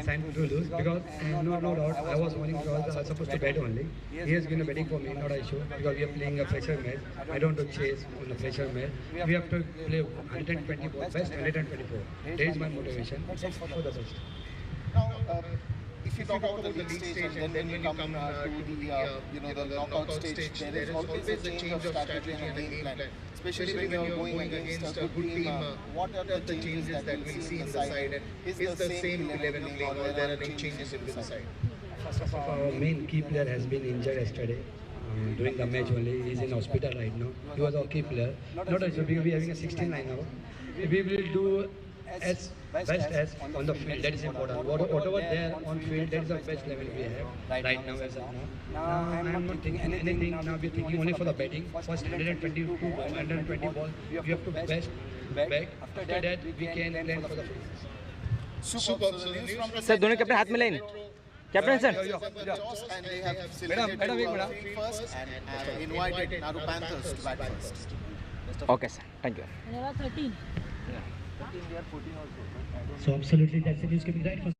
signed to lose because no doubt I was winning because I was supposed to bet only. He has been a betting for me, not an issue because we are playing a fresher match. I don't want to chase on a fresher match. We have to play 120 ball, best 124. That is my motivation. For the best. Now, if you talk about the league stage and then when you come to the knockout stage, there is always a change of strategy and a game plan. Especially when you are going against a good team, what are the changes that we see in the side? And is the same 11 playing or there are any changes in the side? First of all, our main key player has been injured yesterday. During the match only, he is in hospital right now. He was our key player. Not a issue, we will be having a 16 line now. We will do as best as on the field. That is important. Whatever there on field, that is the best level we have right now as of now. Now I am not thinking anything. Now we are thinking only for the batting. First 120 ball, we have to best back. After that, we can plan for the field. Super. Sir दोनों captain हाथ मिलाएं captain sir And they have selected to field first and invited Naroo Panthers to bat first. Okay sir thank you There are 13. So absolutely, that's the news coming right from.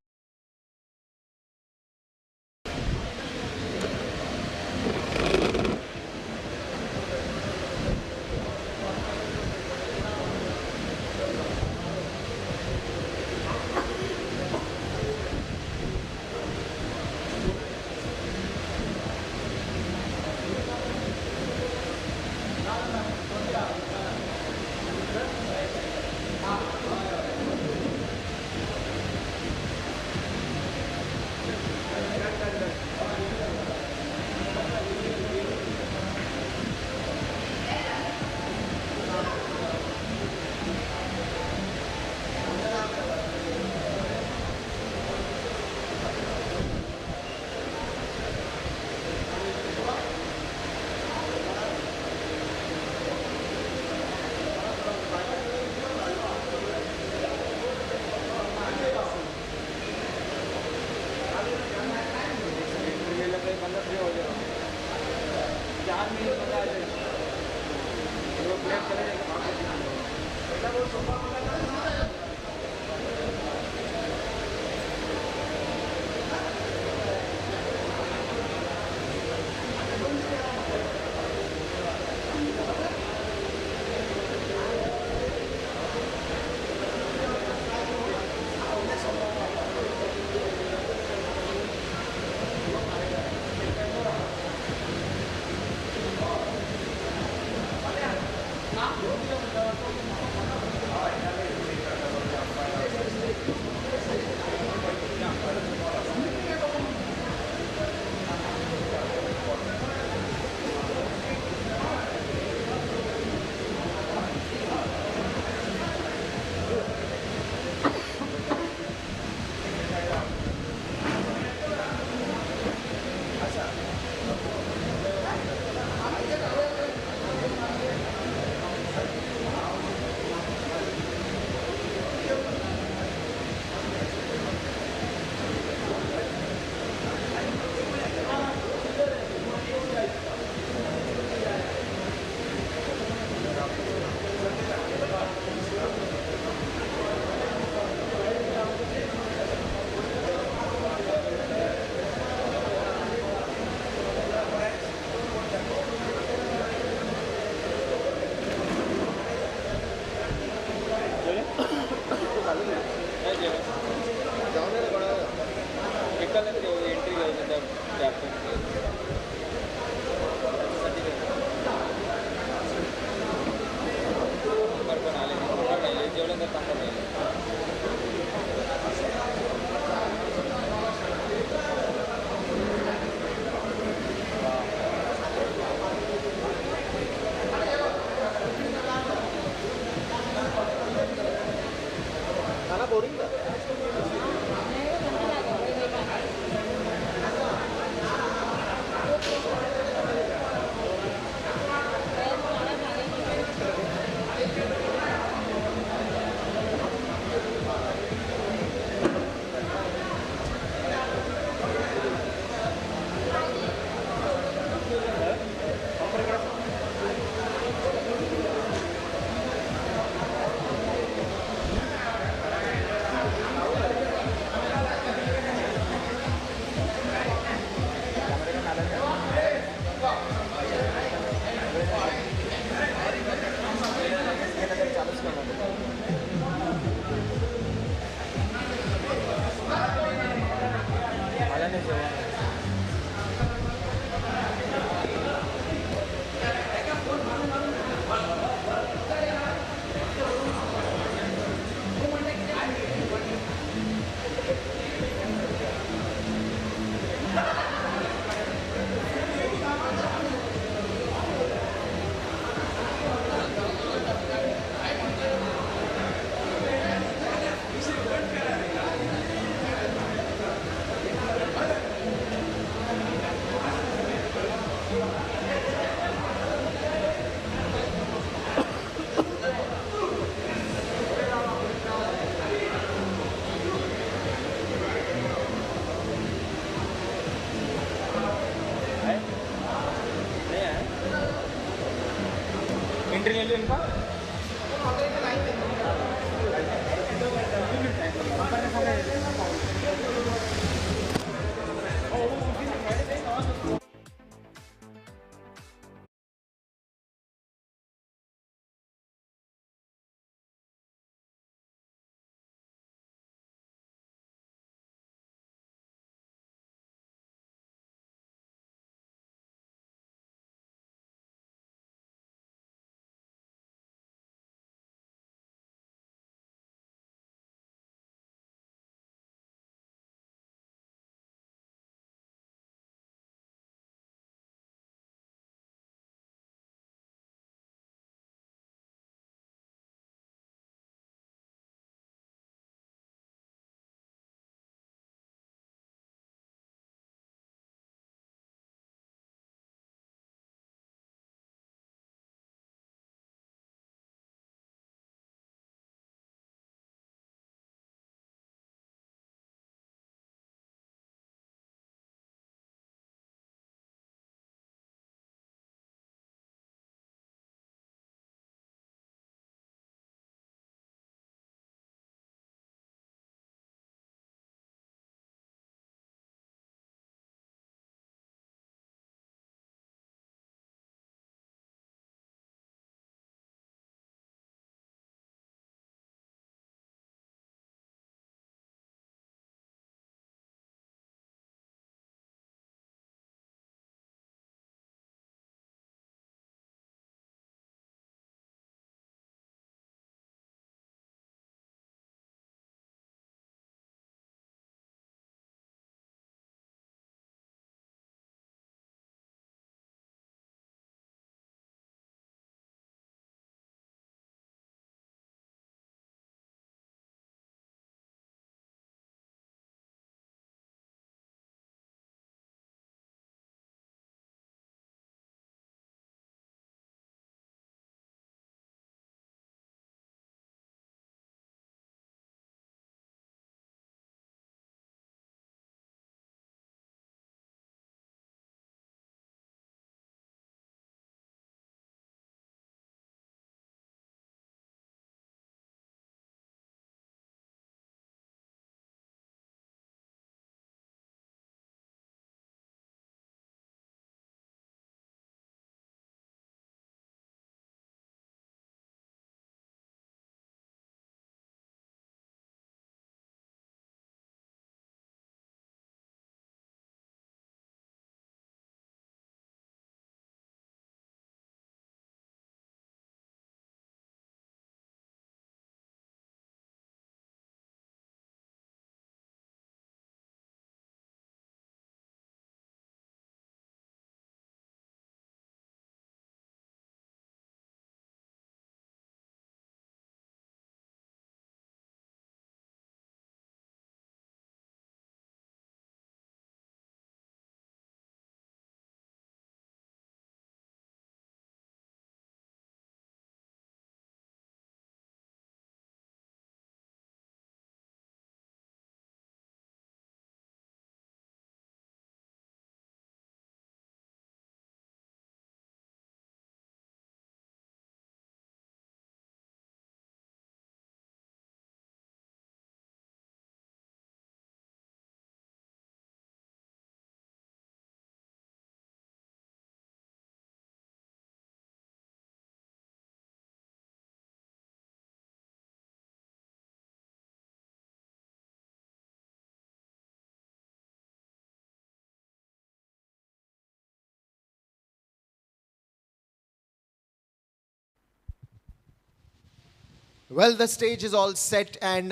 Well, the stage is all set, and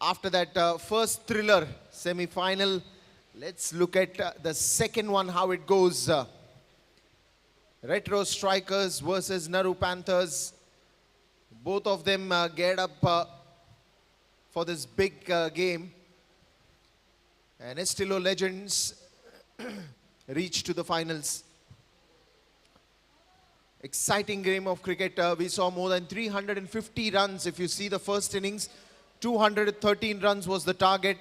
after that first thriller semi-final, let's look at the second one, how it goes. Retro Strikers versus Naroo Panthers. Both of them geared up for this big game. And Estilo Legends reach to the finals. Exciting game of cricket. We saw more than 350 runs. If you see the first innings, 213 runs was the target.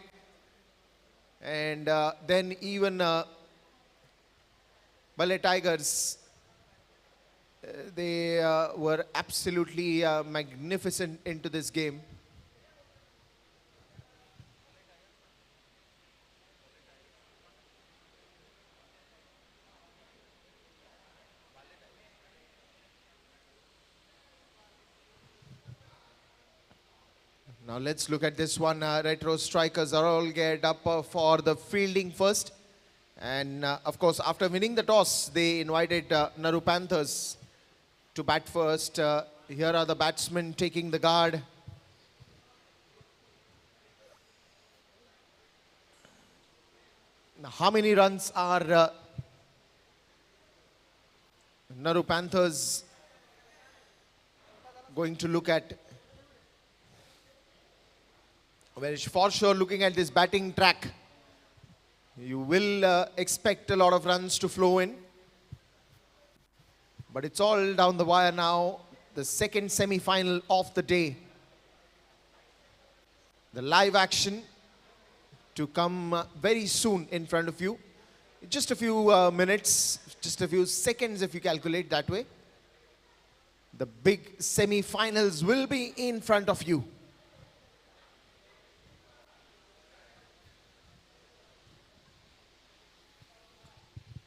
And then even Ballet Tigers, they were absolutely magnificent into this game. Now let's look at this one. Retro Strikers are all geared up for the fielding first. And of course, after winning the toss, they invited Naroo Panthers to bat first. Here are the batsmen taking the guard. Now, how many runs are Naroo Panthers going to look at? Well, for sure, looking at this batting track, you will expect a lot of runs to flow in. But it's all down the wire now. The second semi-final of the day. The live action to come very soon in front of you. Just a few minutes, just a few seconds if you calculate that way. The big semi-finals will be in front of you.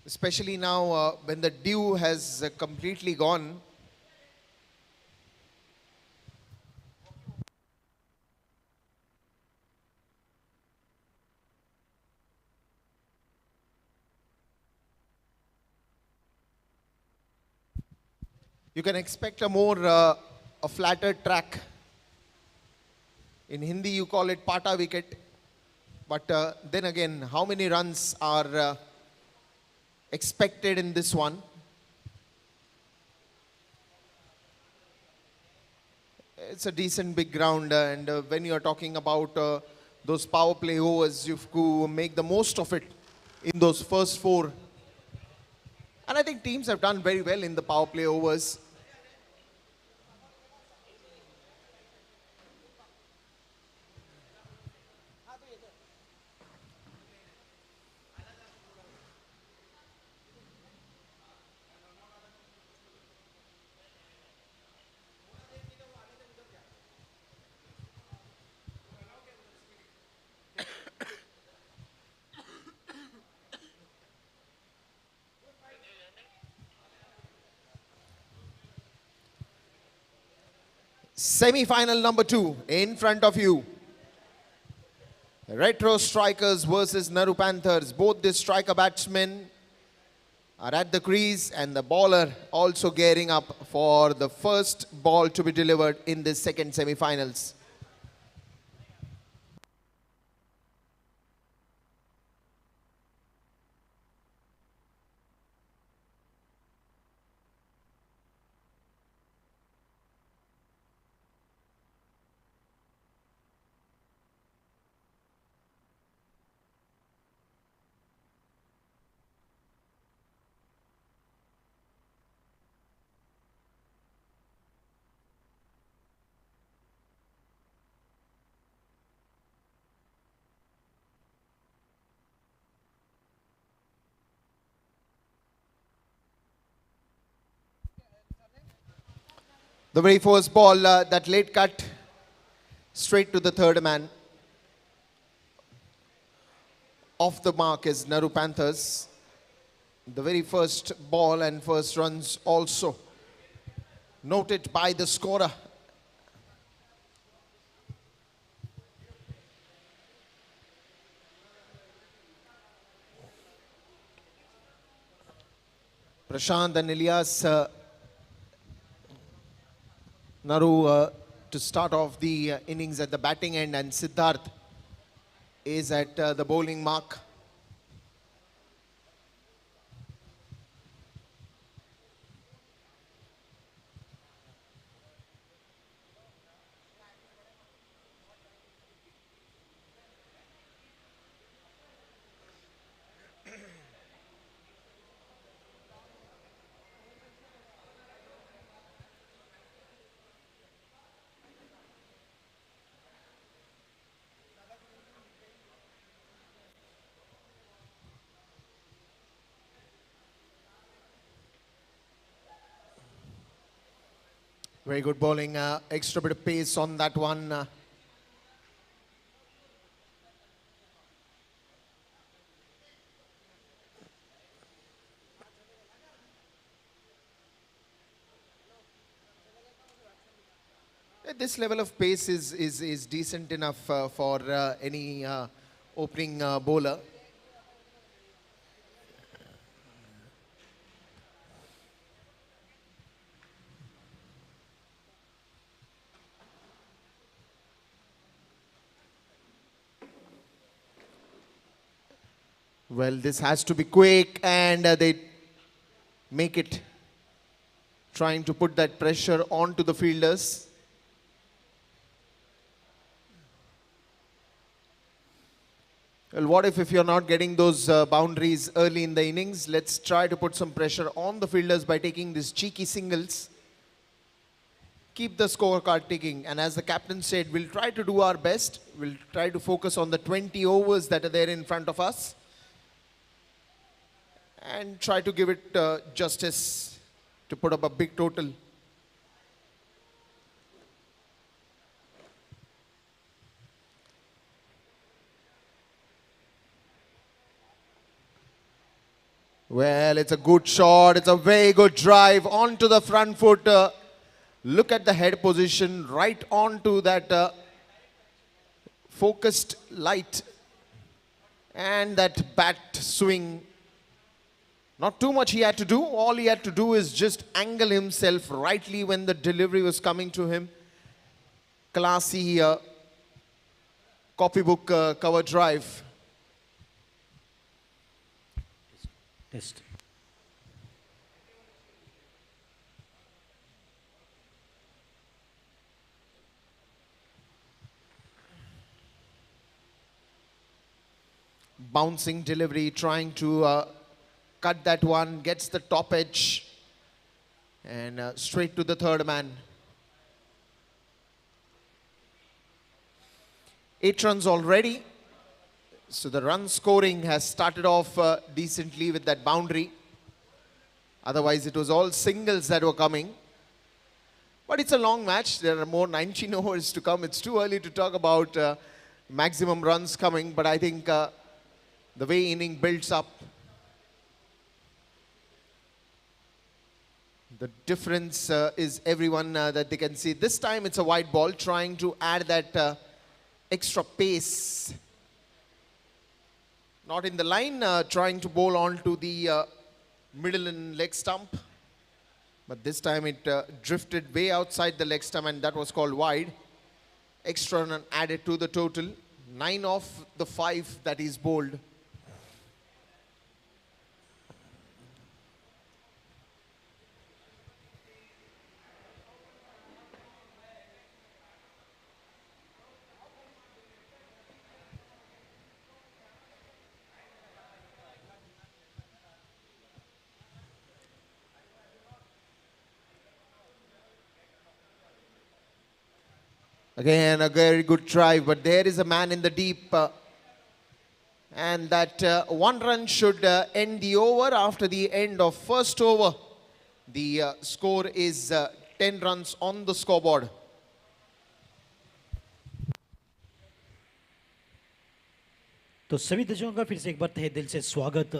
Especially now when the dew has completely gone. You can expect a more a flatter track. In Hindi you call it pata wicket. But then again, how many runs are expected in this one? It's a decent big ground, and when you're talking about those power play overs, you have to make the most of it in those first four. And I think teams have done very well in the power play overs. Semi-final number 2 in front of you. Retro Strikers versus Naroo Panthers. Both the striker batsmen are at the crease, and the bowler also gearing up for the first ball to be delivered in this second semi-finals. The very first ball, that late cut straight to the third man. Off the mark is Naroo Panthers. The very first ball and first runs also noted by the scorer. Prashant and Ilyas, Naroo to start off the innings at the batting end, and Siddharth is at the bowling mark. Very good bowling, extra bit of pace on that one. This level of pace is decent enough for any opening bowler. Well, this has to be quick, and they make it, trying to put that pressure onto the fielders. Well, what if you're not getting those boundaries early in the innings? Let's try to put some pressure on the fielders by taking these cheeky singles. Keep the scorecard ticking, and as the captain said, we'll try to do our best. We'll try to focus on the 20 overs that are there in front of us and try to give it justice to put up a big total. Well, it's a good shot. It's a very good drive onto the front foot. Look at the head position right onto that focused light, and that bat swing. Not too much he had to do. All he had to do is just angle himself rightly when the delivery was coming to him. Classy copybook cover drive. Test. Bouncing delivery, trying to cut that one, gets the top edge, and straight to the third man. 8 runs already. So the run scoring has started off decently with that boundary. Otherwise, it was all singles that were coming. But it's a long match. There are more 19 overs to come. It's too early to talk about maximum runs coming. But I think the way inning builds up, the difference is everyone that they can see. This time it's a wide ball, trying to add that extra pace. Not in the line, trying to bowl on to the middle and leg stump. But this time it drifted way outside the leg stump, and that was called wide. Extra run added to the total. 9 of the 5 that is bowled. Again, a very good drive, but there is a man in the deep. And that 1 run should end the over. After the end of first over, the score is 10 runs on the scoreboard. तो सभी दर्शकों का फिर से एक बार तहे दिल से स्वागत।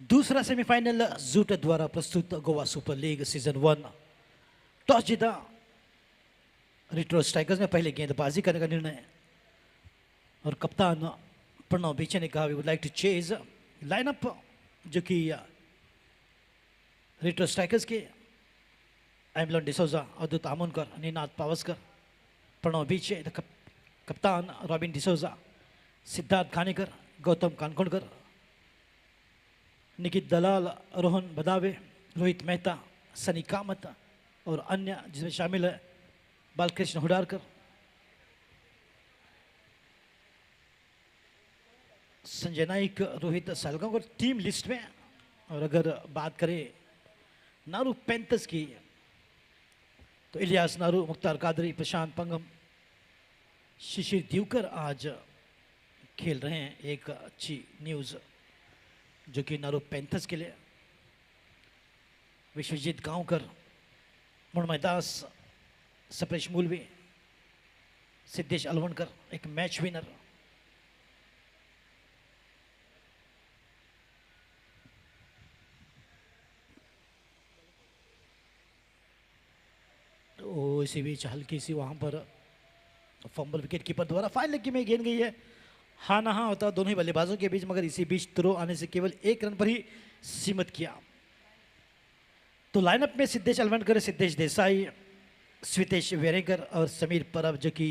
दूसरा सेमीफाइनल जूट द्वारा प्रस्तुत Goa super league season 1। Toss जीता रिट्रो स्ट्राइकर्स ने पहले गेंदबाजी करने का निर्णय, और कप्तान प्रणव बीचे ने कहा we would like to chase lineup जो कि रिट्रो स्ट्राइकर्स के एमलन डिसोजा, अद्भुत आमोनकर, निनाद पावस्कर, प्रणव बीचे, कप्तान रॉबिन डिसोजा, सिद्धार्थ खानेकर, गौतम कानकोड़कर, निकित दलाल, रोहन बदावे, रोहित मेहता, सनी कामत और अन्य जिसमें शामिल है बालकृष्ण हुडारकर, संजय नाइक, रोहित सालगांवकर टीम लिस्ट में। और अगर बात करें नारू पैंथर्स की तो इलियास नारू, मुख्तार कादरी, प्रशांत पंगम, शिशिर दिवकर आज खेल रहे हैं। एक अच्छी न्यूज़ जो कि नारू पैंथर्स के लिए। विश्वजीत गांवकर, मुणमय दास, सप्रेश मूलवी, सिद्धेश अलवणकर एक मैच विनर। तो इसी बीच हल्की सी वहां पर फंबल विकेट कीपर द्वारा फाइन लेग में गेंद गई है। हाँ ना हाँ होता दोनों ही बल्लेबाजों के बीच, मगर इसी बीच थ्रो आने से केवल 1 रन पर ही सीमित किया। तो लाइनअप में सिद्धेश अलवणकर, सिद्धेश देसाई, स्वितेश वेरेकर और समीर परब जो कि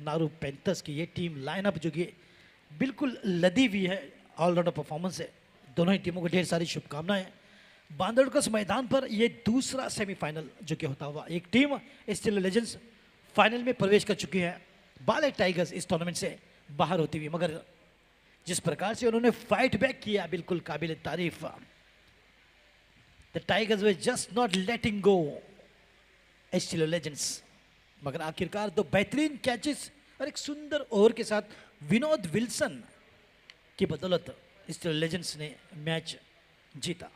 नारू पैंथर्स की ये टीम लाइनअप जो कि बिल्कुल लदी हुई है, ऑलराउंडर परफॉर्मेंस है। दोनों ही टीमों को ढेर सारी शुभकामनाएं। बांदरडोकस मैदान पर ये दूसरा सेमीफाइनल जो कि होता हुआ, एक टीम स्टील लेजेंड्स फाइनल में प्रवेश कर चुकी है। बाले टाइगर्स इस टूर्नामेंट से बाहर होती हुई, मगर जिस प्रकार से उन्होंने फाइट बैक किया बिल्कुल काबिल तारीफ। The tigers way just not letting go steel legends, मगर आखिरकार 2 बेहतरीन कैचेस और एक सुंदर ओवर के साथ विनोद विल्सन की बदौलत स्टील लेजेंड्स ने मैच जीता।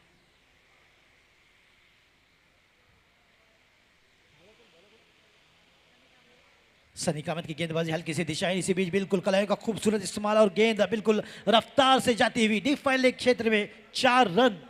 सनी कामत की गेंदबाजी हल्की सी दिशा है, इसी बीच बिल्कुल कलाई का खूबसूरत इस्तेमाल और गेंद बिल्कुल रफ्तार से जाती हुई डीप फाइन लेग क्षेत्र में 4 रन।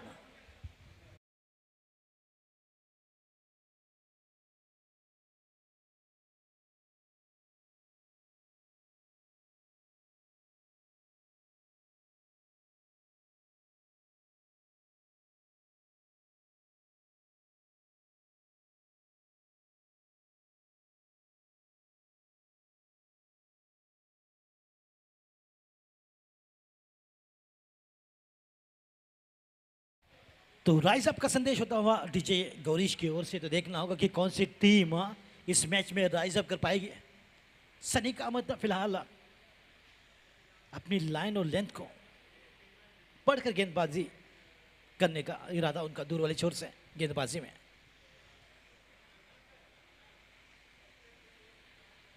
तो राइज अप का संदेश होता हुआ डीजे गौरीश की ओर से। तो देखना होगा कि कौन सी टीम इस मैच में राइज अप कर पाएगी। सनी कामत फिलहाल अपनी लाइन और लेंथ को पढ़कर गेंदबाजी करने का इरादा उनका दूर वाले छोर से गेंदबाजी में।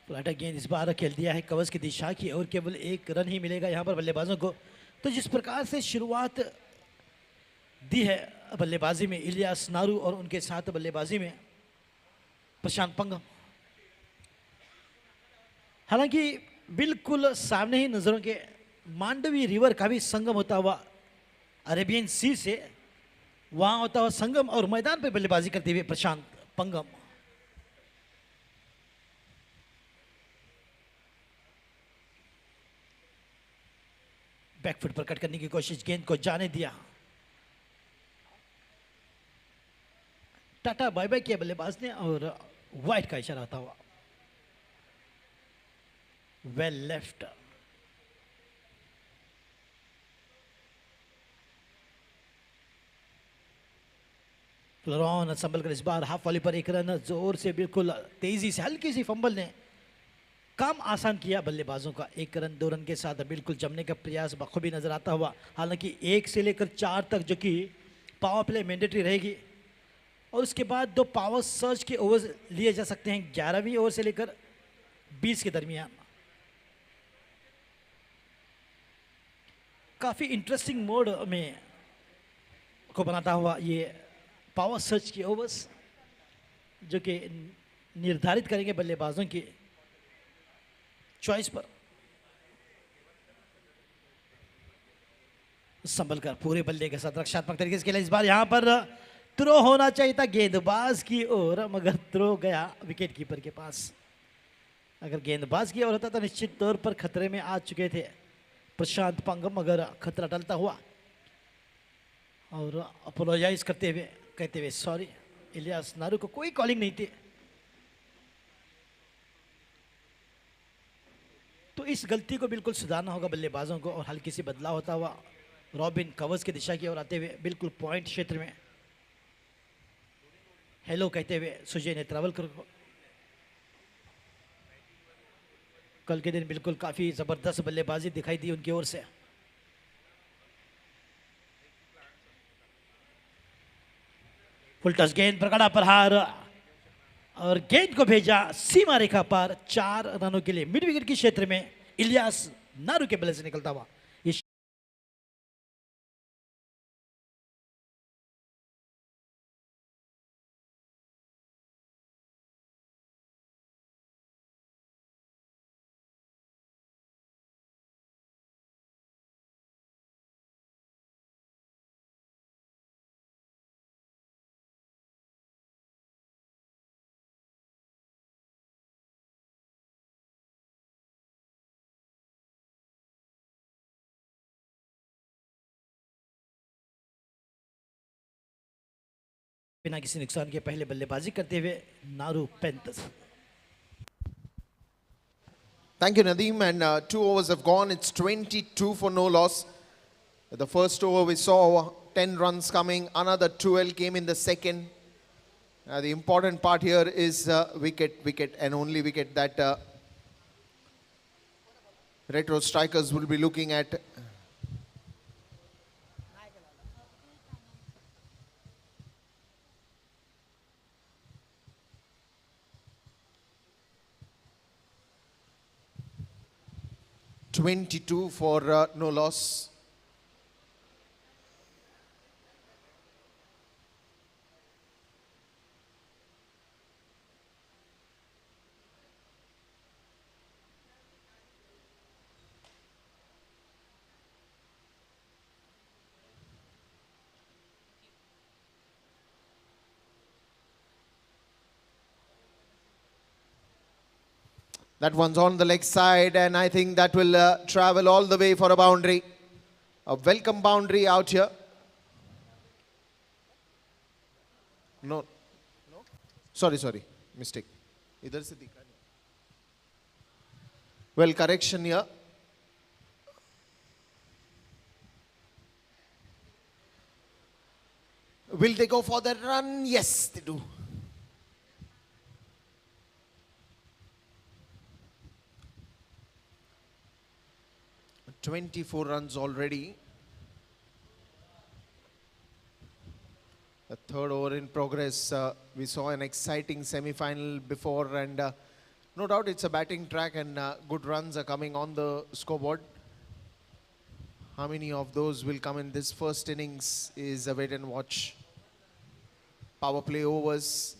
फ्लैटर गेंद इस बार खेल दिया है कवच की दिशा की और केवल 1 रन ही मिलेगा यहाँ पर बल्लेबाजों को। तो जिस प्रकार से शुरुआत दी है बल्लेबाजी में इलियास नारू और उनके साथ बल्लेबाजी में प्रशांत पंगम, हालांकि बिल्कुल सामने ही नजरों के मांडवी रिवर का भी संगम होता हुआ अरेबियन सी से वहां होता हुआ संगम और मैदान पर बल्लेबाजी करते हुए प्रशांत पंगम। बैकफुट पर कट करने की कोशिश, गेंद को जाने दिया। टाटा बाय बाय किया बल्लेबाज ने और वाइट का इशारा आता हुआ वेल लेफ्ट। फ्लोरॉन संभल कर इस बार हाफ वॉली पर 1 रन, जोर से बिल्कुल तेजी से हल्की सी फंबल ने काम आसान किया बल्लेबाजों का। 1 रन 2 रन के साथ बिल्कुल जमने का प्रयास बखूबी नजर आता हुआ। हालांकि 1 से लेकर 4 तक जो कि पावर प्ले मैंडेटरी रहेगी और उसके बाद 2 पावर सर्च के ओवर लिए जा सकते हैं 11वीं ओवर से लेकर 20 के दरमियान। काफी इंटरेस्टिंग मोड में को बनाता हुआ ये पावर सर्च के ओवर्स जो कि निर्धारित करेंगे बल्लेबाजों की चॉइस पर। संभल कर पूरे बल्ले के साथ रक्षात्मक तरीके से खेला। इस बार यहां पर थ्रो होना चाहिए था गेंदबाज की ओर, मगर थ्रो गया विकेट कीपर के पास। अगर गेंदबाज की ओर होता तो निश्चित तौर पर खतरे में आ चुके थे प्रशांत पंगम, मगर खतरा टलता हुआ और अपोलोजाइज करते हुए कहते हुए सॉरी इलियास नारू को कोई कॉलिंग नहीं थी। तो इस गलती को बिल्कुल सुधारना होगा बल्लेबाजों को और हल्की सी बदलाव होता हुआ रॉबिन कवर्स की दिशा की ओर आते हुए बिल्कुल पॉइंट क्षेत्र में हेलो कहते हुए सुजय ने ट्रैवल कर कल के दिन बिल्कुल काफी जबरदस्त बल्लेबाजी दिखाई दी उनकी ओर से। फुल टच गेंद पर कड़ा प्रहार और गेंद को भेजा सीमा रेखा पार 4 रनों के लिए मिड विकेट के क्षेत्र में इलियास नारू के बल्ले से निकलता हुआ इस बिना किसी नुकसान के पहले बल्लेबाजी करते हुए नारू panthers. Thank you, Nadeem. And 2 overs have gone. It's 22 for no loss. The first over we saw 10 runs coming. Another 12 came in the second. The important part here is wicket, and only wicket that retro strikers will be looking at. (22) for no loss. That one's on the leg side, and I think that will travel all the way for a boundary. A welcome boundary out here. No. Sorry. Mistake. Idhar se dikha nahi. Well, correction here. Will they go for the run? Yes, they do. (24 runs already. The third over in progress. We saw an exciting semi-final before, and no doubt it's a batting track, and good runs are coming on the scoreboard. How many of those will come in this first innings is a wait and watch. Power play overs,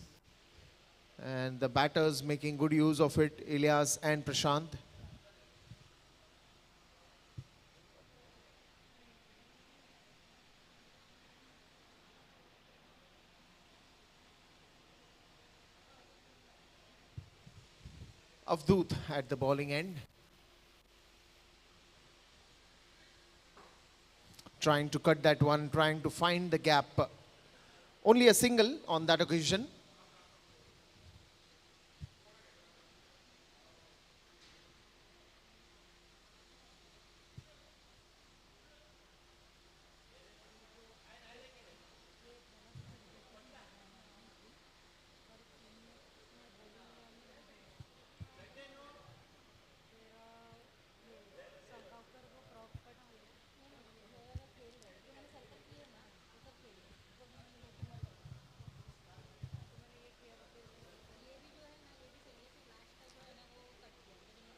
and the batters making good use of it, Ilyas and Prashant. Avdut at the bowling end, trying to cut that one, trying to find the gap. Only a single on that occasion.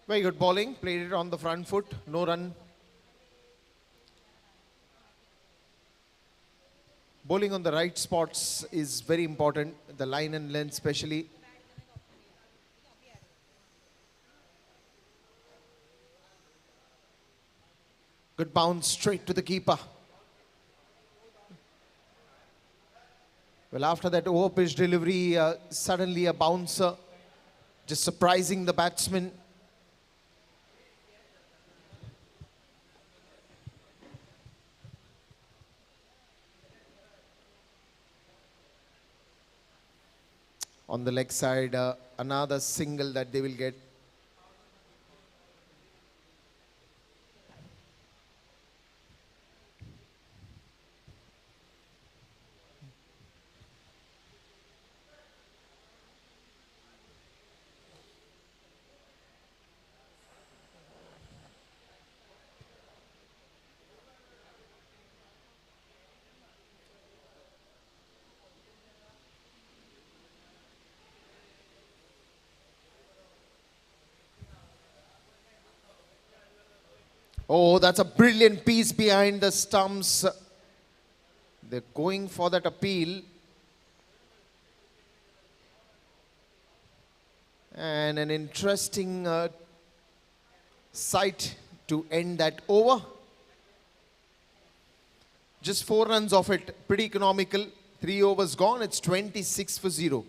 Very good bowling, played it on the front foot, no run. Bowling on the right spots is very important, the line and length especially. Good bounce straight to the keeper. Well, after that over-pitch delivery, suddenly a bouncer, just surprising the batsman. on the leg side. Another single that they will get. Oh, that's a brilliant piece behind the stumps. They're going for that appeal. And an interesting sight to end that over. Just 4 runs off it. Pretty economical. 3 overs gone. It's 26 for 0.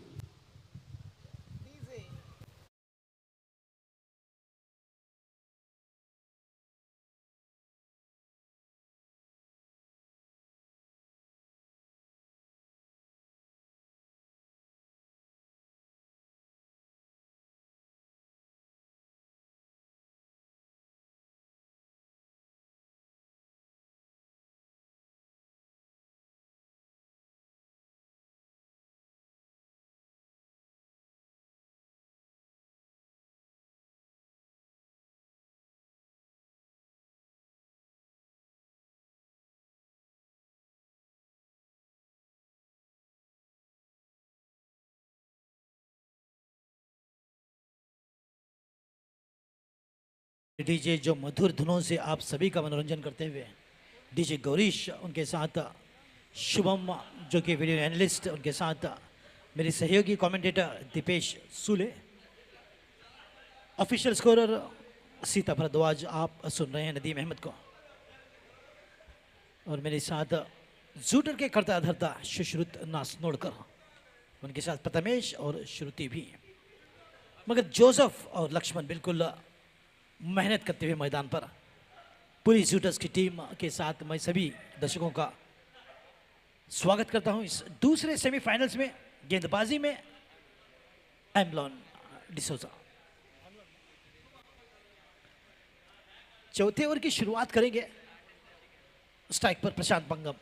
DJ जो मधुर धुनों से आप सभी का मनोरंजन करते हुए DJ Gourish, उनके साथ शुभम जो कि वीडियो एनालिस्ट, उनके साथ मेरे सहयोगी commentator Deepesh Sule, official scorer Sita Bharadwaj, आप सुन रहे हैं नदीम अहमद को, और मेरे साथ जूटर के करता धरता सुश्रुत नासनोड़कर, उनके साथ प्रथमेश और श्रुति भी, मगर जोसेफ और लक्ष्मण बिल्कुल मेहनत करते हुए मैदान पर। पूरी शूटर्स की टीम के साथ मैं सभी दर्शकों का स्वागत करता हूं इस दूसरे सेमीफाइनल्स में। गेंदबाजी में एमलॉन डिसोजा चौथे ओवर की शुरुआत करेंगे। स्ट्राइक पर प्रशांत पंगम,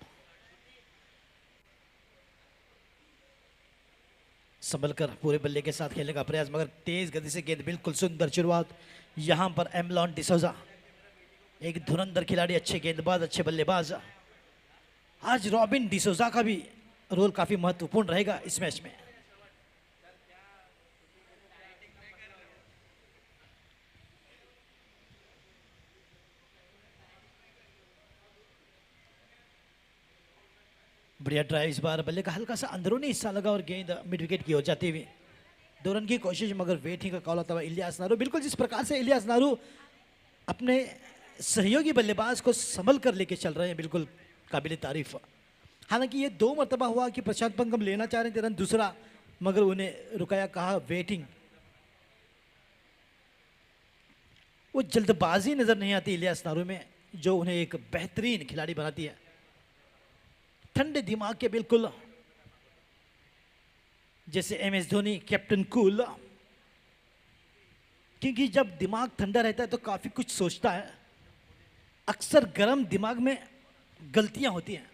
संभलकर पूरे बल्ले के साथ खेलने का प्रयास, मगर तेज गति से गेंद, बिल्कुल सुंदर शुरुआत यहां पर एमलॉन डिसोजा, एक धुरंधर खिलाड़ी, अच्छे गेंदबाज, अच्छे बल्लेबाज। आज रॉबिन डिसोजा का भी रोल काफी महत्वपूर्ण रहेगा इस मैच में। बढ़िया ड्राइव, इस बार बल्ले का हल्का सा अंदरूनी हिस्सा लगा और गेंद मिड विकेट की ओर जाती हुई। 2 रन की कोशिश, मगर वेटिंग का कॉल होता हुआ इलियास नारू, बिल्कुल जिस प्रकार से इलियास नारू अपने सहयोगी बल्लेबाज को संभल कर लेके चल रहे हैं, बिल्कुल काबिल तारीफ। हालांकि ये 2 मरतबा हुआ कि प्रशांत पंगम लेना चाह रहे थे रन दूसरा, मगर उन्हें रुकाया, कहा वेटिंग। वो जल्दबाजी नजर नहीं आती इलियास नारू में, जो उन्हें एक बेहतरीन खिलाड़ी बनाती है। ठंडे दिमाग के, बिल्कुल जैसे MS धोनी, कैप्टन कूल, क्योंकि जब दिमाग ठंडा रहता है तो काफी कुछ सोचता है। अक्सर गर्म दिमाग में गलतियां होती हैं।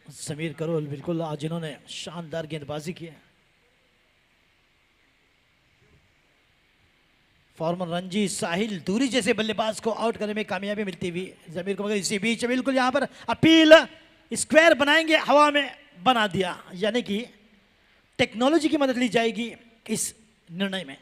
समीर करोल, बिल्कुल आज इन्होंने शानदार गेंदबाजी की है। फॉर्मर रणजी साहिल दूरी जैसे बल्लेबाज को आउट करने में कामयाबी मिलती हुई जमीर को, मगर इसी बीच बिल्कुल यहां पर अपील, स्क्वायर बनाएंगे, हवा में बना दिया, यानी कि टेक्नोलॉजी की मदद ली जाएगी इस निर्णय में।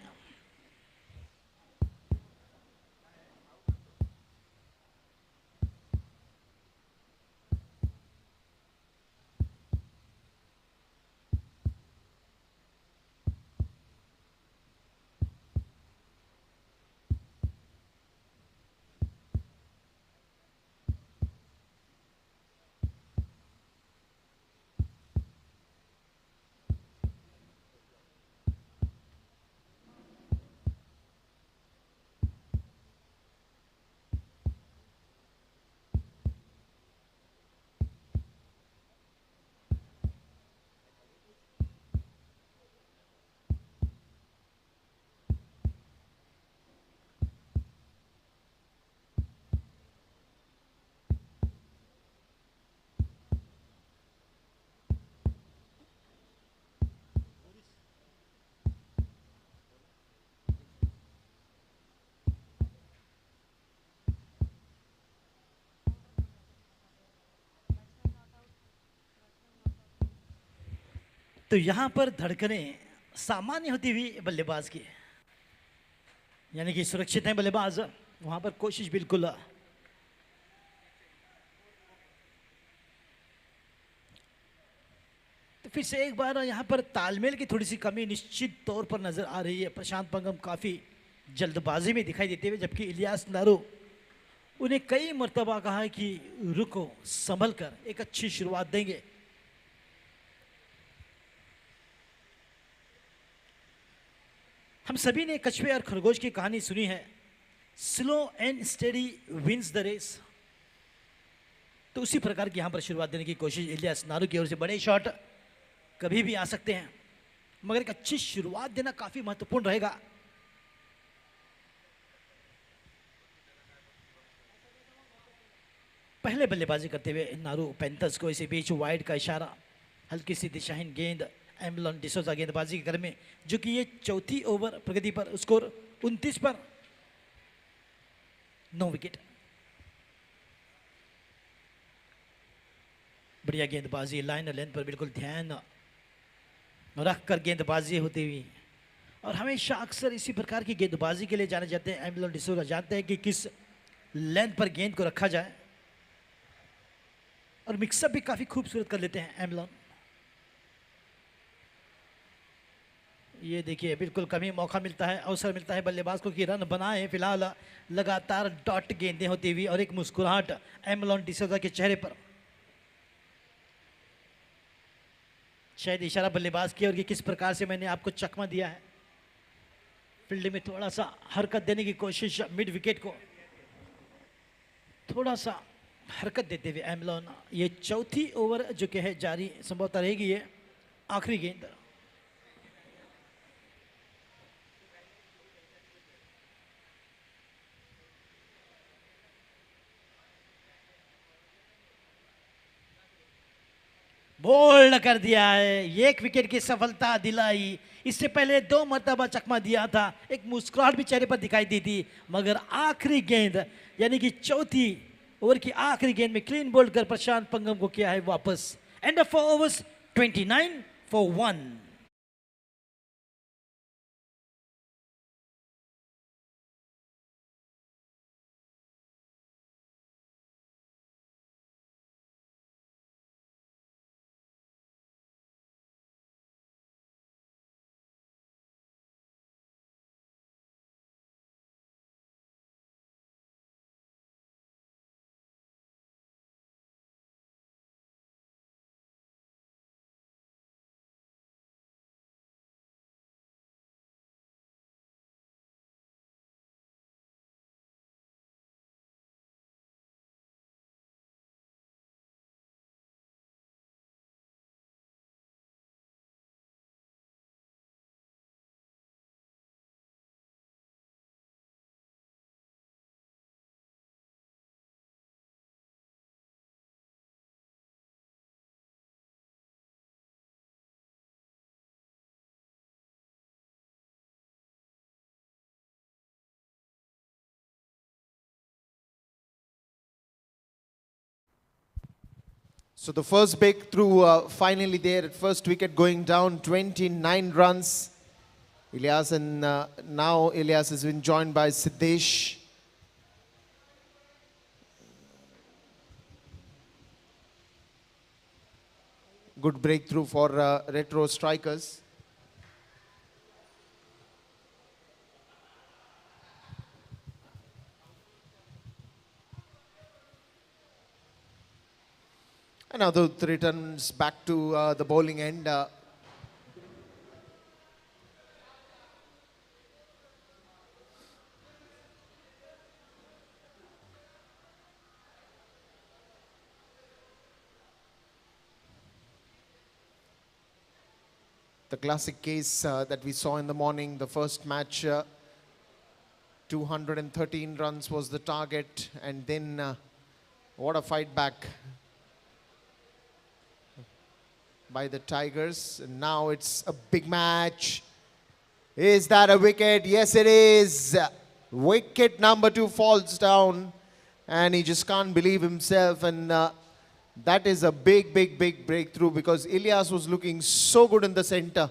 तो यहाँ पर धड़कनें सामान्य होती हुई बल्लेबाज की, यानी कि सुरक्षित हैं बल्लेबाज, वहाँ पर कोशिश बिल्कुल। तो फिर से एक बार यहाँ पर तालमेल की थोड़ी सी कमी निश्चित तौर पर नजर आ रही है। प्रशांत पंगम काफ़ी जल्दबाजी में दिखाई देते हुए, जबकि इलियास नारो उन्हें कई मर्तबा कहा है कि रुको, संभल कर एक अच्छी शुरुआत देंगे। हम सभी ने कछुए और खरगोश की कहानी सुनी है, slow and steady wins the race. तो उसी प्रकार की यहां पर शुरुआत देने की कोशिश इलियास नारू की ओर से। बड़े शॉट कभी भी आ सकते हैं, मगर एक अच्छी शुरुआत देना काफी महत्वपूर्ण रहेगा। पहले बल्लेबाजी करते हुए नारू पैंथर्स को इसी बीच वाइड का इशारा, हल्की सी दिशाहीन गेंद एम्बलॉन डिसोजा गेंदबाजी के घर में, जो कि ये चौथी ओवर प्रगति पर, स्कोर 29 पर 9 विकेट। बढ़िया गेंदबाजी, लाइन और लेंथ पर बिल्कुल ध्यान रख कर गेंदबाजी होती हुई, और हमेशा अक्सर इसी प्रकार की गेंदबाजी के लिए जाने जाते हैं एम्बलॉन डिसोजा। जानते हैं कि किस लेंथ पर गेंद को रखा जाए, और मिक्सअप भी काफी खूबसूरत कर लेते हैं एम्बलॉन। ये देखिए बिल्कुल कभी मौका मिलता है, अवसर मिलता है बल्लेबाज को कि रन बनाए। फिलहाल लगातार डॉट गेंदें होती हुई और एक मुस्कुराहट एम्बलॉन डिसोजा के चेहरे पर। शायद इशारा बल्लेबाज की और कि किस प्रकार से मैंने आपको चकमा दिया है। फील्डिंग में थोड़ा सा हरकत देने की कोशिश, मिड विकेट को थोड़ा सा हरकत देते हुए एम्बलॉन। ये चौथी ओवर जो कि है जारी संभवतः रहेगी ये आखिरी गेंद। बोल्ड कर दिया है, एक विकेट की सफलता दिलाई। इससे पहले 2 मरतबा चकमा दिया था, एक मुस्कुराहट भी चेहरे पर दिखाई दी थी, मगर आखिरी गेंद यानी कि चौथी ओवर की आखिरी गेंद में क्लीन बोल्ड कर प्रशांत पंगम को किया है वापस। End of 4 overs 29 for 1। So the first breakthrough finally there at first wicket, going down 29 runs. Ilyas, and now Ilyas has been joined by Siddesh. Good breakthrough for retro strikers. And now the returns back to the bowling end. The classic case that we saw in the morning, the first match, 213 runs was the target, and then what a fight back by the Tigers. And now it's a big match. Is that a wicket? Yes, it is. Wicket number 2 falls down, and he just can't believe himself. And That is a big, big, big breakthrough because Ilyas was looking so good in the center.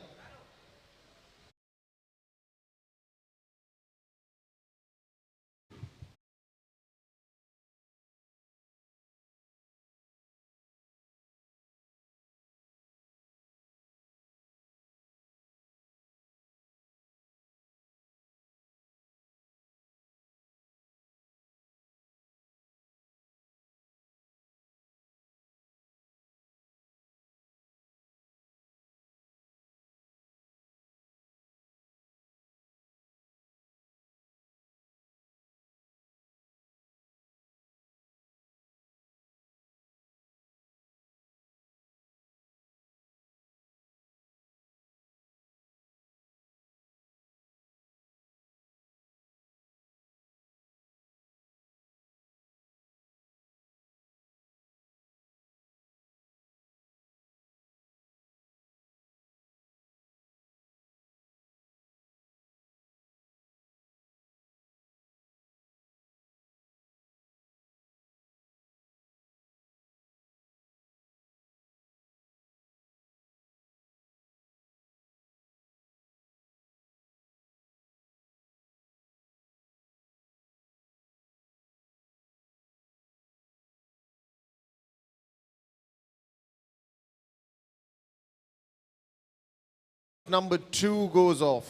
Number 2 goes off.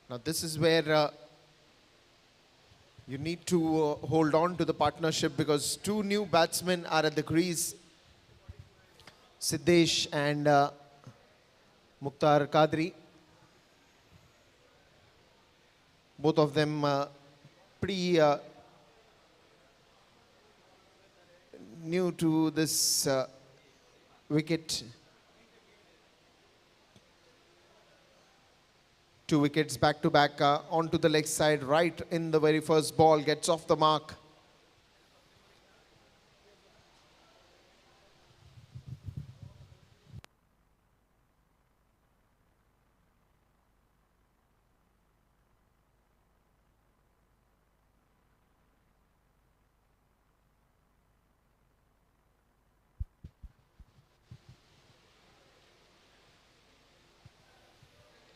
Now this is where you need to hold on to the partnership because 2 new batsmen are at the crease. Siddesh and Mukhtar Qadri. Both of them pretty new to this wicket. 2 wickets back to back onto the leg side, right in the very first ball, gets off the mark.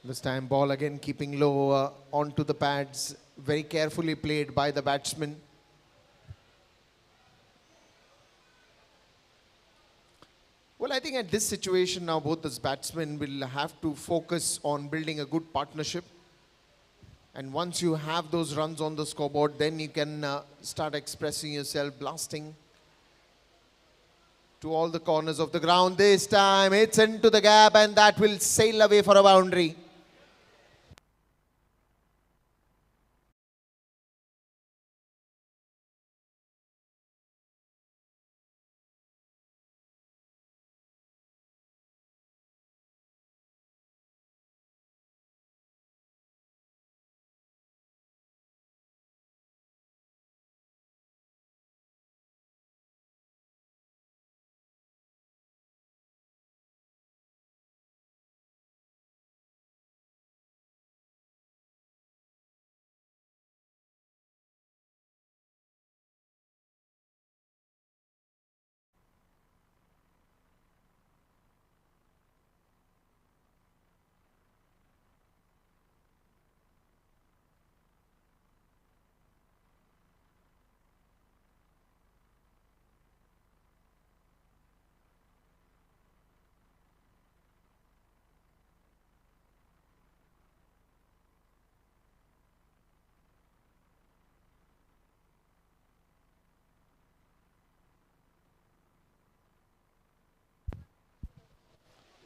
This time ball again keeping low onto the pads, very carefully played by the batsman. Well, I think at this situation now both the batsmen will have to focus on building a good partnership. And once you have those runs on the scoreboard, then you can start expressing yourself, blasting to all the corners of the ground. This time it's into the gap and that will sail away for a boundary.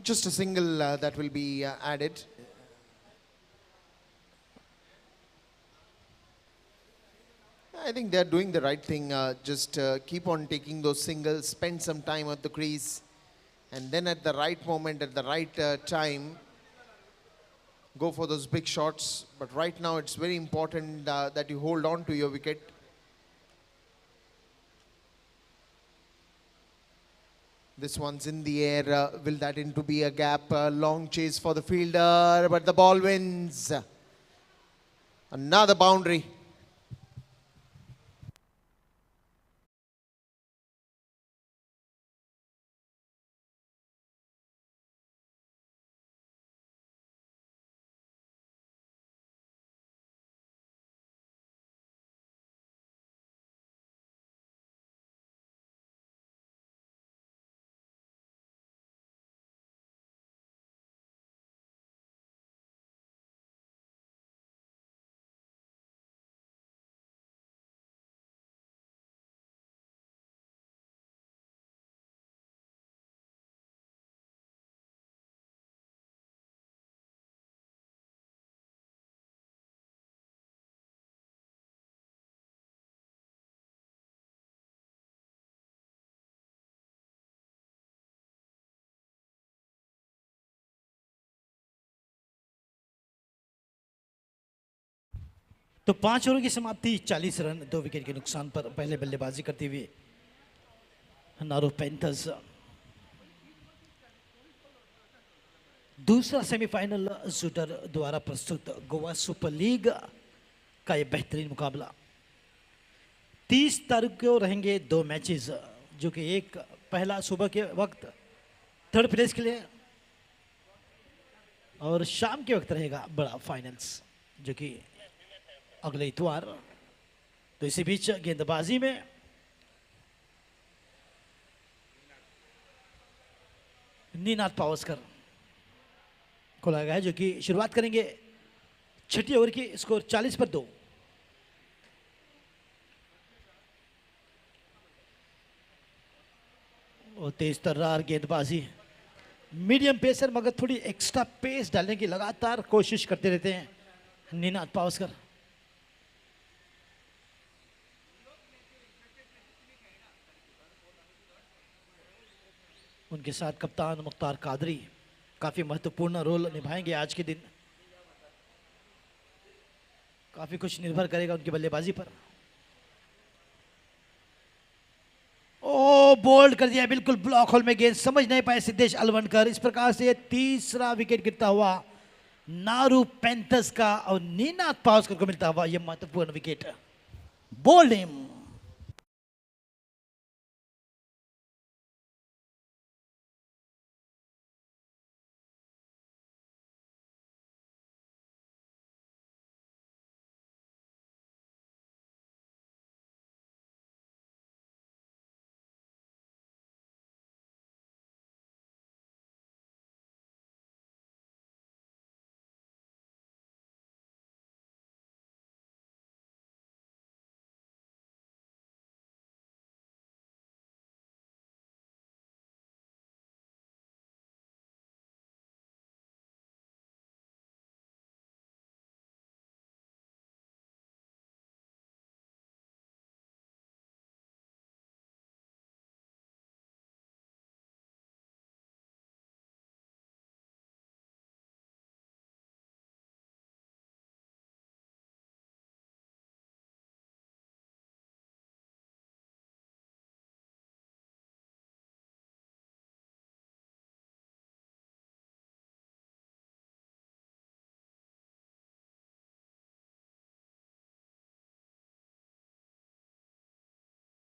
Just a single that will be added. I think they're doing the right thing. Just keep on taking those singles, spend some time at the crease, and then at the right moment, at the right time, go for those big shots. But right now, it's very important that you hold on to your wicket. This one's in the air. Will that into be a gap? Long chase for the fielder, but the ball wins. Another boundary. तो 5 over की समाप्ति 40 run 2 wicket के नुकसान पर पहले बल्लेबाजी करते हुए नारो पैंथर्स दूसरा सेमीफाइनल शूटर द्वारा प्रस्तुत गोवा सुपर लीग का यह बेहतरीन मुकाबला 30 तारीख को रहेंगे 2 मैचेस, जो कि एक पहला सुबह के वक्त 3rd प्लेस के लिए और शाम के वक्त रहेगा बड़ा फाइनल्स, जो कि अगले इतवार। तो इसी बीच गेंदबाजी में नीनाद पावस्कर को लगा है, जो कि शुरुआत करेंगे 6ठी ओवर की, स्कोर 40 पर 2। और तेज तर्रार गेंदबाजी, मीडियम पेसर मगर थोड़ी एक्स्ट्रा पेस डालने की लगातार कोशिश करते रहते हैं नीनाद पावस्कर। उनके साथ कप्तान मुख्तार कादरी काफी महत्वपूर्ण रोल निभाएंगे आज के दिन। काफी कुछ निर्भर करेगा उनकी बल्लेबाजी पर। ओ बोल्ड कर दिया, बिल्कुल ब्लॉक होल में गेंद, समझ नहीं पाए सिद्धेश अलवनकर। इस प्रकार से तीसरा विकेट गिरता हुआ नारू पैंथर्स का और नीनाद पावस्कर को मिलता हुआ यह महत्वपूर्ण विकेट। Bowled him.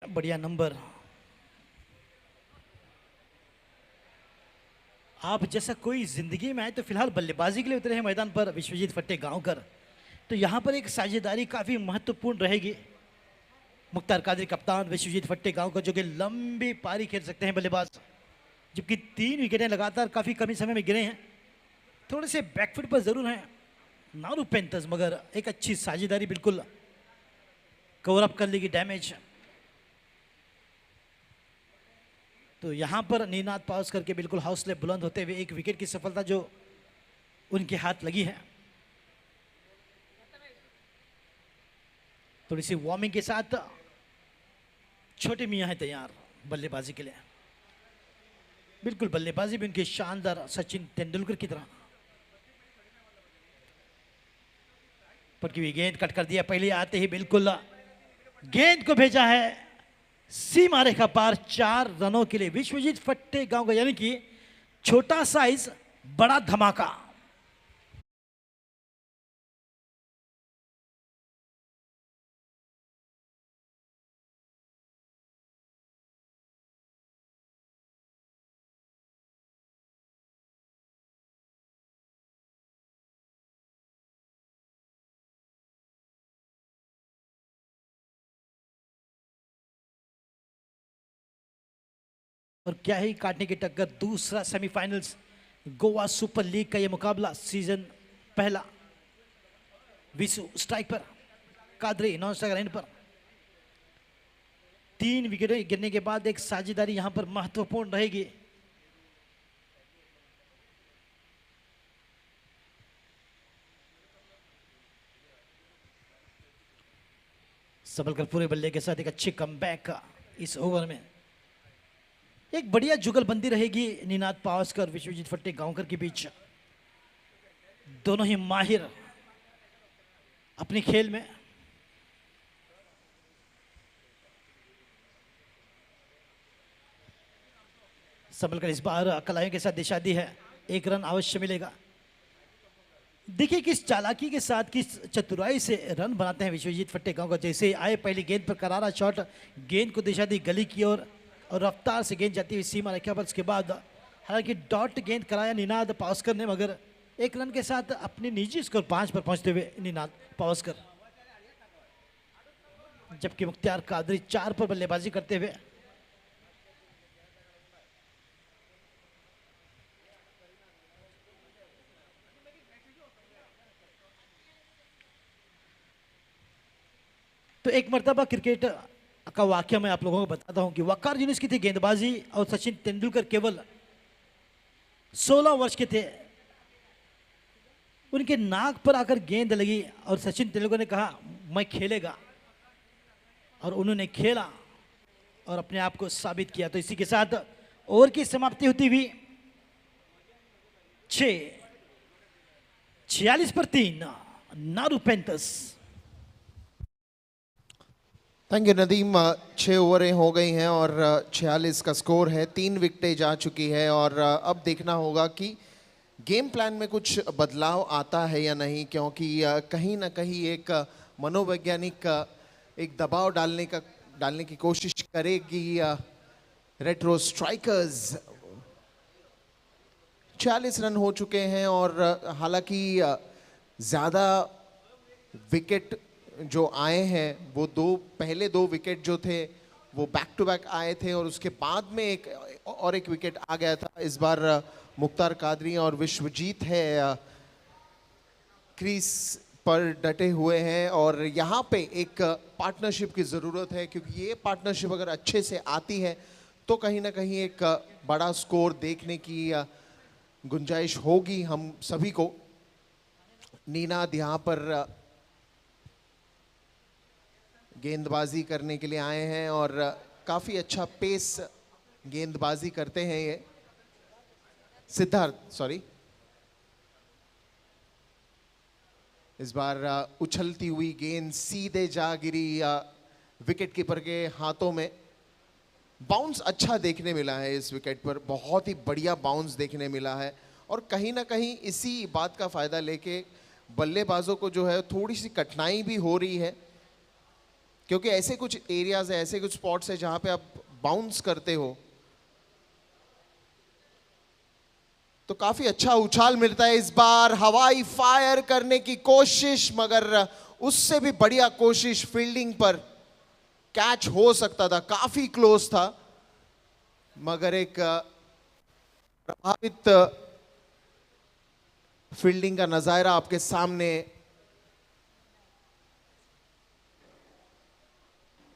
बढ़िया नंबर। आप जैसा कोई जिंदगी में आए तो फिलहाल बल्लेबाजी के लिए उतरे हैं मैदान पर विश्वजीत फट्टेगांवकर। तो यहाँ पर एक साझेदारी काफी महत्वपूर्ण रहेगी। मुख्तार कादरी कप्तान, विश्वजीत फट्टेगांवकर जो कि लंबी पारी खेल सकते हैं बल्लेबाज, जबकि 3 विकेटें लगातार काफी कम समय में गिरे हैं। थोड़े से बैकफुट पर जरूर हैं नारू पैंथर्स, मगर एक अच्छी साझेदारी बिल्कुल कवर अप कर लेगी डैमेज। तो यहाँ पर नीनाद पावस्कर के बिल्कुल हौसले बुलंद होते हुए एक विकेट की सफलता जो उनके हाथ लगी है। थोड़ी सी वार्मिंग के साथ छोटे मियां है तैयार बल्लेबाजी के लिए। बिल्कुल बल्लेबाजी भी उनकी शानदार सचिन तेंदुलकर की तरह। पर की गेंद कट कर दिया, पहले आते ही बिल्कुल गेंद को भेजा है सीमा रेखा पार 4 रनों के लिए विश्वजीत फट्टे गांव का, यानी कि छोटा साइज बड़ा धमाका। और क्या ही काटने की टक्कर, दूसरा सेमीफाइनल्स गोवा सुपर लीग का यह मुकाबला, सीजन पहला। विशु स्ट्राइक पर, कादरी नॉन स्ट्राइक लाइन पर। 3 विकेटें गिरने के बाद एक साझेदारी यहां पर महत्वपूर्ण रहेगी। सबलकर पूरे बल्ले के साथ एक अच्छी कमबैक इस ओवर में। एक बढ़िया जुगलबंदी रहेगी निनाद पावस्कर और विश्वजीत फट्टे गांवकर के बीच। दोनों ही माहिर अपने खेल में। सबलकर इस बार कलाइयों के साथ दिशा दी है, 1 रन अवश्य मिलेगा। देखिए किस चालाकी के साथ, किस चतुराई से रन बनाते हैं विश्वजीत फट्टे गांव का। जैसे आए पहली गेंद पर करारा शॉट, गेंद को दिशा दी गली की ओर और रफ्तार से गेंद जाती हुई सीमा रेखा पर। उसके बाद हालांकि डॉट गेंद कराया निनाद पावस्कर ने, मगर 1 रन के साथ अपने निजी स्कोर 5 पर पहुंचते हुए निनाद पावस्कर। जबकि मुख्तार कादरी 4 पर बल्लेबाजी करते हुए। तो एक मर्तबा क्रिकेट का वाक्य मैं आप लोगों को बताता हूं कि वकार यूनिस की थी गेंदबाजी और सचिन तेंदुलकर केवल 16 वर्ष के थे। उनके नाक पर आकर गेंद लगी और सचिन तेंदुलकर ने कहा मैं खेलेगा, और उन्होंने खेला और अपने आप को साबित किया। तो इसी के साथ ओवर की समाप्ति होती हुई 46 पर 3 नारू पैंथर्स। Thank you Nadeem. 6 ओवरें हो गई हैं और 46 का स्कोर है। 3 विकेटें जा चुकी है और अब देखना होगा कि गेम प्लान में कुछ बदलाव आता है या नहीं, क्योंकि कहीं ना कहीं एक मनोवैज्ञानिक एक दबाव डालने की कोशिश करेगी रेट्रो स्ट्राइकर्स। 46 रन हो चुके हैं और हालांकि ज़्यादा विकेट जो आए हैं वो पहले 2 विकेट जो थे वो बैक टू बैक आए थे और उसके बाद में एक विकेट आ गया था। इस बार मुख्तार कादरी और विश्वजीत है क्रीज पर डटे हुए हैं और यहाँ पे एक पार्टनरशिप की ज़रूरत है, क्योंकि ये पार्टनरशिप अगर अच्छे से आती है तो कहीं ना कहीं एक बड़ा स्कोर देखने की गुंजाइश होगी हम सभी को। निनाद यहाँ पर गेंदबाजी करने के लिए आए हैं और काफ़ी अच्छा पेस गेंदबाजी करते हैं ये। इस बार उछलती हुई गेंद सीधे जा गिरी विकेट कीपर के हाथों में। बाउंस अच्छा देखने मिला है इस विकेट पर, बहुत ही बढ़िया बाउंस देखने मिला है और कहीं ना कहीं इसी बात का फ़ायदा लेके बल्लेबाजों को जो है थोड़ी सी कठिनाई भी हो रही है, क्योंकि ऐसे कुछ एरियाज है, ऐसे कुछ स्पॉट्स है जहां पे आप बाउंस करते हो तो काफी अच्छा उछाल मिलता है। इस बार हवाई फायर करने की कोशिश, मगर उससे भी बढ़िया कोशिश फील्डिंग पर, कैच हो सकता था, काफी क्लोज था, मगर एक प्रभावित फील्डिंग का नजारा आपके सामने।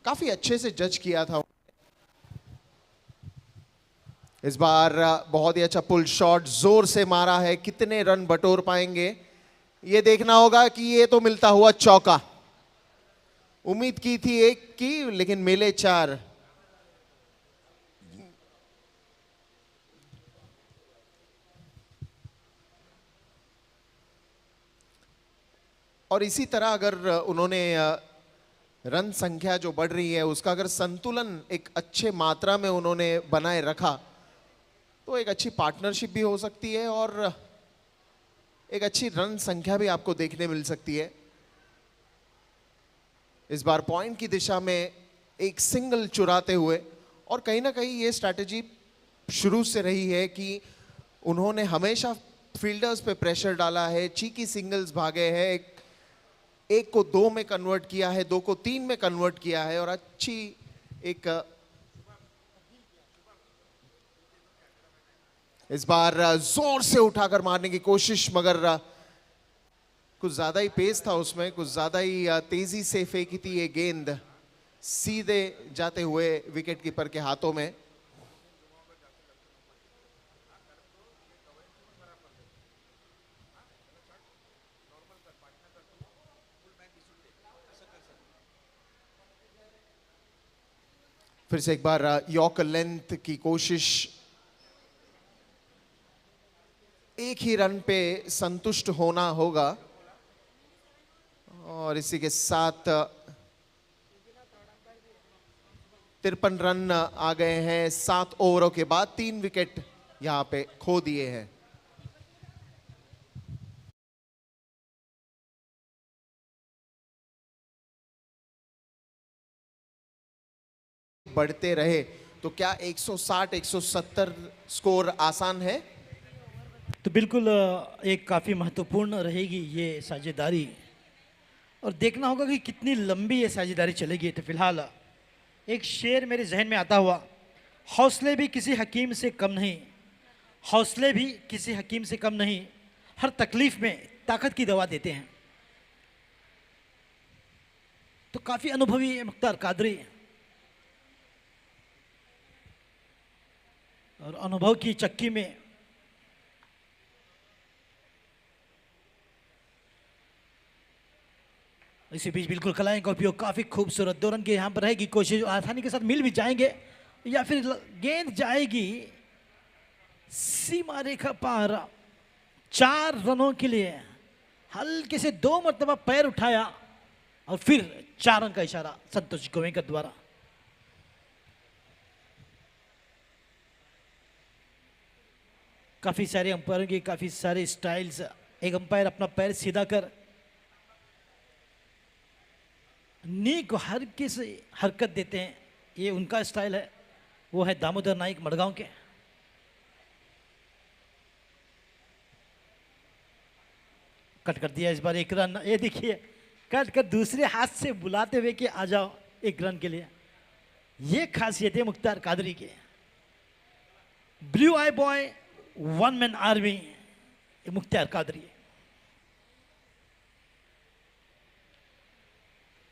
काफी अच्छे से जज किया था। इस बार बहुत ही अच्छा पुल शॉट जोर से मारा है। कितने रन बटोर पाएंगे ये देखना होगा कि ये तो मिलता हुआ चौका। उम्मीद की थी 1 की लेकिन मिले 4। और इसी तरह अगर उन्होंने रन संख्या जो बढ़ रही है उसका अगर संतुलन एक अच्छे मात्रा में उन्होंने बनाए रखा तो एक अच्छी पार्टनरशिप भी हो सकती है और एक अच्छी रन संख्या भी आपको देखने मिल सकती है। इस बार पॉइंट की दिशा में एक सिंगल चुराते हुए, और कहीं ना कहीं ये स्ट्रैटेजी शुरू से रही है कि उन्होंने हमेशा फील्डर्स पे प्रेशर डाला है, चीकी सिंगल्स भागे हैं, एक को 2 में कन्वर्ट किया है, 2 को 3 में कन्वर्ट किया है और अच्छी एक इस बार जोर से उठाकर मारने की कोशिश, मगर कुछ ज्यादा ही पेस था उसमें, कुछ ज्यादा ही तेजी से फेंकी थी ये गेंद सीधे जाते हुए विकेट कीपर के हाथों में। फिर से एक बार यॉर्कर लेंथ की कोशिश, एक ही रन पे संतुष्ट होना होगा और इसी के साथ 53 रन आ गए हैं 7 ओवरों के बाद। 3 विकेट यहां पे खो दिए हैं। बढ़ते रहे तो क्या 160 170 स्कोर आसान है? तो बिल्कुल एक काफ़ी महत्वपूर्ण रहेगी ये साझेदारी, और देखना होगा कि कितनी लंबी ये साझेदारी चलेगी। तो फिलहाल एक शेर मेरे जहन में आता हुआ, हौसले भी किसी हकीम से कम नहीं, हौसले भी किसी हकीम से कम नहीं, हर तकलीफ में ताकत की दवा देते हैं। तो काफ़ी अनुभवी मुख्तार कादरी, और अनुभव की चक्की में इसी बीच बिल्कुल कलाएं का उपयोग, काफी खूबसूरत 2 रन की यहां पर रहेगी कोशिश, आसानी के साथ मिल भी जाएंगे या फिर गेंद जाएगी सीमा रेखा पार। 4 रनों के लिए हल्के से 2 मरतबा पैर उठाया और फिर 4 रन का इशारा संतोष गोवेंकर द्वारा। काफी सारे अंपायरों की काफी सारे स्टाइल्स, एक अंपायर अपना पैर सीधा कर नी को हल्के से हरकत देते हैं, ये उनका स्टाइल है। वो है दामोदर नाइक मडगांव के। कट कर दिया इस बार 1 रन। ये देखिए कट कर दूसरे हाथ से बुलाते हुए कि आ जाओ 1 रन के लिए। ये खासियत है मुख्तार कादरी के। Blue eye boy, 1 man army, Mukhtar Qadri.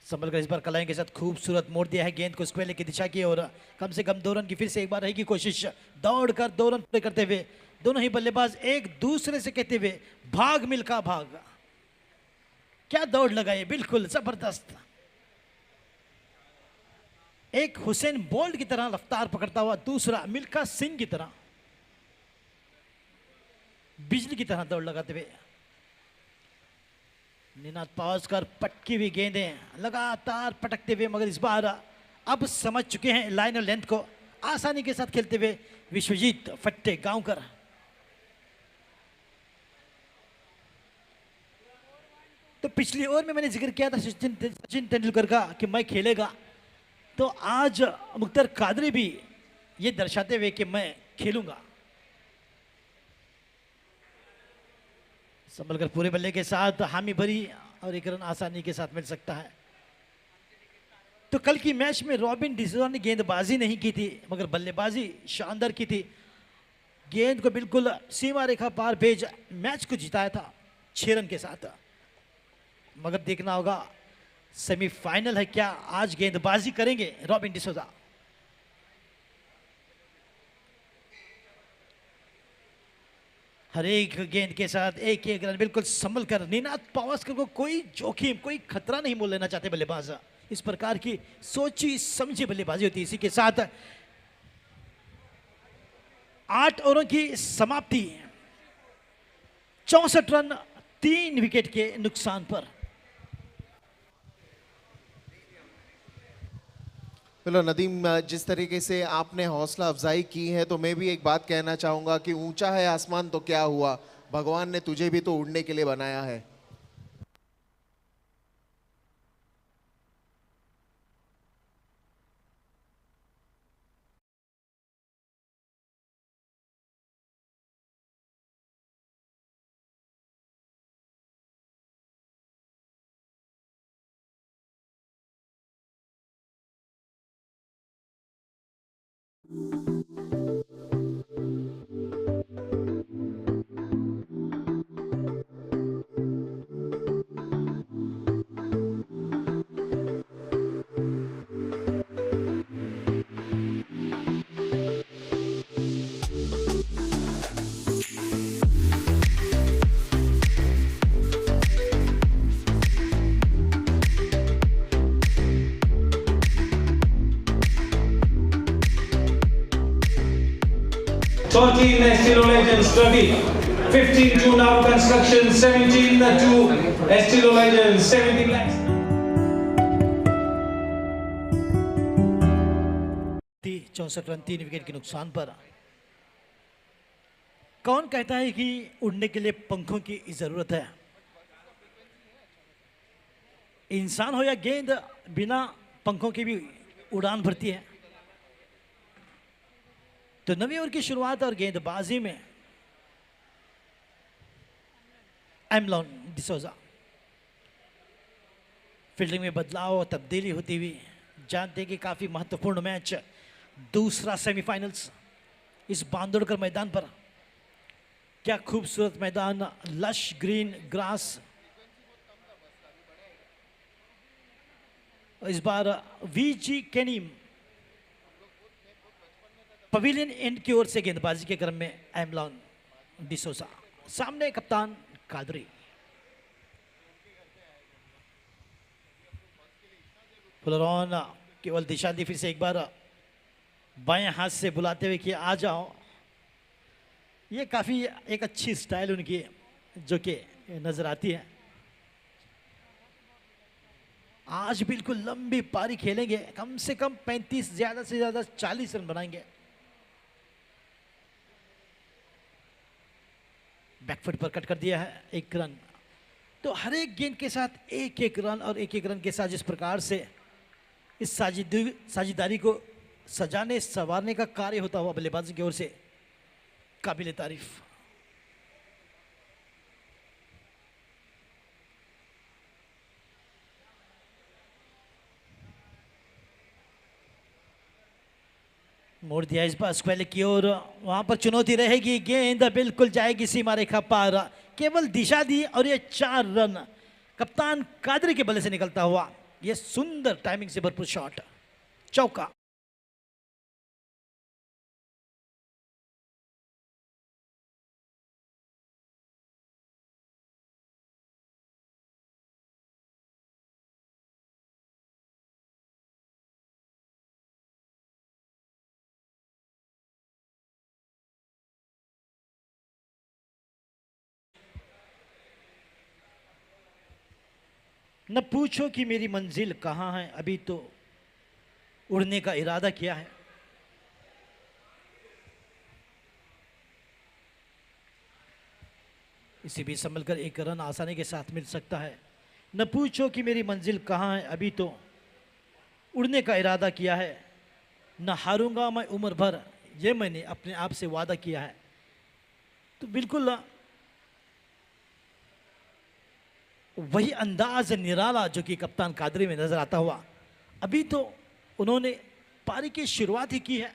संभल कर इस बार कलाएं के साथ खूबसूरत मोड़ दिया है गेंद को स्क्वेयर की दिशा की, और कम से कम 2 रन की फिर से एक बार रहेगी कोशिश। दौड़कर 2 रन पूरे करते हुए दोनों ही बल्लेबाज एक दूसरे से कहते हुए भाग मिल्खा भाग। क्या दौड़ लगाई, बिल्कुल जबरदस्त। एक हुसैन बोल्ट की तरह रफ्तार पकड़ता हुआ, दूसरा मिल्खा सिंह की तरह बिजली की तरह दौड़ लगाते हुए। निनाद पावस्कर पटकी हुई गेंदें लगातार पटकते हुए, मगर इस बार अब समझ चुके हैं लाइन और लेंथ को, आसानी के साथ खेलते हुए विश्वजीत फट्टे गांवकर। तो पिछली ओवर में मैंने जिक्र किया था सचिन तेंदुलकर का कि मैं खेलेगा, तो आज मुख्तार कादरी भी ये दर्शाते हुए कि मैं खेलूंगा। संभल कर पूरे बल्ले के साथ हामी भरी और 1 रन आसानी के साथ मिल सकता है। तो कल की मैच में रॉबिन डिसूजा ने गेंदबाजी नहीं की थी, मगर बल्लेबाजी शानदार की थी। गेंद को बिल्कुल सीमा रेखा पार भेज मैच को जिताया था 6 रन के साथ। मगर देखना होगा सेमीफाइनल है, क्या आज गेंदबाजी करेंगे रॉबिन डिसूजा। हर एक गेंद के साथ एक एक रन बिल्कुल संभल कर। निनाद पावस्कर को कोई जोखिम, कोई खतरा नहीं मोल लेना चाहते बल्लेबाज। इस प्रकार की सोची समझी बल्लेबाजी होती है। इसी के साथ 8 ओवरों की समाप्ति, 64 रन 3 विकेट के नुकसान पर। चलो नदीम, जिस तरीके से आपने हौसला अफजाई की है तो मैं भी एक बात कहना चाहूँगा कि ऊंचा है आसमान तो क्या हुआ, भगवान ने तुझे भी तो उड़ने के लिए बनाया है। Estilo Legends 30, 15 to Naroo Construction, 17 to Estilo Legends, 17 lakhs. 64 run 3 wicket के नुकसान पर। कौन कहता है कि उड़ने के लिए पंखों की जरूरत है? इंसान हो या गेंद, बिना पंखों के भी उड़ान भरती है। तो नवी ओवर की शुरुआत और गेंदबाजी में एमलॉन डिसोजा, फील्डिंग में बदलाव और तब्दीली होती हुई जानते हैं कि काफी महत्वपूर्ण मैच, दूसरा सेमीफाइनल्स इस बांदोड़कर मैदान पर। क्या खूबसूरत मैदान, लश ग्रीन ग्रास। इस बार वीजी केनीम पवेलियन एंड की ओर से गेंदबाजी के क्रम में एमलॉन डिसोजा, सामने कप्तान कादरी। फुलरॉन केवल दिशा दी, फिर से एक बार बाएं हाथ से बुलाते हुए कि आ जाओ। ये काफी एक अच्छी स्टाइल उनकी जो कि नजर आती है। आज बिल्कुल लंबी पारी खेलेंगे, कम से कम 35, ज्यादा से ज्यादा 40 रन बनाएंगे। बैकफुट पर कट कर दिया है, 1 रन। तो हर एक गेंद के साथ एक एक रन और एक एक रन के साथ जिस प्रकार से इस साझेदारी को सजाने संवारने का कार्य होता हुआ बल्लेबाजी की ओर से, काबिले तारीफ। मोड़ दिया इस बार स्क्वायर की ओर, वहां पर चुनौती रहेगी, गेंद बिल्कुल जाएगी सीमा रेखा पार, केवल दिशा दी और ये 4 रन कप्तान कादरी के बल्ले से निकलता हुआ। ये सुंदर टाइमिंग से भरपूर शॉट, चौका। न पूछो कि मेरी मंजिल कहाँ है, अभी तो उड़ने का इरादा किया है। इसी भी संभल कर 1 रन आसानी के साथ मिल सकता है। न पूछो कि मेरी मंजिल कहाँ है, अभी तो उड़ने का इरादा किया है। न हारूंगा मैं उम्र भर, ये मैंने अपने आप से वादा किया है। तो बिल्कुल वही अंदाज निराला जो कि कप्तान कादरी में नजर आता हुआ। अभी तो उन्होंने पारी की शुरुआत ही की है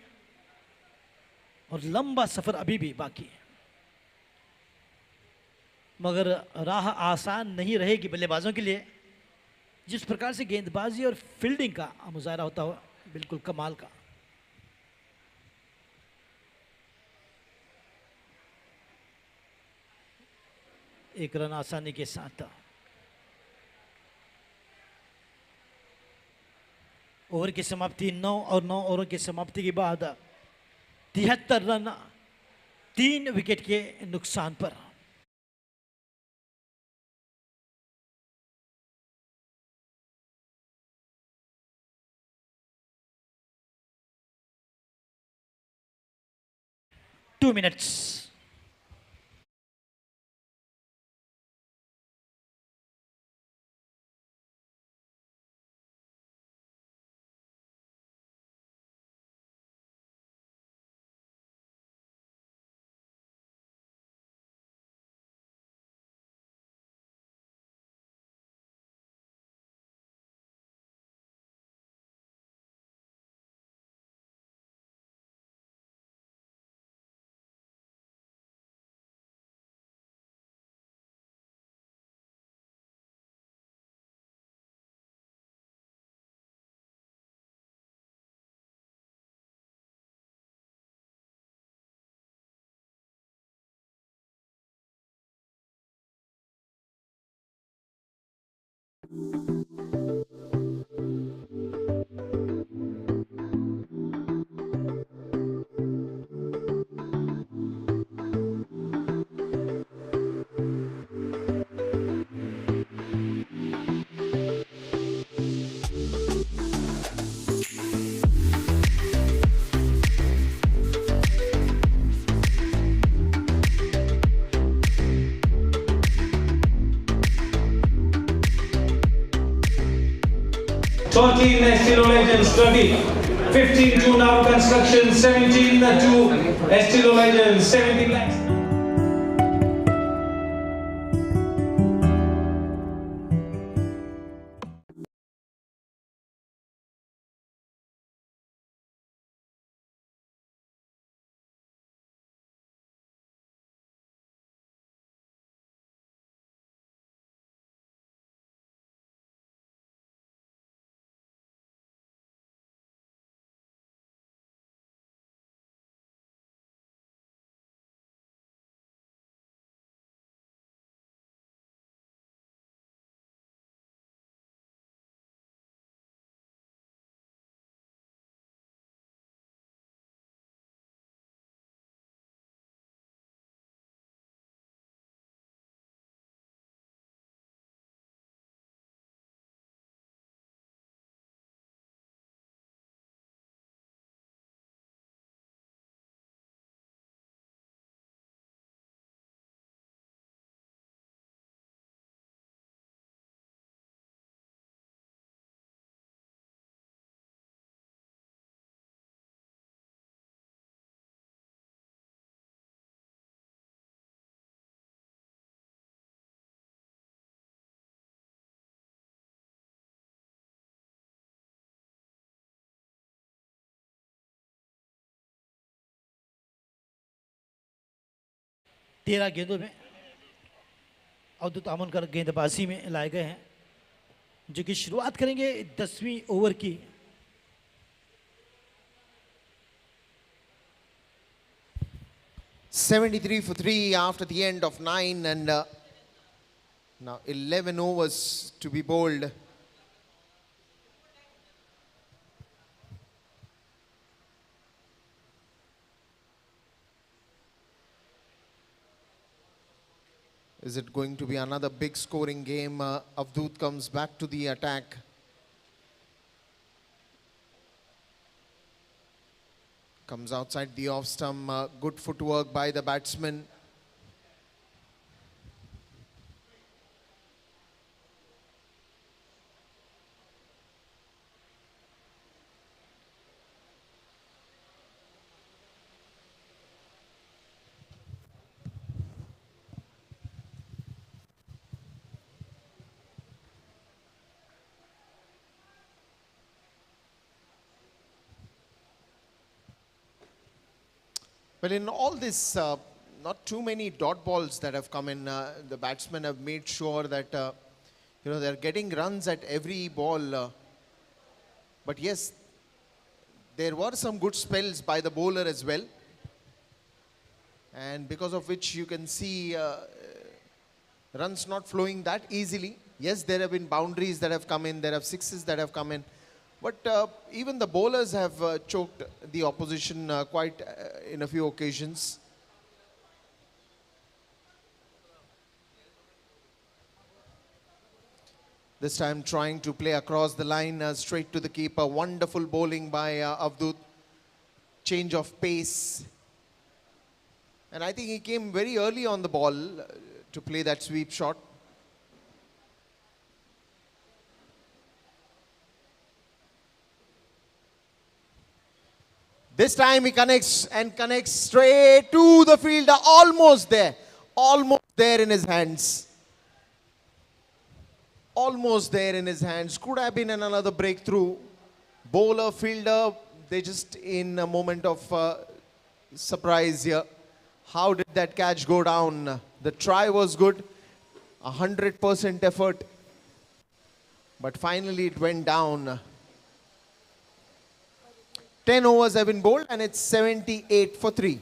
और लंबा सफर अभी भी बाकी है, मगर राह आसान नहीं रहेगी बल्लेबाजों के लिए। जिस प्रकार से गेंदबाजी और फील्डिंग का मुजाहरा होता हुआ, बिल्कुल कमाल का। एक रन आसानी के साथ। ओवर की समाप्ति 9 और 9 ओवर की समाप्ति के बाद 73 रन 3 विकेट के नुकसान पर। 2 minutes. Thirteen Estilo Legends 30. 15 to Naroo Construction. 17 to Estilo Legends. 17 lakhs. तेरह गेंदों में अवधूत आमनकर गेंदबाजी में लाए गए हैं, जो कि शुरुआत करेंगे 10वीं ओवर की। $73 for 3 after the end of 9, and now 11 overs to be bowled. Is it going to be another big scoring game? Avdut comes back to the attack. Comes outside the off stump. Good footwork by the batsman. Well, in all this, not too many dot balls that have come in. The batsmen have made sure that they're getting runs at every ball. But yes, there were some good spells by the bowler as well, and because of which you can see runs not flowing that easily. Yes, there have been boundaries that have come in. There have sixes that have come in. But even the bowlers have choked the opposition quite in a few occasions. This time trying to play across the line straight to the keeper. Wonderful bowling by Avdut. Change of pace. And I think he came very early on the ball to play that sweep shot. This time he connects and connects straight to the fielder. Almost there. Almost there in his hands. Almost there in his hands. Could have been another breakthrough. Bowler, fielder, they just in a moment of surprise here. How did that catch go down? The try was good. 100% effort. But finally it went down. 10 overs have been bowled and it's 78 for 3.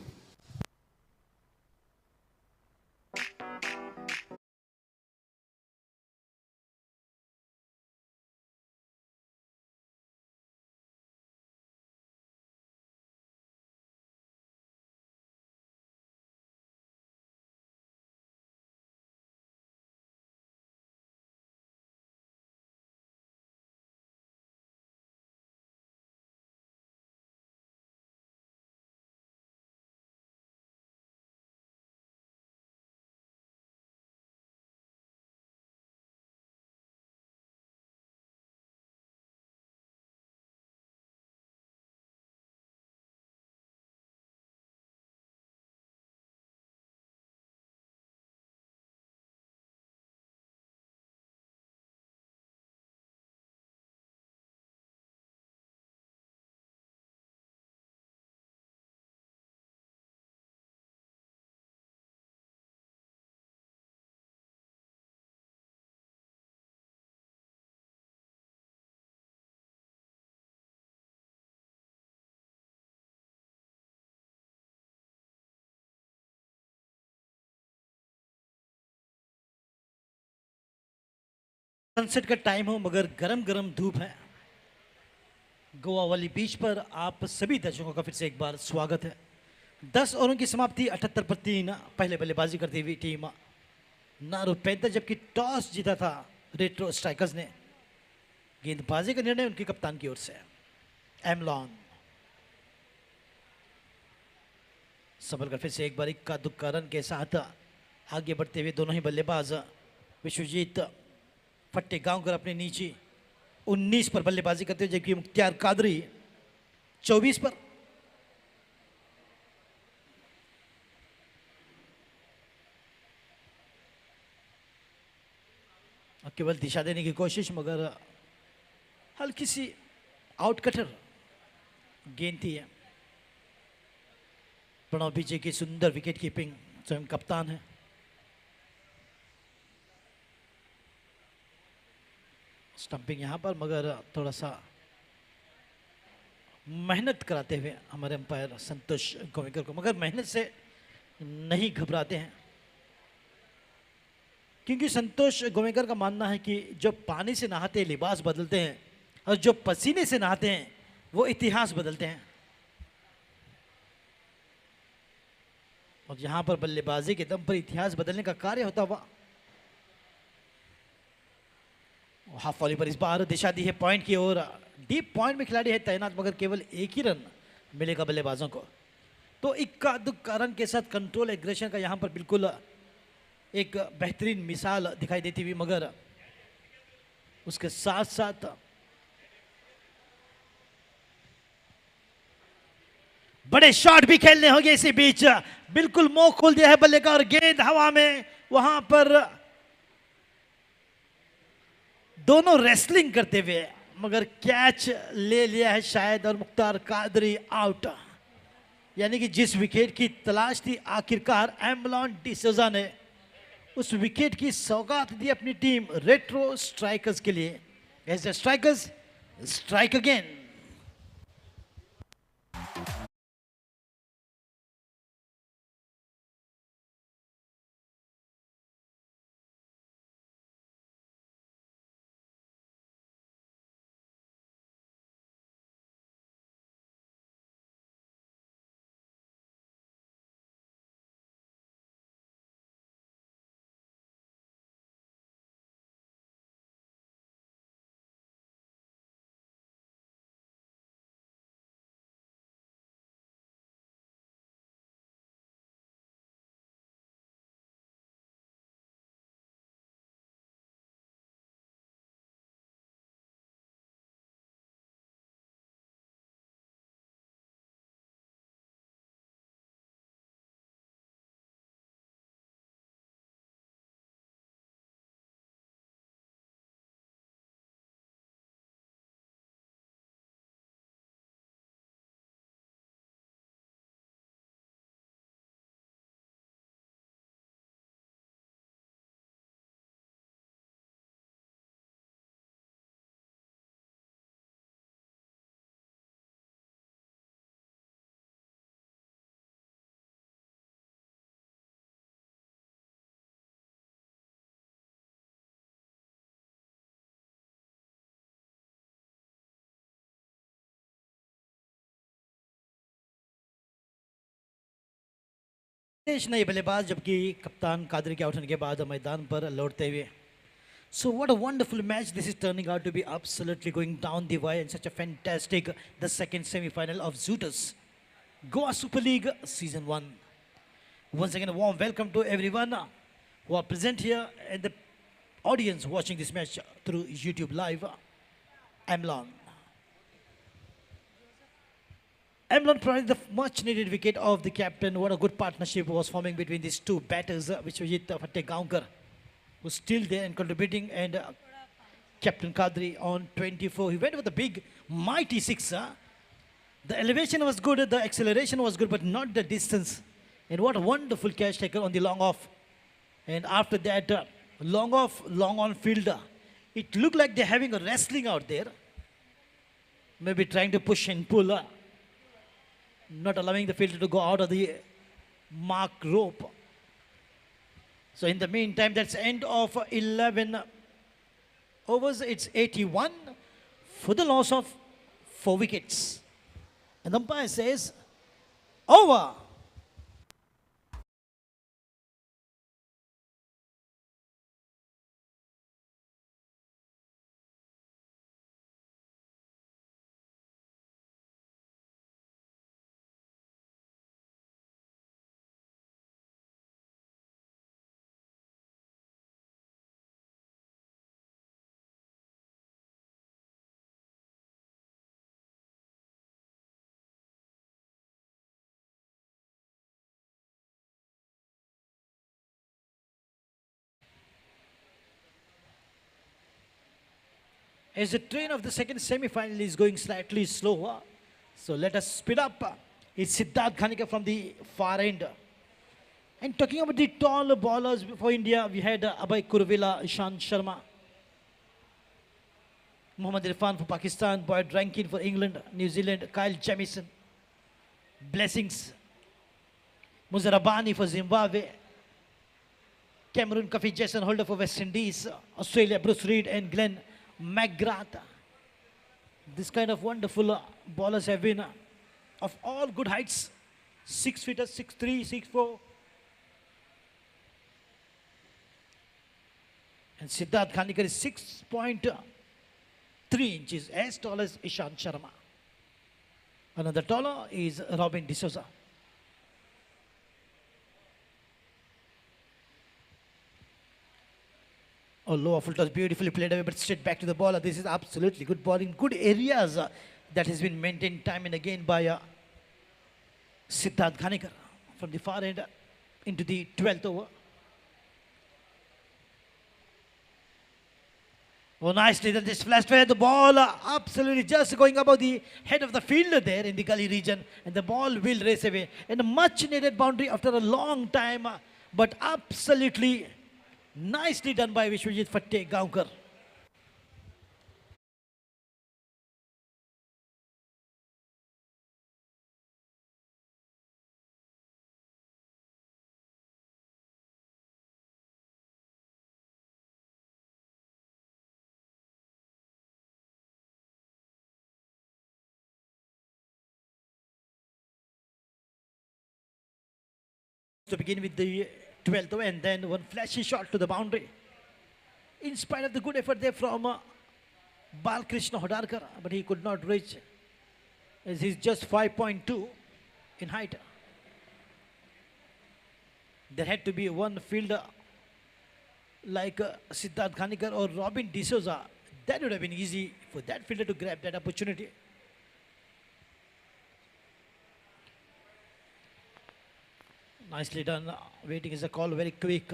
Sunset का time हो मगर गरम गरम धूप है। गोवा वाली बीच पर आप सभी दर्शकों का फिर से एक बार स्वागत है। 10 ओवरों की समाप्ति 78 पर 3। पहले बल्लेबाजी करती हुई टीम नारू पैंथर, जबकि टॉस जीता था रेट्रो स्ट्राइकर्स ने। गेंदबाजी का निर्णय उनके कप्तान की ओर से। एमलॉन संभल कर फिर से एक बार इक्का दुक्का रन के साथ आगे बढ़ते हुए दोनों ही बल्लेबाज। विश्वजीत फट्टे गांव कर अपने नीचे 19 पर बल्लेबाजी करते हुए, जबकि मुख्तियार कादरी 24 पर। केवल दिशा देने की कोशिश, मगर हल्की सी आउटकटर गेंद थी। प्रणव विजय की सुंदर विकेट कीपिंग, स्वयं कप्तान है। स्टंपिंग यहां पर, मगर थोड़ा सा मेहनत कराते हुए हमारे अंपायर संतोष गोवेकर को, मगर मेहनत से नहीं घबराते हैं, क्योंकि संतोष गोवेकर का मानना है कि जो पानी से नहाते हैं लिबास बदलते हैं, और जो पसीने से नहाते हैं वो इतिहास बदलते हैं। और यहां पर बल्लेबाजी के दम पर इतिहास बदलने का कार्य होता हुआ। हाफ वॉली पर इस बार दिशा दी है पॉइंट की ओर। डीप पॉइंट में खिलाड़ी है तैनात, मगर केवल एक ही रन मिलेगा बल्लेबाजों को। तो इक्का दुक्का रन के साथ कंट्रोल एग्रेशन का यहां पर बिल्कुल एक बेहतरीन मिसाल दिखाई देती हुई, मगर उसके साथ साथ बड़े शॉट भी खेलने होंगे इसी बीच। बिल्कुल मुंह खोल दिया है बल्ले का और गेंद हवा में। वहां पर दोनों रेसलिंग करते हुए, मगर कैच ले लिया है शायद, और मुख्तार कादरी आउट। यानी कि जिस विकेट की तलाश थी आखिरकार एम्बलॉन डिसोजा ने उस विकेट की सौगात दी अपनी टीम रेट्रो स्ट्राइकर्स के लिए। As the strikers strike again. देश नए बल्लेबाज जबकि कप्तान कादरी के आउट होने के बाद मैदान पर लौटते हुए. So what a wonderful match this is turning out to be, absolutely going down the wire, and such a fantastic the second semi-final of Zooters Goa Super League Season 1. Once again a warm welcome to everyone who are present here and the audience watching this match through YouTube Live. Amlon provided the much needed wicket of the captain. What a good partnership was forming between these two batters, Vishwajit Fatehgaonkar, who's still there and contributing, and Captain Kadri on 24. He went with a big mighty sixer. The elevation was good, the acceleration was good, but not the distance. And what a wonderful catch taken on the long off. And after that, long off, long on fielder. It looked like they're having a wrestling out there. Maybe trying to push and pull, not allowing the fielder to go out of the mark rope. So in the meantime, that's end of 11 overs. It's 81 for the loss of 4 wickets. And the umpire says, over. As the train of the second semi-final is going slightly slower, so let us speed up. It's Siddharth Khanika from the far end. And talking about the tall bowlers for India, we had Abhay Kurvela, Ishant Sharma, Mohammad Irfan for Pakistan, Boyd Rankin for England, New Zealand, Kyle Jamieson, Blessings, Muzarabani for Zimbabwe, Cameron Kafi, Jason Holder for West Indies, Australia, Bruce Reid and Glenn McGrath. This kind of wonderful bowlers have been of all good heights, 6 feet, 6'3", 6'4". And Siddharth Khanikar is 6.3 inches, as tall as Ishant Sharma. Another taller is Robin D'Souza. Oh, low full toss, beautifully played away, but straight back to the bowler. This is absolutely good ball in good areas that has been maintained time and again by Siddharth Khanikar from the far end into the 12th over. Oh, nicely that this flashed where the ball absolutely just going above the head of the fielder there in the gully region, and the ball will race away. And a much needed boundary after a long time, but absolutely nicely done by Vishwajit Fatehgaonkar. To begin with the 12th over, and then one flashy shot to the boundary. In spite of the good effort there from Balkrishna Hodarkar, but he could not reach, as he's just 5.2 in height. There had to be one fielder like Siddharth Khanikar or Robin D'Souza. That would have been easy for that fielder to grab that opportunity. Nicely done. Waiting is a call, very quick.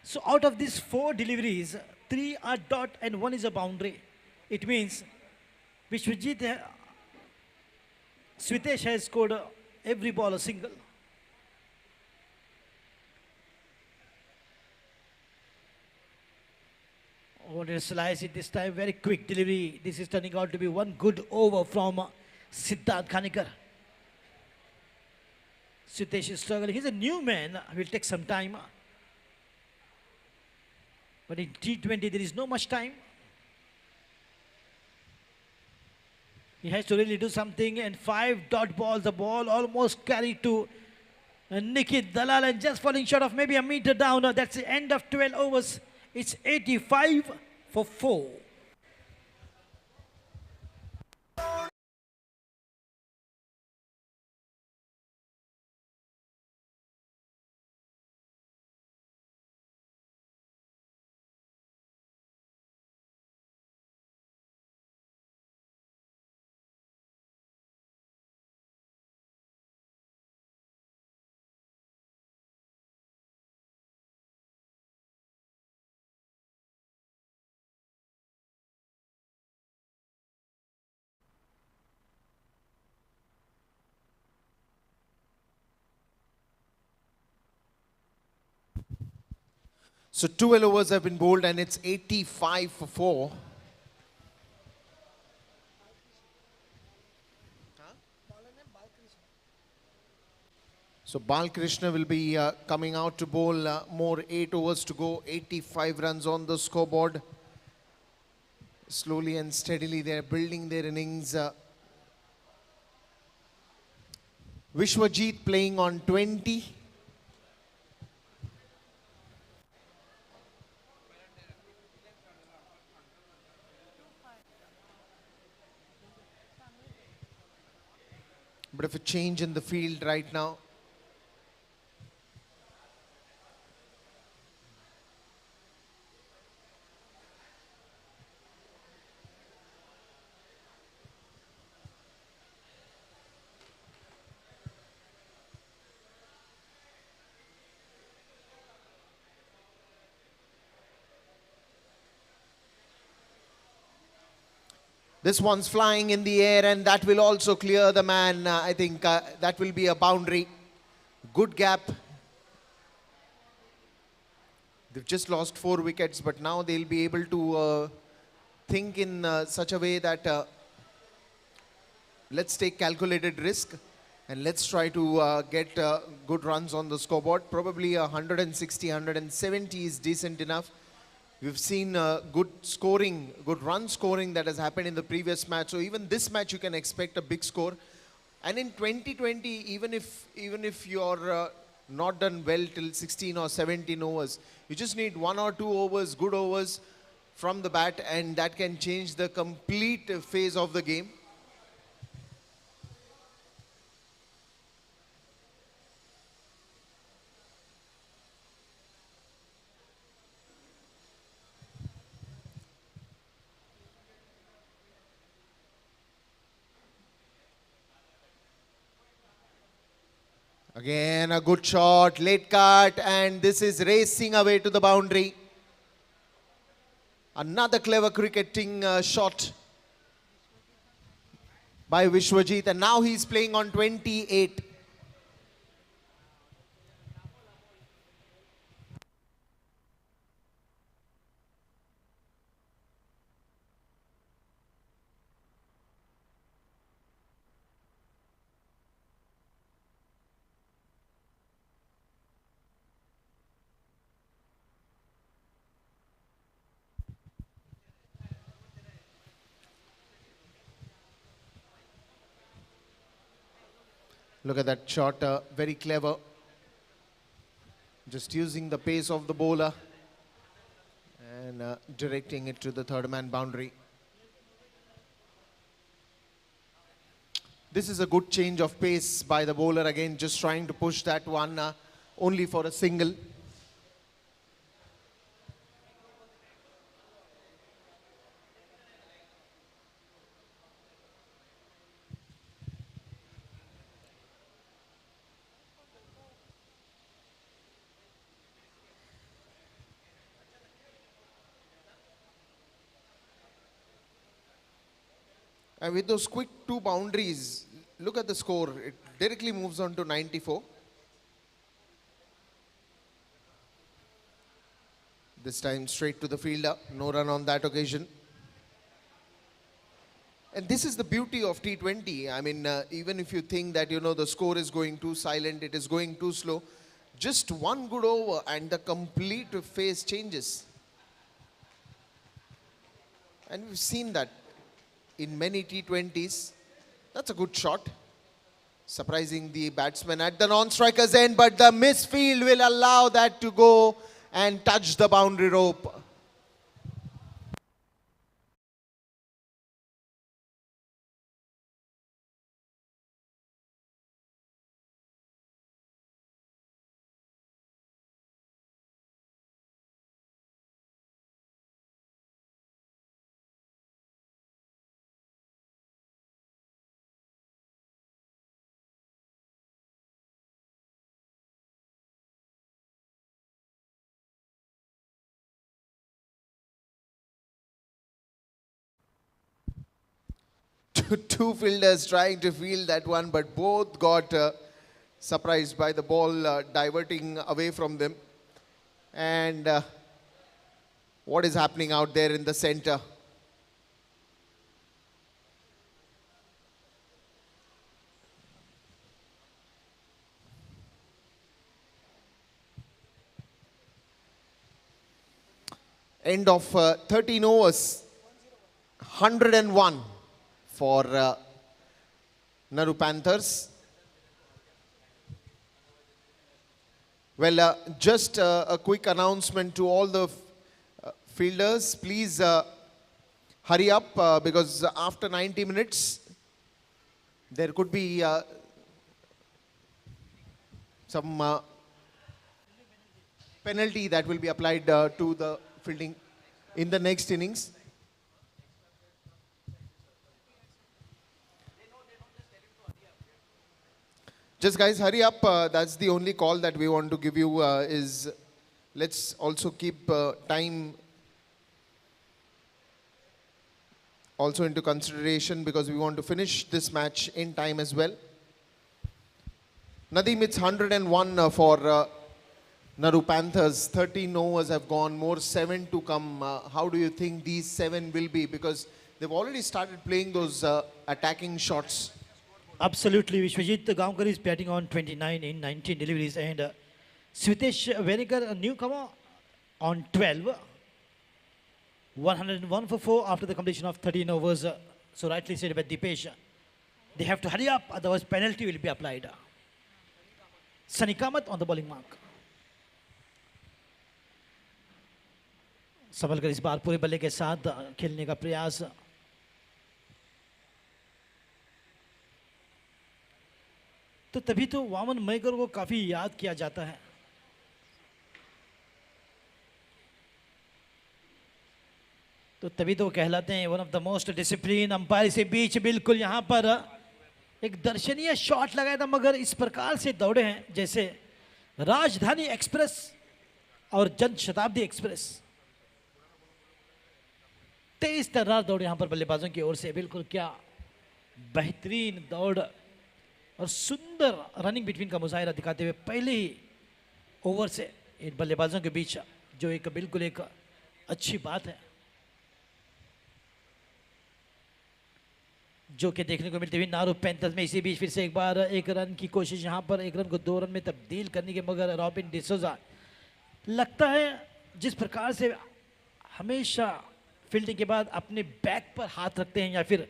So out of these 4 deliveries, 3 are dot and 1 is a boundary. It means Vishwajit Switesh has scored every ball a single. Wanted to slice it this time, very quick delivery. This is turning out to be one good over from Siddharth Khanikar. Switesh is struggling. He's a new man. Will take some time. But in T20, there is no much time. He has to really do something. And 5 dot balls. The ball almost carried to Nikit Dalal and just falling short of maybe a meter down. That's the end of 12 overs. It's 85 for 4. So 12 overs have been bowled and it's 85 for 4. So Balkrishna will be coming out to bowl more 8 overs to go. 85 runs on the scoreboard. Slowly and steadily they are building their innings. Vishwajit playing on 20. Bit of a change in the field right now. This one's flying in the air and that will also clear the man. I think that will be a boundary. Good gap. They've just lost 4 wickets, but now they'll be able to think in such a way that let's take calculated risk and let's try to get good runs on the scoreboard. Probably 160, 170 is decent enough. We've seen good scoring, good run scoring that has happened in the previous match. So even this match you can expect a big score. And in 2020, even if you're not done well till 16 or 17 overs, you just need 1 or 2 overs, good overs from the bat, and that can change the complete phase of the game. Again, a good shot, late cut, and this is racing away to the boundary. Another clever cricketing shot by Vishwajit, and now he's playing on 28. Look at that shot, very clever. Just using the pace of the bowler and directing it to the third man boundary. This is a good change of pace by the bowler, again just trying to push that one only for a single. And with those quick 2 boundaries, look at the score. It directly moves on to 94. This time straight to the fielder. No run on that occasion. And this is the beauty of T20. I mean, even if you think that, the score is going too silent, it is going too slow, just one good over and the complete phase changes. And we've seen that in many T20s. That's a good shot. surprising the batsman at the non-striker's end, but the misfield will allow that to go and touch the boundary rope. Two fielders trying to field that one, but both got surprised by the ball diverting away from them. And what is happening out there in the center? End of 13 overs, 101 for Naroo Panthers. Well, just a quick announcement to all the fielders. Please hurry up because after 90 minutes, there could be some penalty that will be applied to the fielding in the next innings. Just guys, hurry up. That's the only call that we want to give you is let's also keep time also into consideration because we want to finish this match in time as well. Nadeem, it's 101 for Naroo Panthers. 13 overs have gone, more 7 to come. How do you think these 7 will be? Because they've already started playing those attacking shots. Absolutely. Vishwajit Gaonkar is batting on 29 in 19 deliveries and Switesh Venikar, a newcomer, on 12. 101 for 4 after the completion of 13 overs. So rightly said by Dipesh. They have to hurry up, otherwise penalty will be applied. Sunny Kamath on the bowling mark. संभल कर इस बार पूरे बल्ले के साथ खेलने का प्रयास. तो तभी तो वामन मयकर को काफी याद किया जाता है. तो तभी तो कहलाते हैं one of the most discipline umpire. से बीच बिल्कुल यहां पर एक दर्शनीय शॉट लगाया था मगर इस प्रकार से दौड़े हैं जैसे राजधानी एक्सप्रेस और जन शताब्दी एक्सप्रेस. तेज तर्रार दौड़ यहां पर बल्लेबाजों की ओर से. बिल्कुल क्या बेहतरीन दौड़ और सुंदर रनिंग बिटवीन का मुजाहिरा दिखाते हुए पहले ही ओवर से इन बल्लेबाजों के बीच जो एक बिल्कुल एक अच्छी बात है जो कि देखने को मिलती हुई नारू पैंथर्स में. इसी बीच फिर से एक बार एक रन की कोशिश यहां पर, एक रन को 2 रन में तब्दील करने के मगर रॉबिन डिसोजा लगता है जिस प्रकार से हमेशा फील्डिंग के बाद अपने बैक पर हाथ रखते हैं या फिर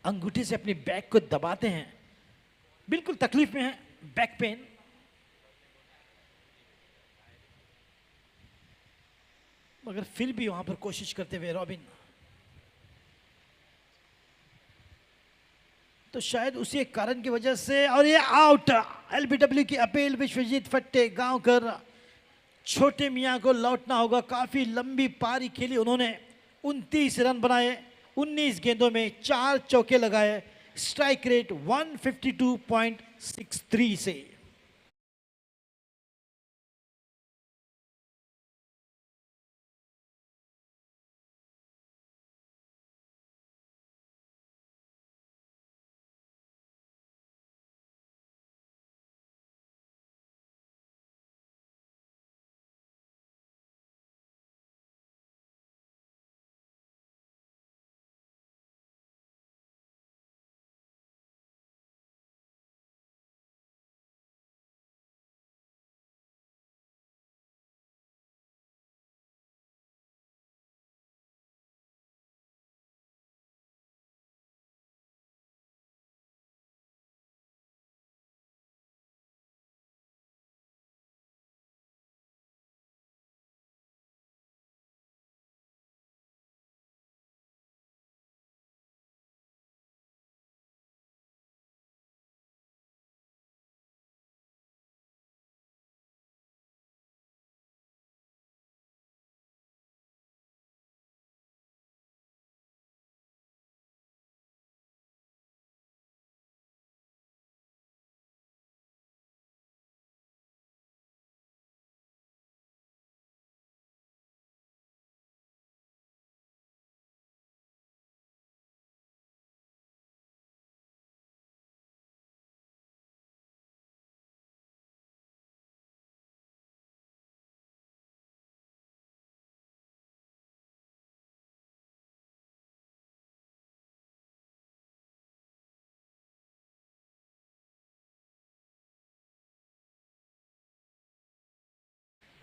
अंगूठे से अपनी बैक को दबाते हैं. बिल्कुल तकलीफ में है, बैक पेन. मगर फिर भी वहां पर कोशिश करते हुए रॉबिन. तो शायद उसी कारण की वजह से और ये आउट. एलबीडब्ल्यू की अपील. विश्वजीत फट्टे गांवकर. छोटे मियां को लौटना होगा. काफी लंबी पारी खेली उन्होंने. 29 रन बनाए 19 गेंदों में, 4 चौके लगाए. स्ट्राइक रेट 152.63 से.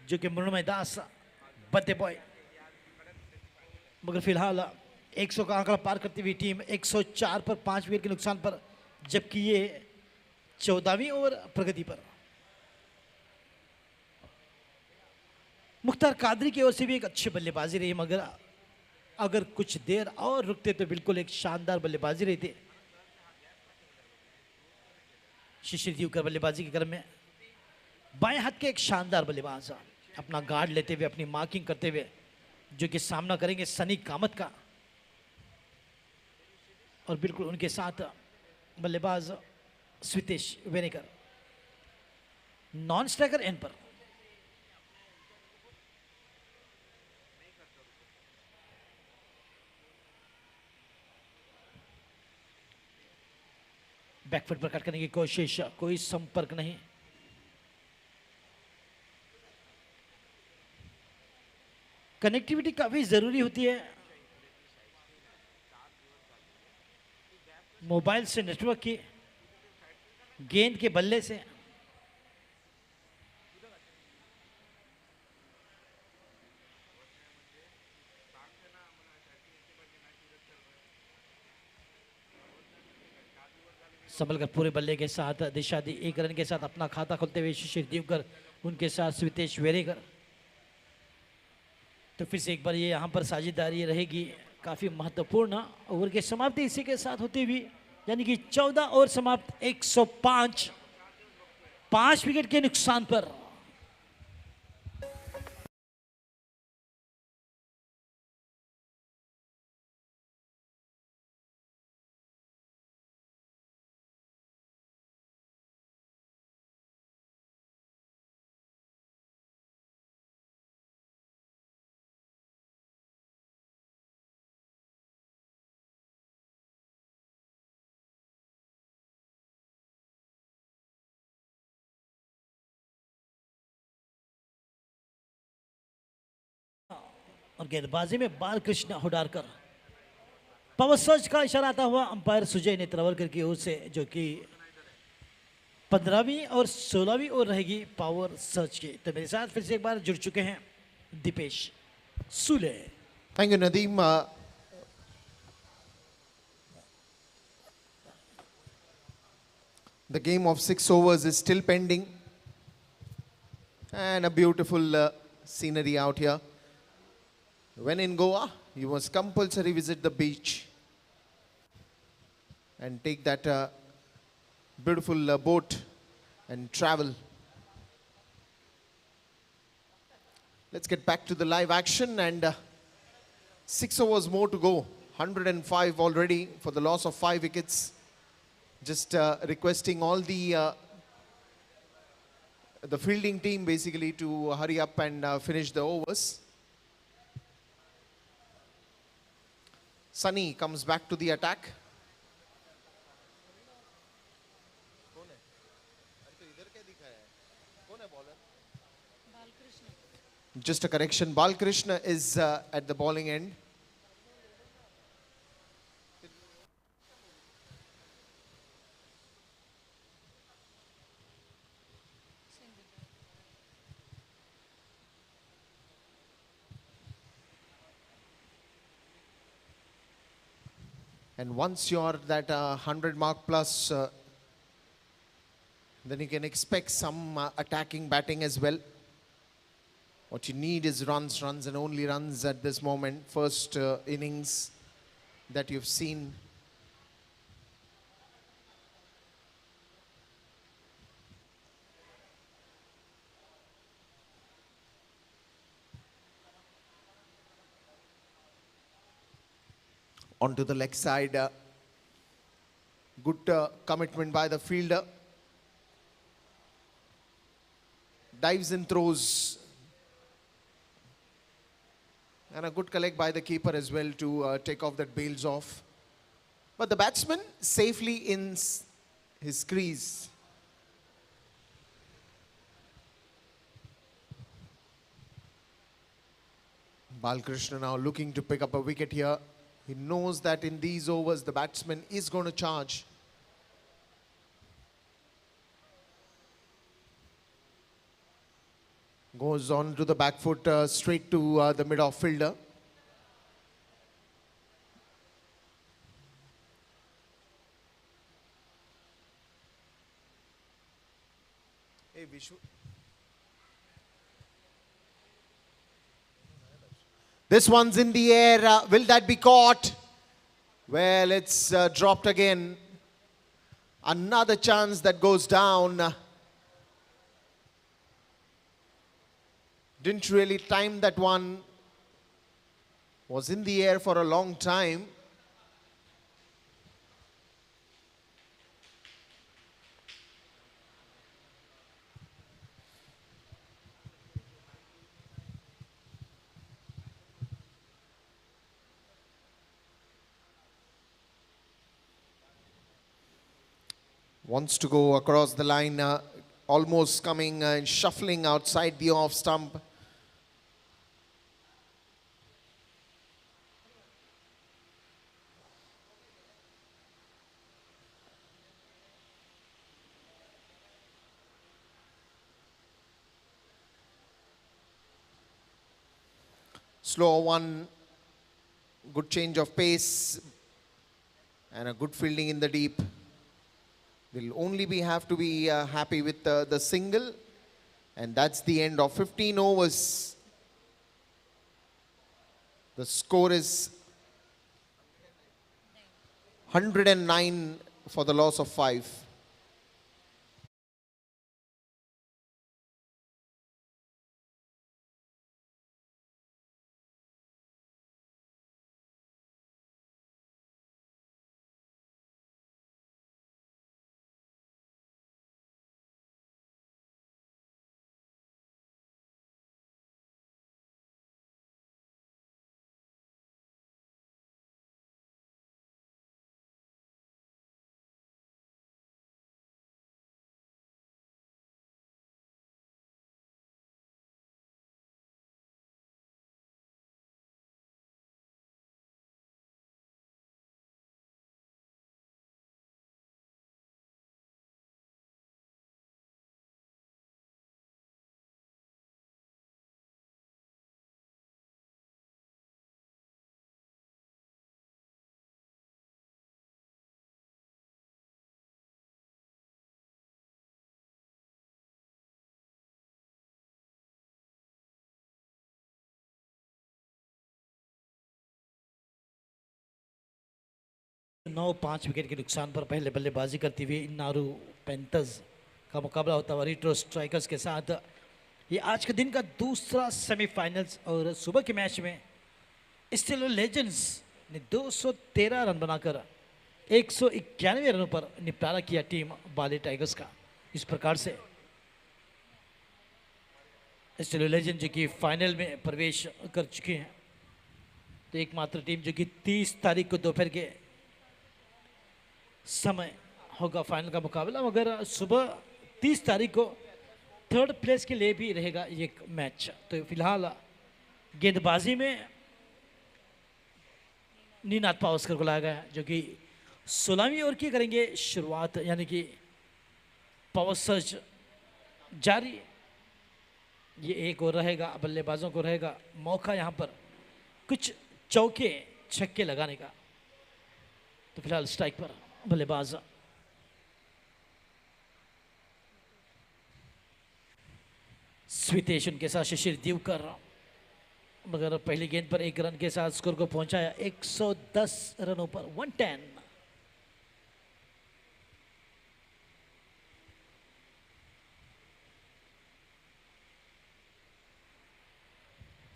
जो कि मृणमय दास बर्थडे बॉय, मगर फिलहाल 100 का आंकड़ा पार करती हुई टीम 104 पर 5 विकेट के नुकसान पर, जबकि ये 14वीं ओवर प्रगति पर। मुख्तार कादरी की ओर से भी एक अच्छी बल्लेबाजी रही, मगर अगर कुछ देर और रुकते तो बिल्कुल एक शानदार बल्लेबाजी रही थी। शिशिर दिवकर बल्लेबाजी के क्रम में बाएं हाथ के एक शानदार बल्लेबाज अपना गार्ड लेते हुए, अपनी मार्किंग करते हुए, जो कि सामना करेंगे सनी कामत का, और बिल्कुल उनके साथ बल्लेबाज स्वितेश वेनेकर नॉन स्ट्राइकर एंड पर। बैकफुट पर कट करने की कोशिश, कोई संपर्क नहीं। कनेक्टिविटी काफी जरूरी होती है मोबाइल से, नेटवर्क की, गेंद के बल्ले से। संभल कर पूरे बल्ले के साथ दिशा दी, एक रन के साथ अपना खाता खोलते हुए शिशिर दिवकर, उनके साथ स्वितेश वेरेकर। तो फिर से एक बार ये यहाँ पर साझेदारी रहेगी काफी महत्वपूर्ण। ओवर की समाप्ति इसी के साथ होती हुई, यानी कि 14 ओवर समाप्त, 105, 5 विकेट के नुकसान पर। और गेंदबाजी में बालकृष्ण हुडारकर, पावर सर्च का इशारा आता हुआ अंपायर सुजय नेत्रावलकर की ओर से, जो कि 15वीं और 16वीं ओवर रहेगी पावर सर्च की। तो मेरे साथ फिर से एक बार जुड़ चुके हैं Deepesh Sule. Thank you, Nadeem. The game of 6 overs is still pending, and a beautiful scenery out here. When in Goa, you must compulsory visit the beach and take that beautiful boat and travel. Let's get back to the live action, and 6 overs more to go. 105 already for the loss of 5 wickets. Just requesting all the fielding team basically to hurry up and finish the overs. Sunny comes back to the attack. Just a correction, Balkrishna is at the bowling end. And once you're that 100 mark plus, then you can expect some attacking batting as well. What you need is runs, runs and only runs at this moment. First innings that you've seen. Onto the leg side. Good commitment by the fielder. Dives and throws. And a good collect by the keeper as well to take off that bails off. But the batsman safely in his crease. Balkrishna now looking to pick up a wicket here. He knows that in these overs the batsman is going to charge. Goes on to the back foot straight to the mid-off fielder. Hey, Vishu. This one's in the air. Will that be caught? Well, it's dropped again. Another chance that goes down. Didn't really time that one. Was in the air for a long time. Wants to go across the line, almost coming and shuffling outside the off stump. Slow one, good change of pace and a good fielding in the deep. Will only have to be happy with the single, and that's the end of 15 overs. The score is 109 for the loss of 5. Now 5 wicket के नुकसान पर पहले बल्लेबाजी करती हुई नारू panthers का मुकाबला होता हुआ रिट्रो स्ट्राइकर्स के साथ। ये आज के दिन का दूसरा सेमीफाइनल्स और सुबह के मैच में स्टील लेजेंड्स ने 213 रन बनाकर 191 रनों पर निपटारा किया टीम बाली टाइगर्स का। इस प्रकार से स्टील लेजेंड जो कि फाइनल में प्रवेश कर चुके हैं, तो एकमात्र टीम जो कि 30 तारीख को दोपहर के समय होगा फाइनल का मुकाबला, मगर सुबह 30 तारीख को थर्ड प्लेस के लिए भी रहेगा ये मैच। तो फिलहाल गेंदबाजी में नीनाथ पावस्कर को लाया गया है, जो कि 16वीं ओवर की करेंगे शुरुआत, यानी कि पावर सर्च जारी। ये एक ओवर रहेगा, बल्लेबाजों को रहेगा मौका यहाँ पर कुछ चौके छक्के लगाने का। तो फिलहाल स्ट्राइक पर बल्लेबाज स्वितेश उनके साथ शिशिर दिवकर, मगर पहली गेंद पर एक रन के साथ स्कोर को पहुंचाया 110 रनों पर 110।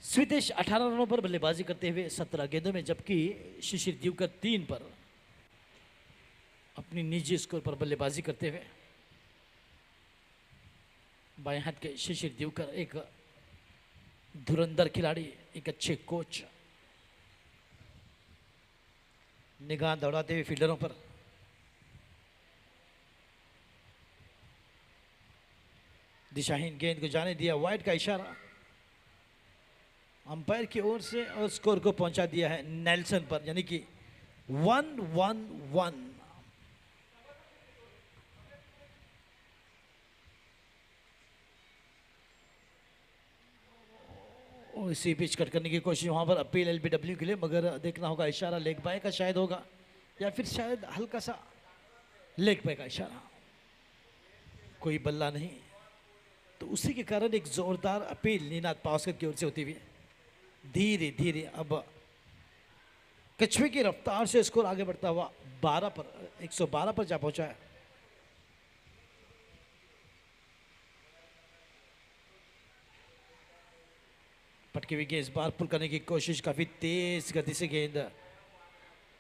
स्वितेश 18 रनों पर बल्लेबाजी करते हुए 17 गेंदों में, जबकि शिशिर दिवकर 3 पर अपनी निजी स्कोर पर बल्लेबाजी करते हुए। बाएं हाथ के शिशिर दिवकर एक धुरंधर खिलाड़ी, एक अच्छे कोच, निगाह दौड़ाते हुए फील्डरों पर। दिशाहीन गेंद को जाने दिया, वाइड का इशारा अंपायर की ओर से, और स्कोर को पहुंचा दिया है नेल्सन पर, यानी कि 1-1-1। इसी पिच कट करने की कोशिश, वहाँ पर अपील एलबीडब्ल्यू के लिए, मगर देखना होगा इशारा लेग बाय का शायद होगा, या फिर शायद हल्का सा लेग बाय का इशारा, कोई बल्ला नहीं। तो उसी के कारण एक जोरदार अपील नीनाद पावस्कर की ओर से होती हुई धीरे धीरे अब कछुए की रफ्तार से स्कोर आगे बढ़ता हुआ 112 पर जा पहुंचा है। पटकी हुई गेंद इस बार पुल करने की कोशिश, काफी तेज गति से गेंद,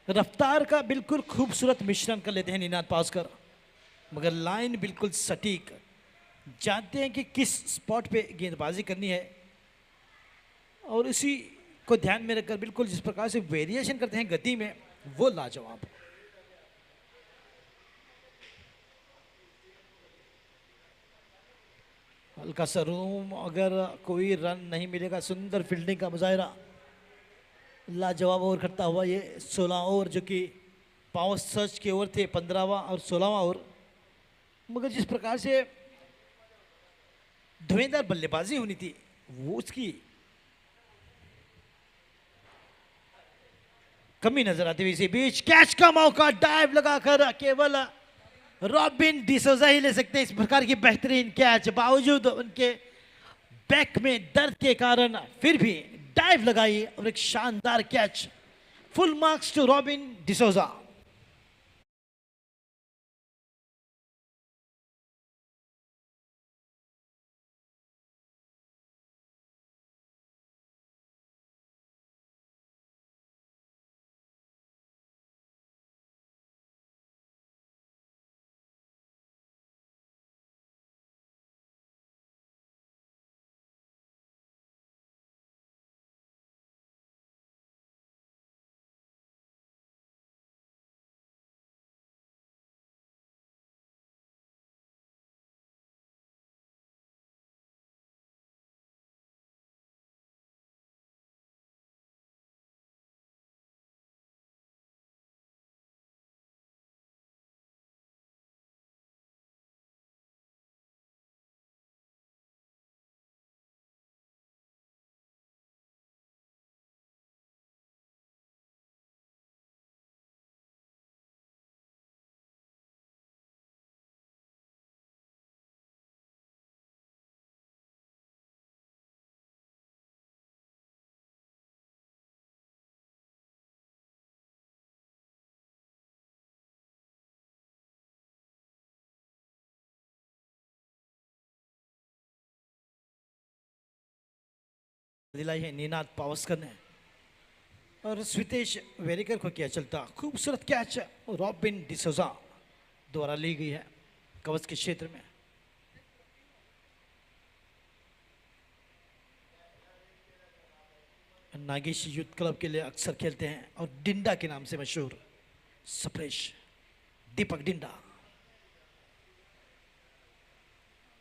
रफ्तार का बिल्कुल खूबसूरत मिश्रण कर लेते हैं नीनाद पावस्कर, मगर लाइन बिल्कुल सटीक, जानते हैं कि किस स्पॉट पे गेंदबाजी करनी है और इसी को ध्यान में रखकर बिल्कुल जिस प्रकार से वेरिएशन करते हैं गति में, वो लाजवाब। हल्का सा रूम, अगर कोई रन नहीं मिलेगा, सुंदर फील्डिंग का मुजाहरा, लाजवाब ओवर करता हुआ ये 16 ओवर जो कि पावर सर्च के ओवर थे, 15वां और 16वां ओवर, मगर जिस प्रकार से धुएंधार बल्लेबाजी होनी थी वो उसकी कमी नजर आती हुई, इसी बीच कैच का मौका, डाइव लगाकर केवल रॉबिन डिसोजा ही ले सकते हैं इस प्रकार की बेहतरीन कैच, बावजूद उनके बैक में दर्द के कारण फिर भी डाइव लगाई और एक शानदार catch, full marks to Robin D'Souza. दिलाई है नीनाद पावस्कर ने और स्वितेश वेरेकर को किया चलता, खूबसूरत कैच रॉबिन डिसोजा द्वारा ली गई है कवच के क्षेत्र में। नागेश यूथ क्लब के लिए अक्सर खेलते हैं और डिंडा के नाम से मशहूर सप्रेश दीपक डिंडा,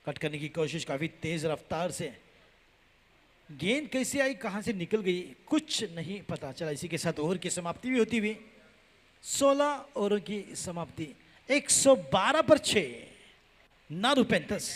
कट करने की कोशिश, काफी तेज रफ्तार से, गेंद कैसे आई, कहां से निकल गई, कुछ नहीं पता चला। इसी के साथ ओवर की समाप्ति भी होती हुई 16 ओवरों की समाप्ति, 112 पर 6 नारू panthers.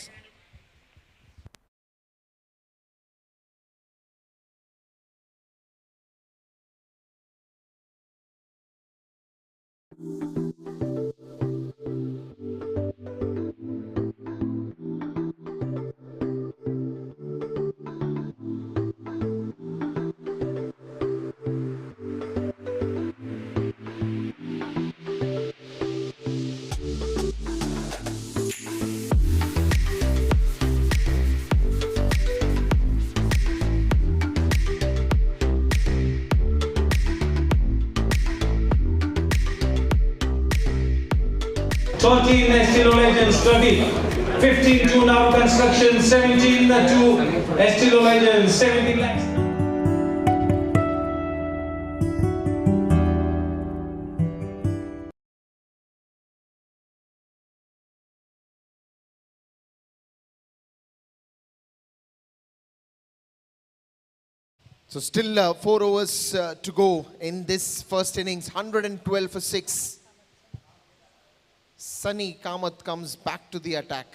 Thirteen Estilo Legends 30, 15 to Naroo Construction, 17 to Estilo Legends, 17 lakhs. So still 4 overs to go in this first innings, 112 for 6. Sunny Kamath comes back to the attack.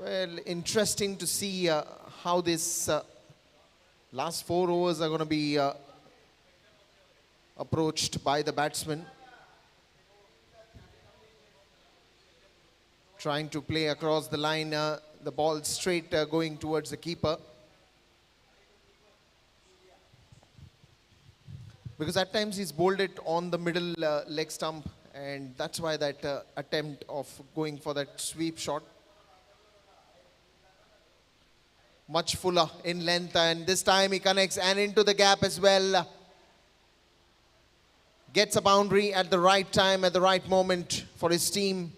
Well, interesting to see how this last 4 overs are going to be approached by the batsman. Trying to play across the line, the ball straight going towards the keeper. Because at times he's bowled it on the middle leg stump, and that's why that attempt of going for that sweep shot. Much fuller in length, and this time he connects and into the gap as well. Gets a boundary at the right time, at the right moment for his team.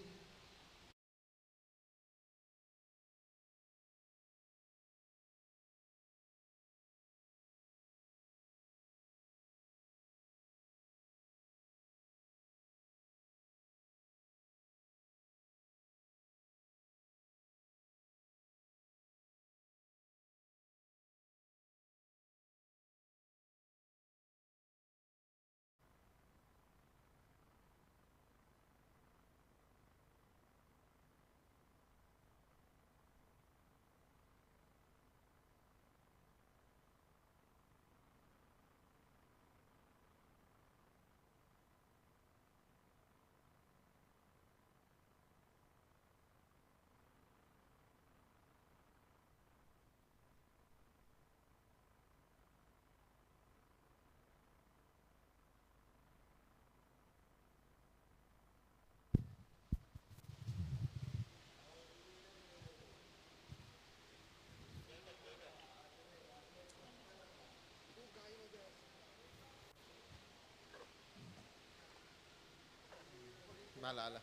Malala.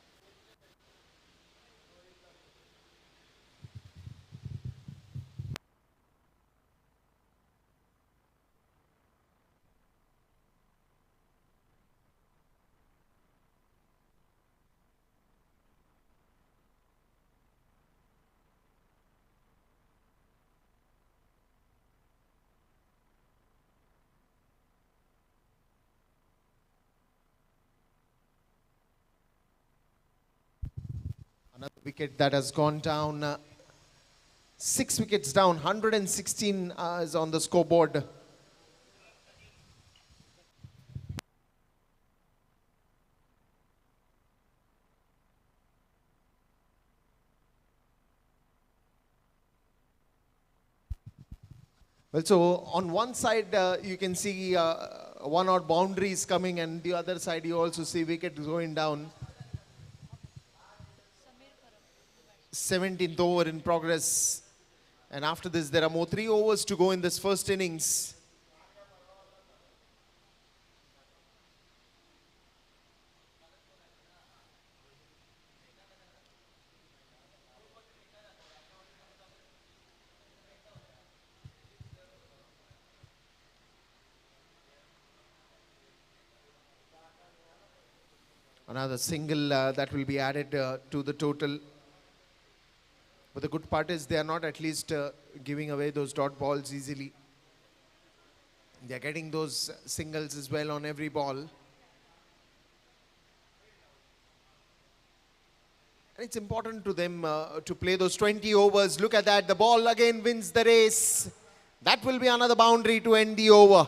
Another wicket that has gone down. 6 wickets down. 116 is on the scoreboard. Well, so on one side you can see one odd boundaries coming, and the other side you also see wickets going down. 17th over in progress, and after this there are more 3 overs to go in this first innings. Another single that will be added to the total. But the good part is they are not at least giving away those dot balls easily. They are getting those singles as well on every ball. And it's important to them to play those 20 overs. Look at that. The ball again wins the race. That will be another boundary to end the over.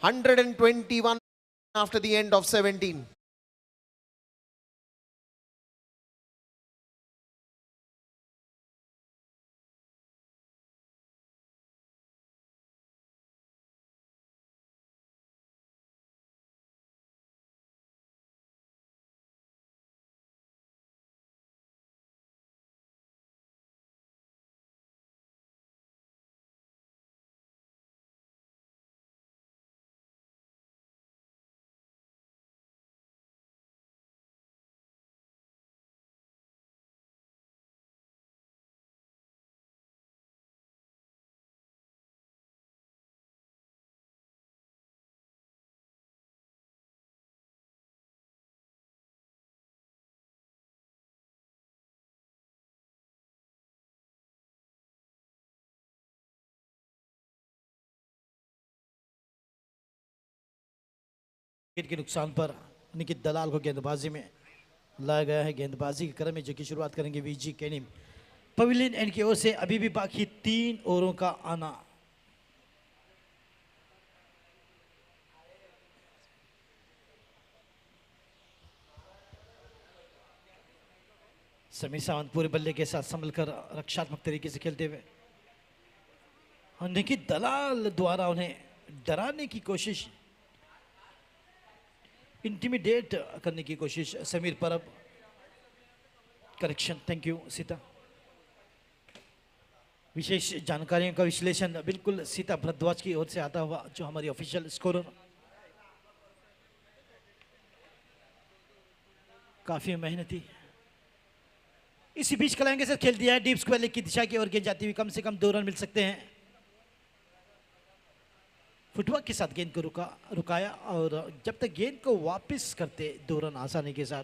121 after the end of 17. Wicket के नुकसान पर निकित दलाल को गेंदबाजी में लाया गया है। गेंदबाजी के क्रम में जो की शुरुआत करेंगे वीजी केनिम। पवेलियन एंड की ओर से अभी भी बाकी 3 ओवरों का आना। समीर सावंत पूरे बल्ले के साथ संभल कर रक्षात्मक तरीके से खेलते हुए, निखिल दलाल द्वारा उन्हें डराने की कोशिश, इंटिमिडेट करने की कोशिश। समीर परब, करेक्शन, थैंक यू सीता। विशेष जानकारियों का विश्लेषण बिल्कुल सीता भरद्वाज की ओर से आता हुआ, जो हमारी ऑफिशियल स्कोरर। काफी मेहनती। इसी बीच कलाएंगे से खेल दिया है, डीप स्क्वायर लेग की दिशा की ओर गेंद जाती हुई, कम से कम 2 रन मिल सकते हैं। फुटवर्क के साथ गेंद को रुकाया और जब तक गेंद को वापस करते 2 रन आसानी के साथ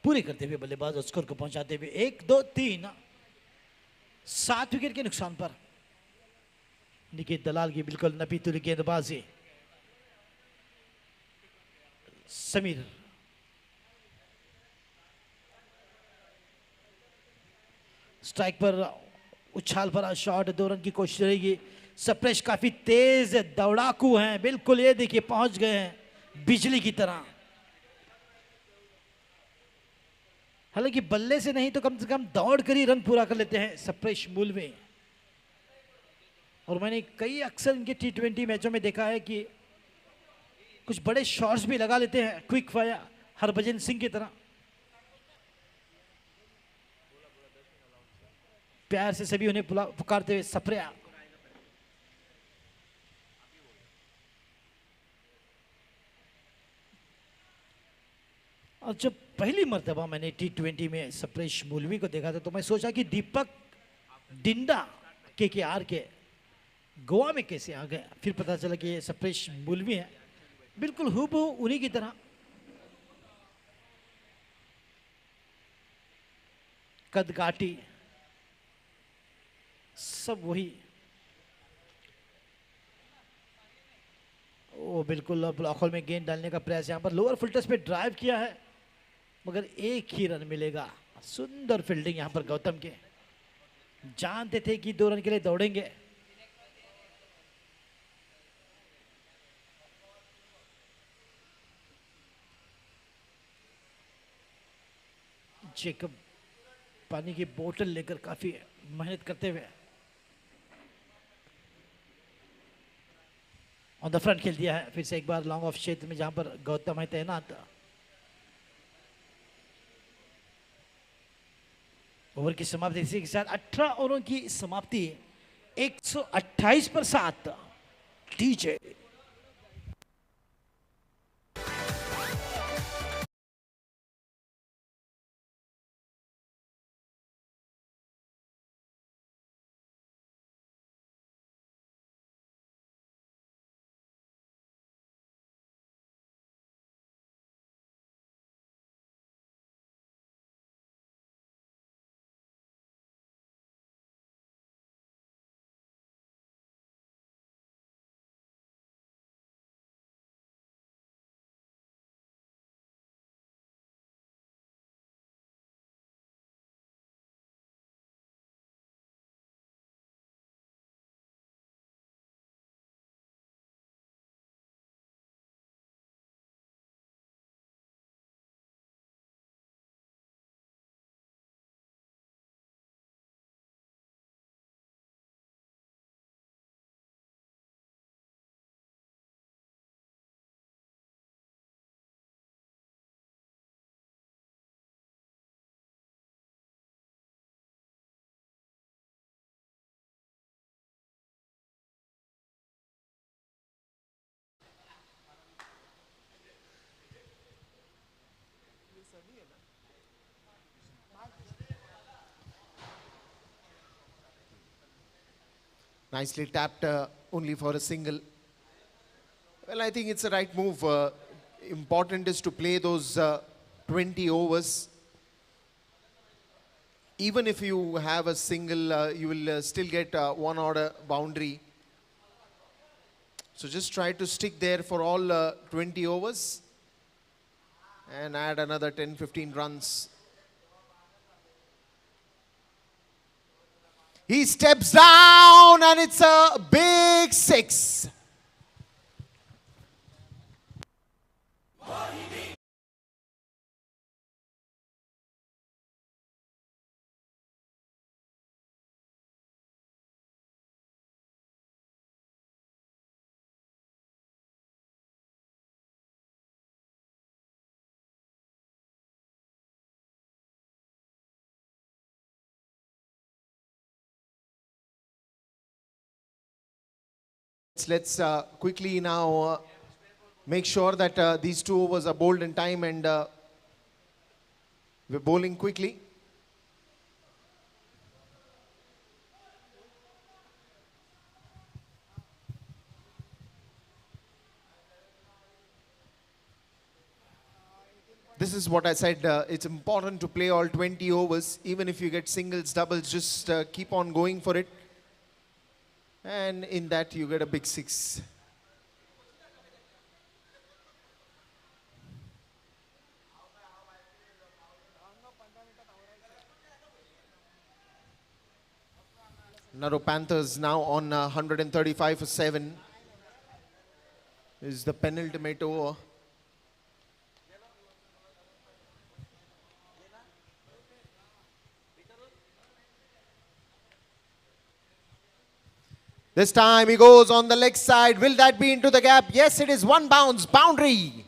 पूरे करते हुए बल्लेबाज स्कोर को पहुंचाते हुए 1, 2, 3 7 विकेट के नुकसान पर निखिल दलाल की बिल्कुल नपी तुली गेंदबाजी। समीर स्ट्राइक पर, उछाल भरा शॉट, 2 रन की कोशिश रहेगी। सप्रेश काफी तेज दौड़ाकू हैं, बिल्कुल ये देखिए पहुंच गए हैं बिजली की तरह। हालांकि बल्ले से नहीं तो कम से कम दौड़ कर ही रन पूरा कर लेते हैं सप्रेश मूलवी। और मैंने कई अक्सर इनके T20 मैचों में देखा है कि कुछ बड़े शॉट्स भी लगा लेते हैं, क्विक फायर, हरभजन सिंह की तरह। प्यार से सभी उन्हें पुकारते हुए सप्रिया। और जब पहली मर्तबा मैंने T20 में सप्रेश मूलवी को देखा था तो मैं सोचा कि दीपक डिंडा KKR के गोवा में कैसे आ गए। फिर पता चला कि ये सप्रेश मूलवी है, बिल्कुल हूबहू उन्हीं की तरह। कदगाटी सब वही। वो बिल्कुल ब्लॉक होल में गेंद डालने का प्रयास, यहाँ पर लोअर फुलटस पे ड्राइव किया है मगर 1 ही रन मिलेगा। सुंदर फील्डिंग यहाँ पर गौतम के, जानते थे कि 2 रन के लिए दौड़ेंगे। जेकब पानी की बोतल लेकर काफी मेहनत करते हुए ऑन द फ्रंट खेल दिया है। फिर से एक बार लॉन्ग ऑफ क्षेत्र में जहां पर गौतम है तैनात। ओवर की समाप्ति इसी के साथ 18 ओवरों की समाप्ति 128 पर 7 DJ. Nicely tapped only for a single. Well, I think it's the right move. Important is to play those 20 overs. Even if you have a single, you will still get one order boundary. So just try to stick there for all 20 overs and add another 10-15 runs. He steps down and it's a big 6. Let's quickly now make sure that these 2 overs are bowled in time and we're bowling quickly. This is what I said, it's important to play all 20 overs. Even if you get singles, doubles, just keep on going for it. And in that you get a big 6. Naroo Panthers now on 135 for 7. This is the penultimate over. This time he goes on the leg side. Will that be into the gap? Yes, it is. 1 bounce, boundary.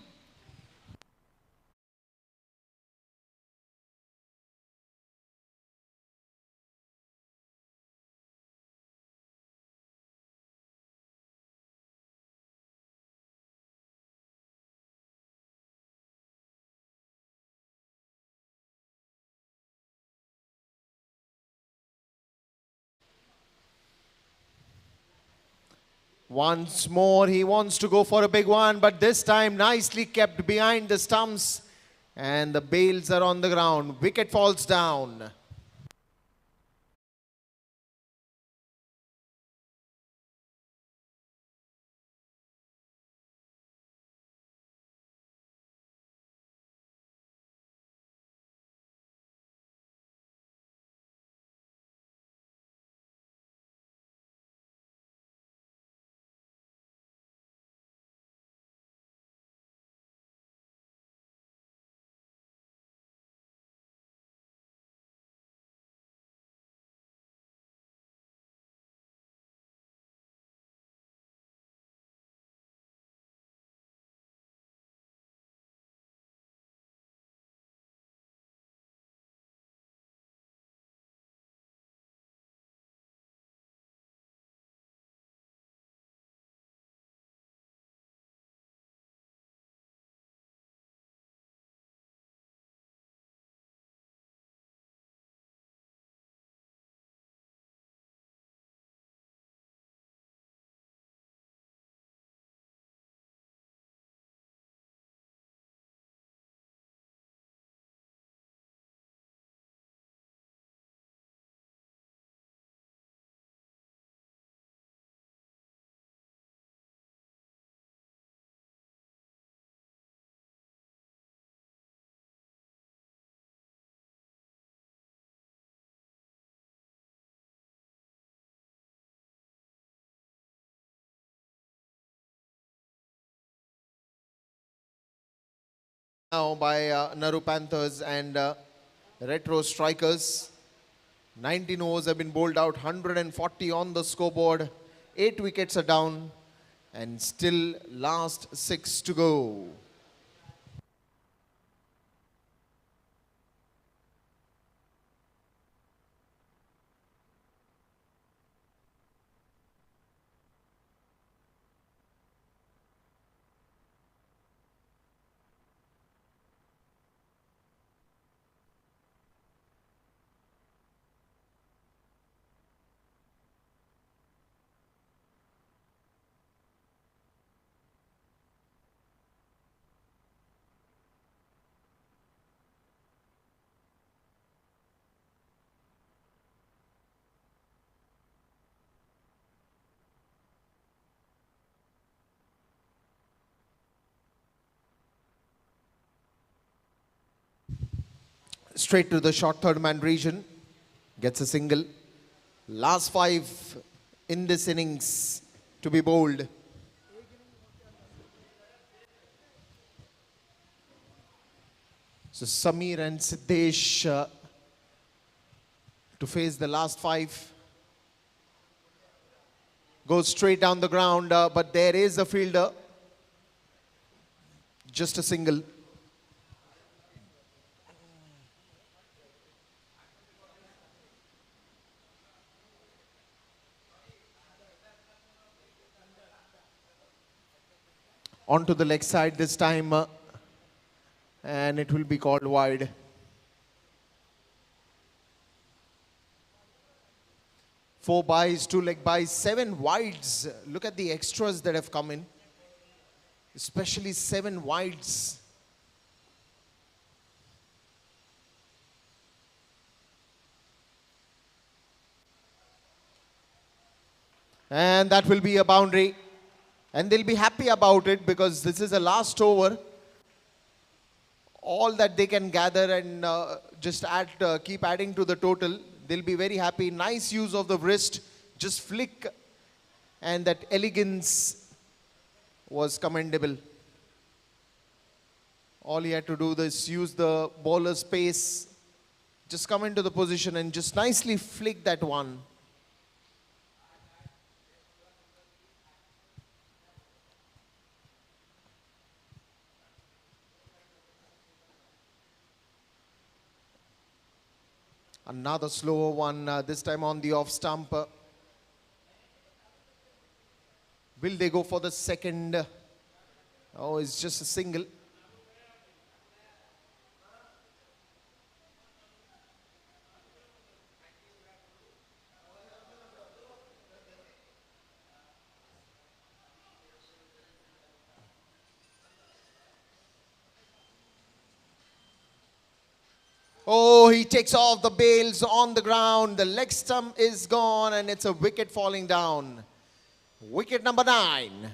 Once more, he wants to go for a big one, but this time nicely kept behind the stumps. And the bails are on the ground. Wicket falls down. Now by Naroo Panthers and Retro Strikers. 19 overs have been bowled out, 140 on the scoreboard. 8 wickets are down and still last 6 to go. Straight to the short third man region, gets a single. Last 5 in this innings to be bowled. So Samir and Siddesh to face the last 5. Goes straight down the ground, but there is a fielder. Just a single. Onto the leg side this time, and it will be called wide. Four byes, 2 leg byes, 7 wides. Look at the extras that have come in, especially 7 wides. And that will be a boundary. And they'll be happy about it because this is a last over. All that they can gather and just add, keep adding to the total. They'll be very happy. Nice use of the wrist. Just flick. And that elegance was commendable. All he had to do is use the bowler's pace. Just come into the position and just nicely flick that one. Another slower one, this time on the off stump. Will they go for the second? Oh, it's just a single. Oh, he takes off the bails on the ground. The leg stump is gone and it's a wicket falling down. Wicket number 9.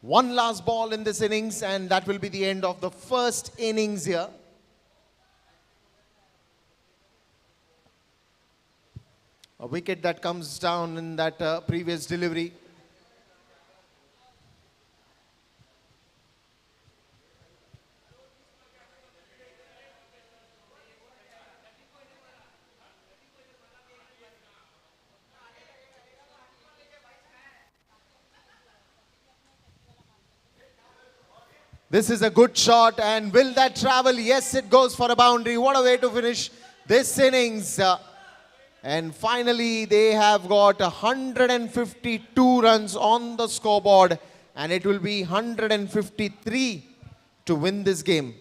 One last ball in this innings and that will be the end of the first innings here. A wicket that comes down in that previous delivery. This is a good shot and will that travel? Yes, it goes for a boundary. What a way to finish this innings. And finally, they have got 152 runs on the scoreboard and it will be 153 to win this game.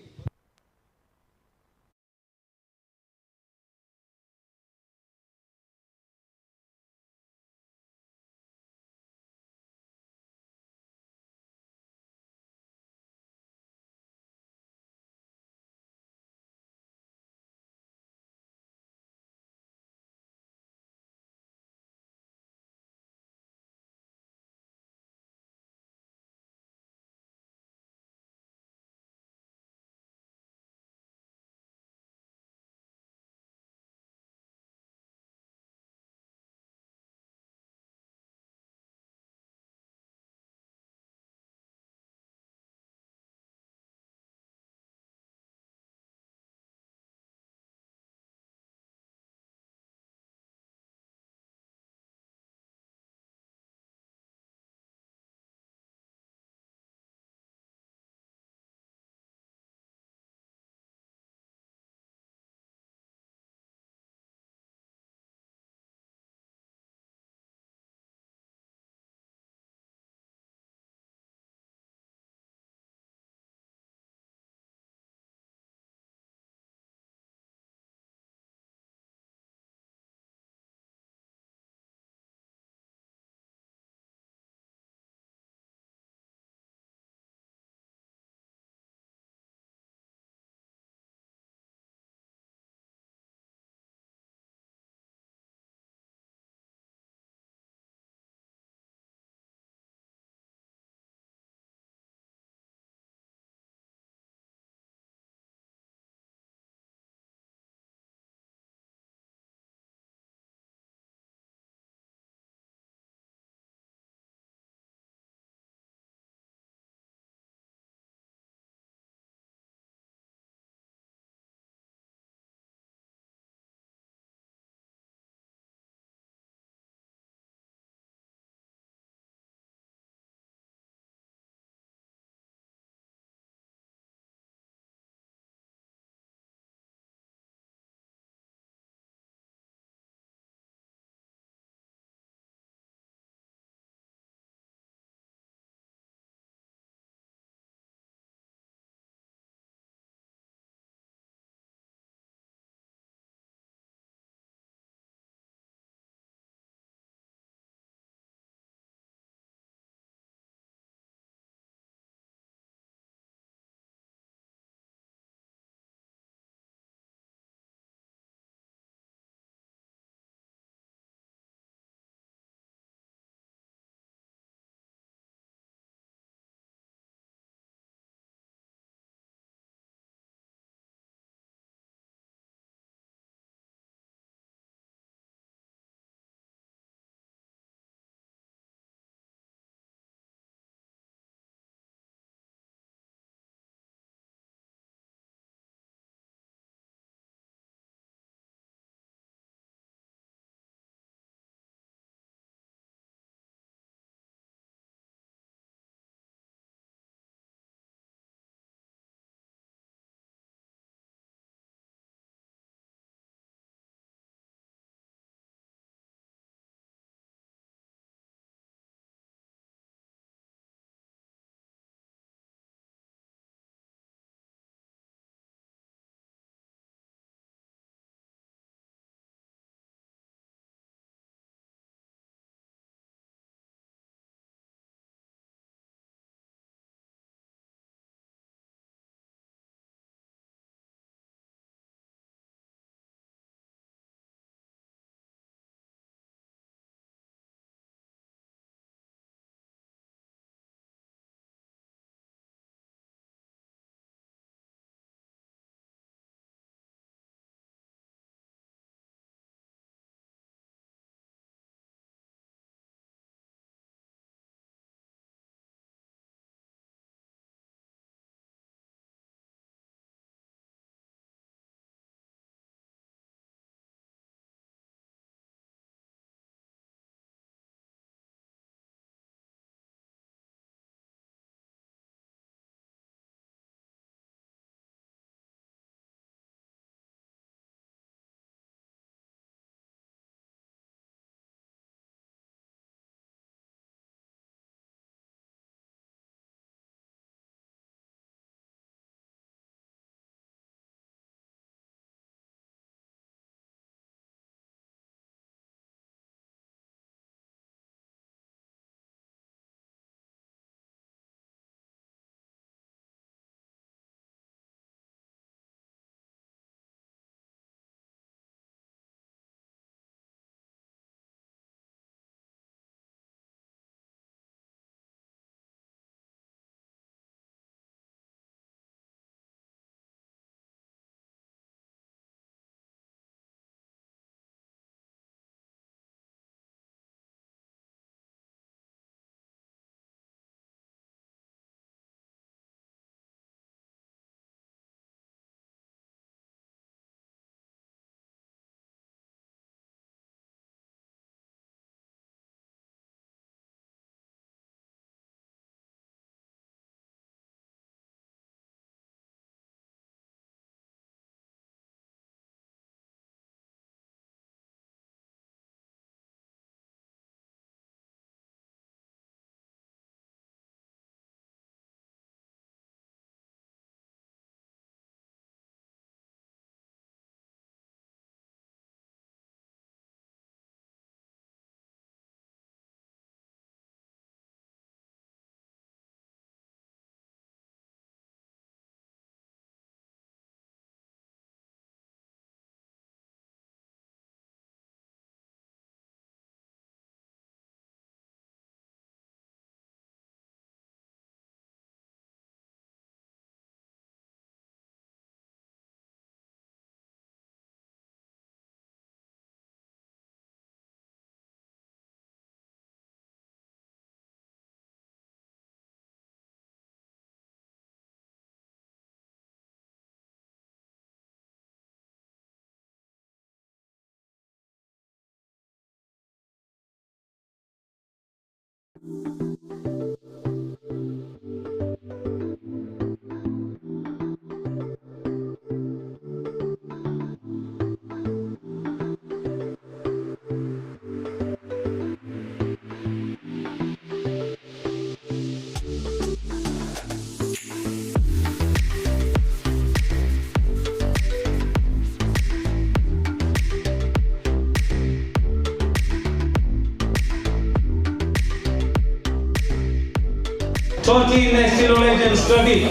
13 Estilo Legends 30,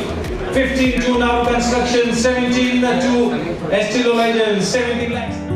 15 to Naroo Construction, 17 to Estilo Legends, 17 lakhs.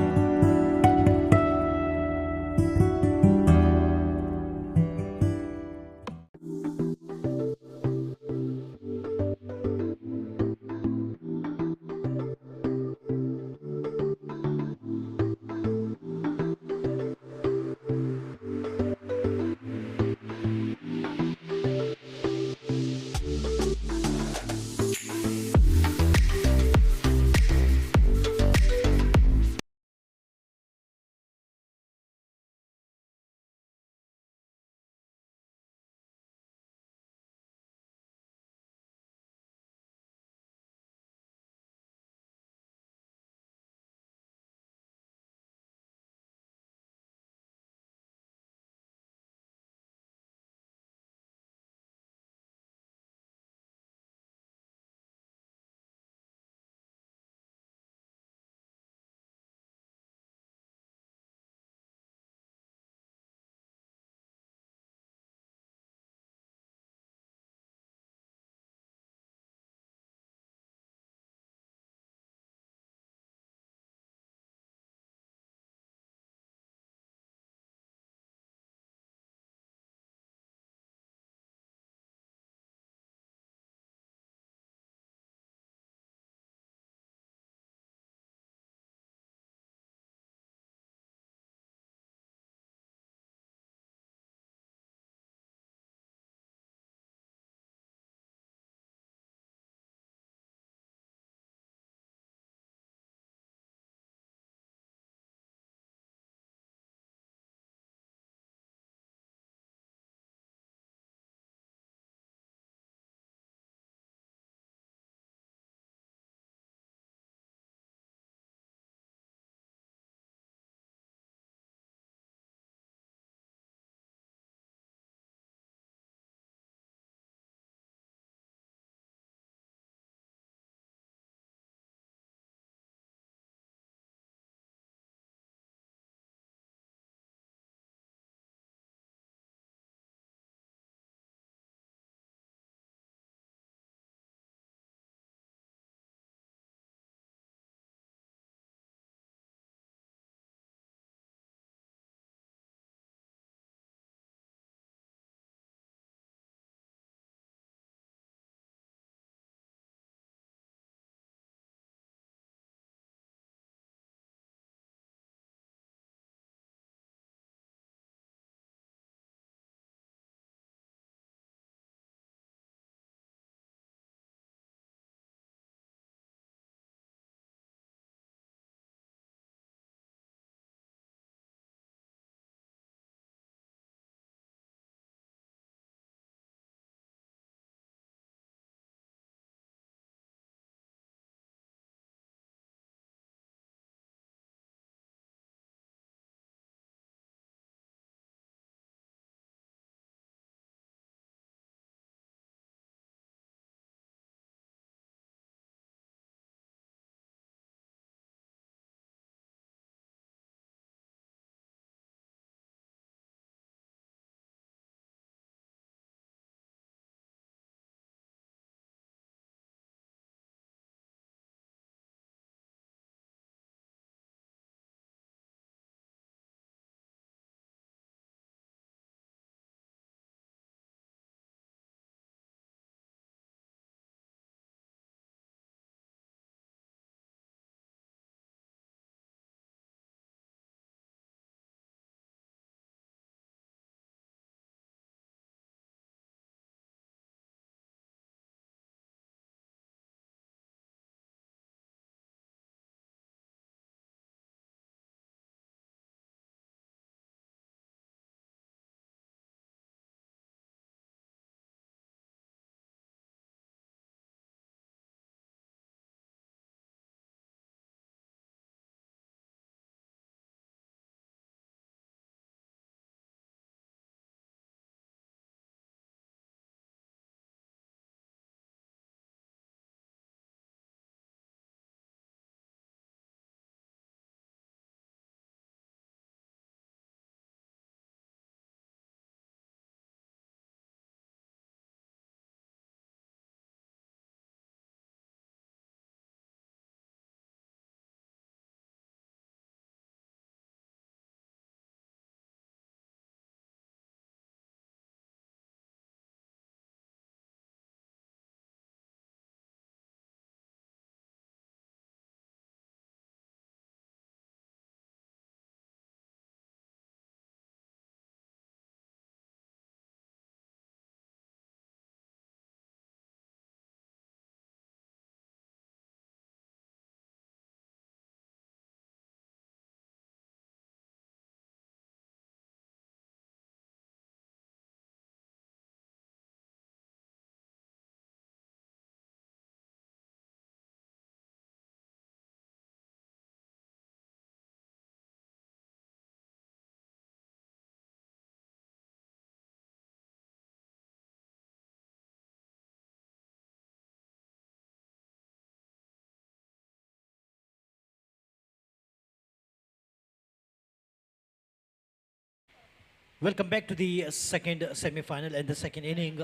Welcome back to the second semi-final and the second inning.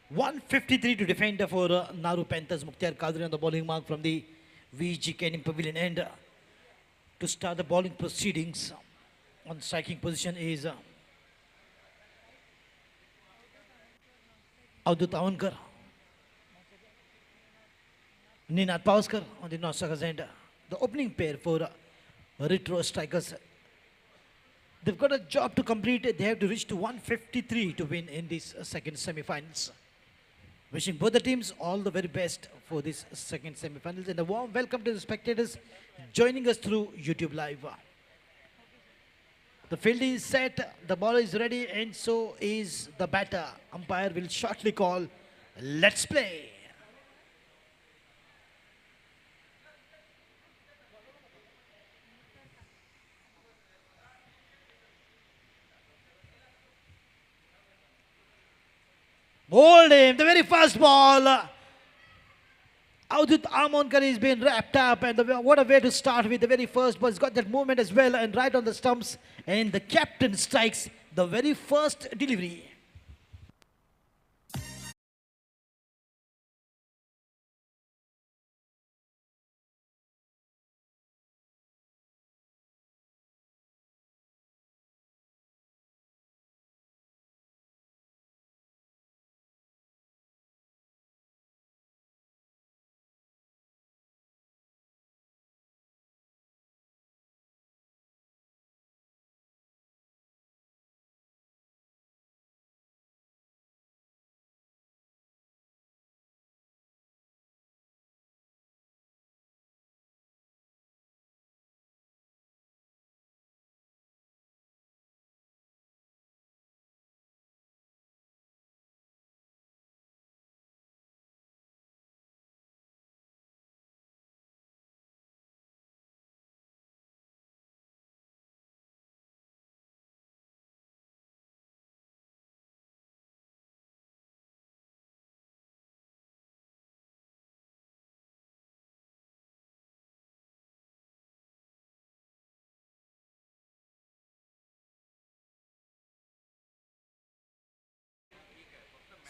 153 to defend for Naroo Panthers. Mukhtar Qadri on the bowling mark from the VG Canning Pavilion end. To start the bowling proceedings on striking position is Avdut Avankar. Ninad Pavaskar on the North end. The opening pair for retro strikers. They've got a job to complete. They have to reach to 153 to win in this second semi-finals. Wishing both the teams all the very best for this second semi-finals. And a warm welcome to the spectators joining us through YouTube Live. The field is set, the ball is ready, and so is the batter. Umpire will shortly call, let's play. Hold him, the very first ball. Avdut Avankar is being wrapped up, and what a way to start with the very first ball. He's got that movement as well, and right on the stumps, and the captain strikes the very first delivery.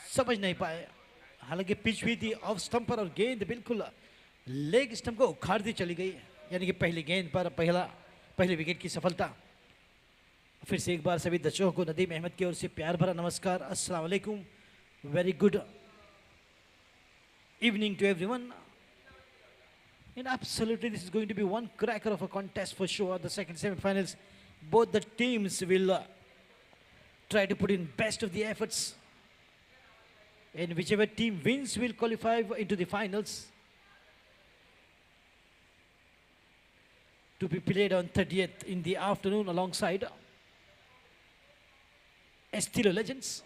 समझ नहीं पाए, हालांकि pitch हुई थी off stump पर और गेंद बिल्कुल लेग स्टंप को उखाड़ दी चली गई, यानी कि पहली गेंद पर पहले विकेट की सफलता। फिर से एक बार सभी दर्शकों को नदीम अहमद की ओर से प्यार भरा नमस्कार, अस्सलाम वालेकुम, very good evening to everyone. And absolutely this is going to be one cracker of a contest for sure. The second semi-finals, both the teams will try to put in best of the efforts, and whichever team wins will qualify into the finals to be played on 30th in the afternoon alongside Estilo Legends.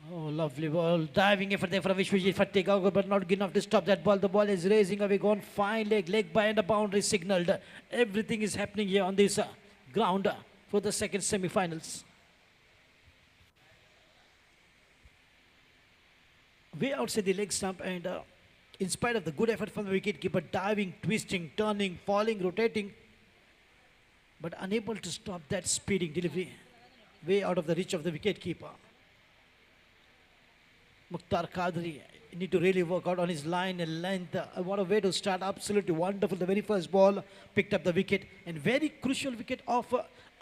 Oh, lovely ball. Diving effort there for Vishwajit Fattegawar, but not good enough to stop that ball. The ball is raising away, gone fine leg by, and a boundary signaled. Everything is happening here on this ground for the second semi-finals. Way outside the leg stump, and in spite of the good effort from the wicketkeeper, diving, twisting, turning, falling, rotating, but unable to stop that speeding delivery. Way out of the reach of the wicketkeeper. Mukhtar Qadri need to really work out on his line and length. What a way to start. Absolutely wonderful. The very first ball picked up the wicket, and very crucial wicket of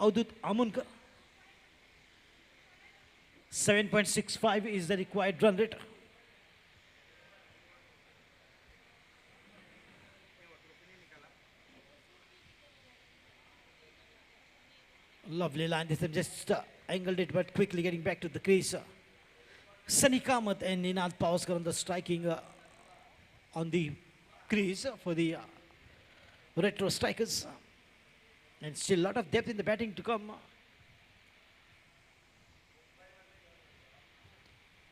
Avdut Avankar. 7.65 is the required run rate. Lovely line. This time just angled it, but quickly getting back to the crease. Sunny Kamath and Ninad Pavaskar on the striking on the crease for the retro strikers. And still a lot of depth in the batting to come.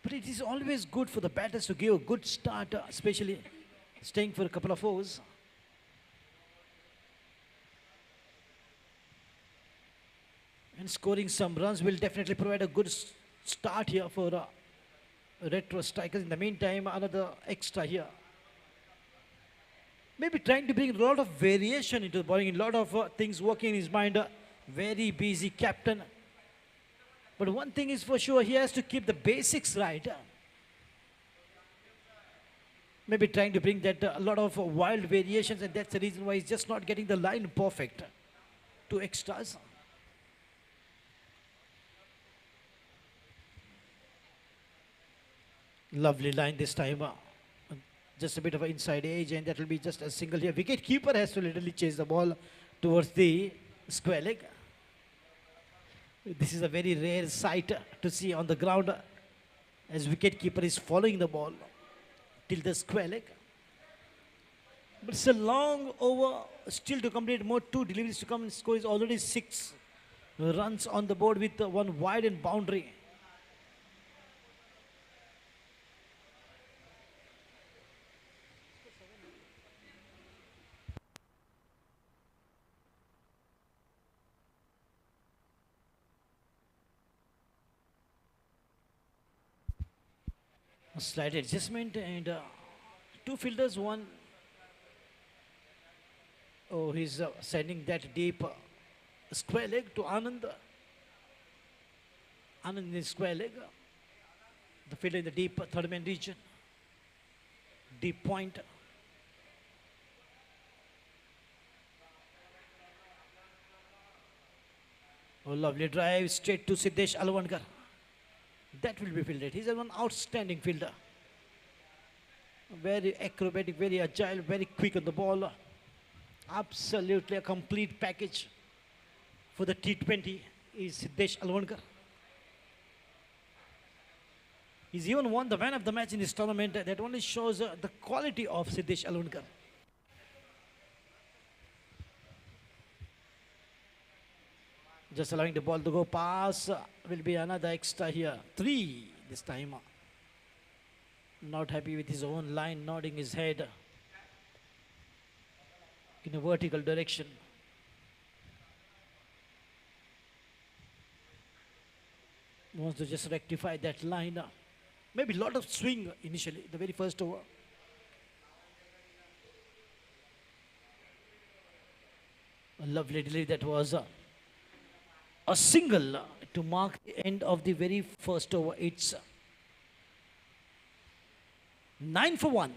But it is always good for the batters to give a good start, especially staying for a couple of overs. And scoring some runs will definitely provide a good start here for retro strikers. In the meantime, another extra here. Maybe trying to bring a lot of variation into the bowling, a lot of things working in his mind. Very busy captain. But one thing is for sure, he has to keep the basics right. Maybe trying to bring that a lot of wild variations, and that's the reason why he's just not getting the line perfect. Two extras. Lovely line this time. Just a bit of an inside edge, and that will be just a single here. Wicket keeper has to literally chase the ball towards the square leg. This is a very rare sight to see on the ground, as wicket keeper is following the ball till the square leg. But it's a long over still to complete. More 2 deliveries to come, and score is already 6 runs on the board with one wide and boundary. A slight adjustment, and 2 fielders, one. Oh, he's sending that deep square leg to Anand. Anand in the square leg. The fielder in the deep third man region. Deep point. Oh, lovely drive straight to Siddesh Alwankar. That will be fielded. He's an outstanding fielder. Very acrobatic, very agile, very quick on the ball. Absolutely a complete package for the T20 is Siddesh Alwankar. He's even won the man of the match in this tournament. That only shows the quality of Siddesh Alwankar. Just allowing the ball to go past. Will be another extra here. 3 this time. Not happy with his own line, nodding his head in a vertical direction. Wants to just rectify that line. Maybe a lot of swing initially, the very first over. A lovely delivery that was. A single to mark the end of the very first over. It's 9 for 1.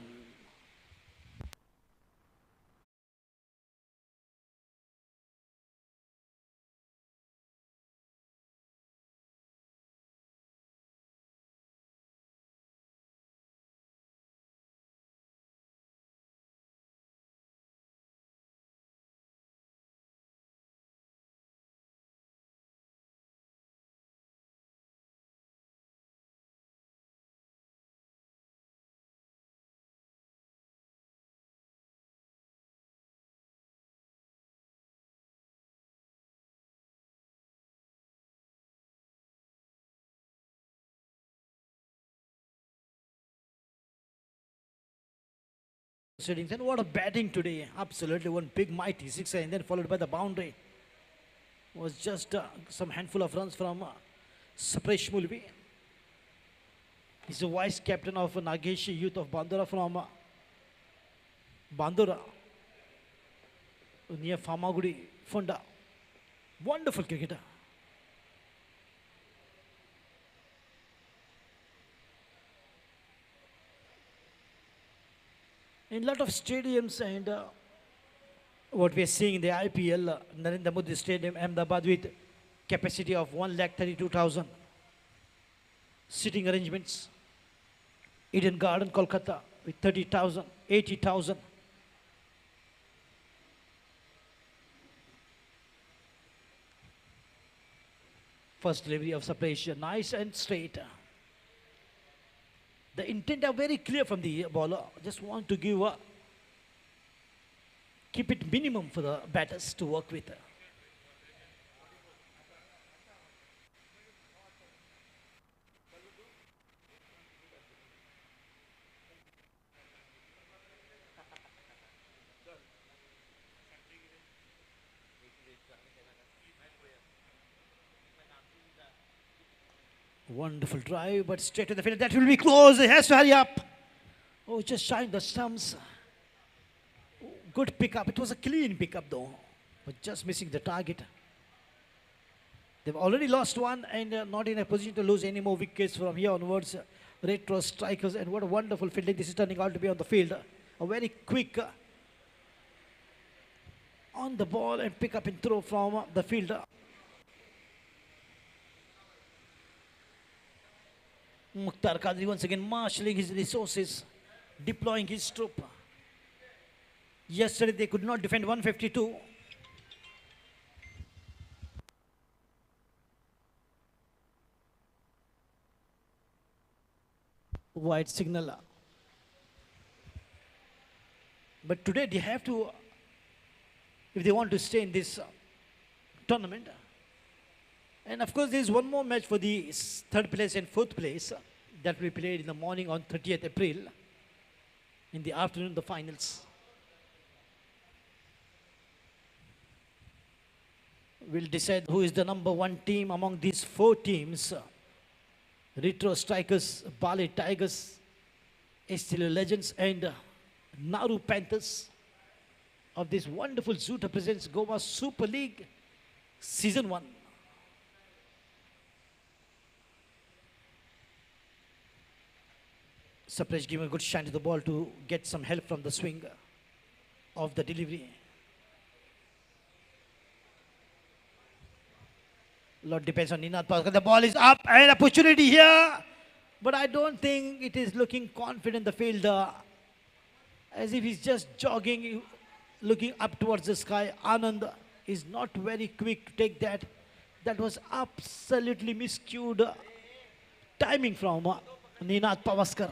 And what a batting today. Absolutely one big mighty sixer, and then followed by the boundary. Was just some handful of runs from Sapresh Mulvi. He's the vice captain of Nagesh Youth of Bandura from Bandura near Famagudi, Funda. Wonderful cricketer. In a lot of stadiums, and what we are seeing in the IPL, Narendra Modi Stadium, Ahmedabad, with capacity of 132,000 sitting arrangements. Eden Garden, Kolkata, with 30,000, 80,000. First delivery of Sapresh, nice and straight. The intent are very clear from the bowler. Just want to give keep it minimum for the batters to work with. Wonderful drive, but straight to the field. That will be close. He has to hurry up. Oh, just shying the stumps. Good pickup. It was a clean pickup though, but just missing the target. They've already lost one and not in a position to lose any more wickets from here onwards. Retro Strikers, and what a wonderful fielding this is turning out to be on the field. A very quick on the ball and pick up and throw from the fielder. Mukhtar Qadri once again marshalling his resources, deploying his troop. Yesterday they could not defend 152. Wide signal. But today they have to, if they want to stay in this tournament. And of course there is one more match for the third place and fourth place that will be played in the morning on 30th April. In the afternoon, the finals. We'll decide who is the number one team among these four teams. Retro Strikers, Bali Tigers, Estilo Legends and Naroo Panthers of this wonderful zoo represents Goa Super League Season 1. Surprise giving a good shine to the ball to get some help from the swing of the delivery. Lot depends on Ninad Paskar. The ball is up and opportunity here. But I don't think it is looking confident, the fielder. As if he's just jogging, looking up towards the sky. Anand is not very quick to take that. That was absolutely miscued timing from Ninad Pavaskar.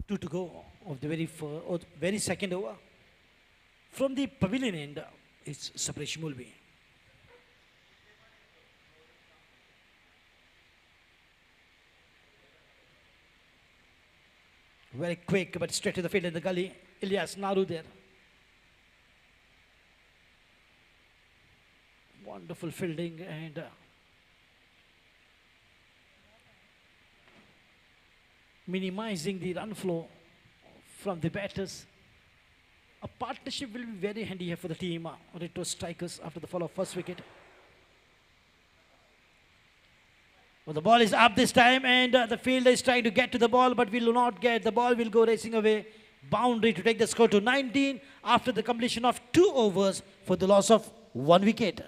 Two to go of the very second over. From the pavilion end, it's Sapresh Mulvi. Very quick, but straight to the field in the gully. Ilyas Naroo there. Wonderful fielding and minimizing the run flow from the batters. A partnership will be very handy here for the team. Retro Strikers after the fall of first wicket. Well, the ball is up this time and the fielder is trying to get to the ball but will not get. The ball will go racing away. Boundary to take the score to 19 after the completion of 2 overs for the loss of 1 wicket.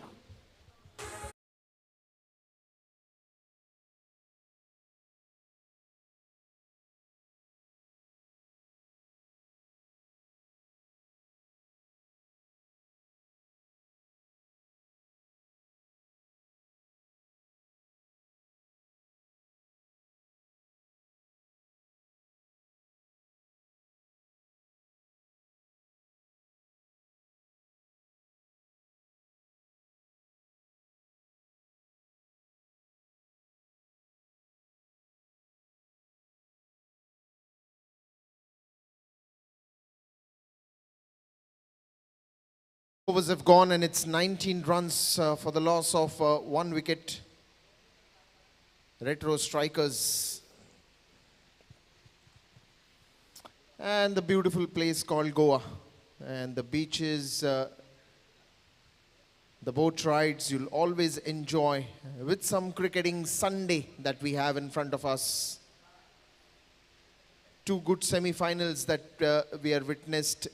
Overs have gone and it's 19 runs for the loss of 1 wicket. Retro Strikers. And the beautiful place called Goa. And the beaches, the boat rides you'll always enjoy with some cricketing Sunday that we have in front of us. 2 good semi-finals that we are witnessed.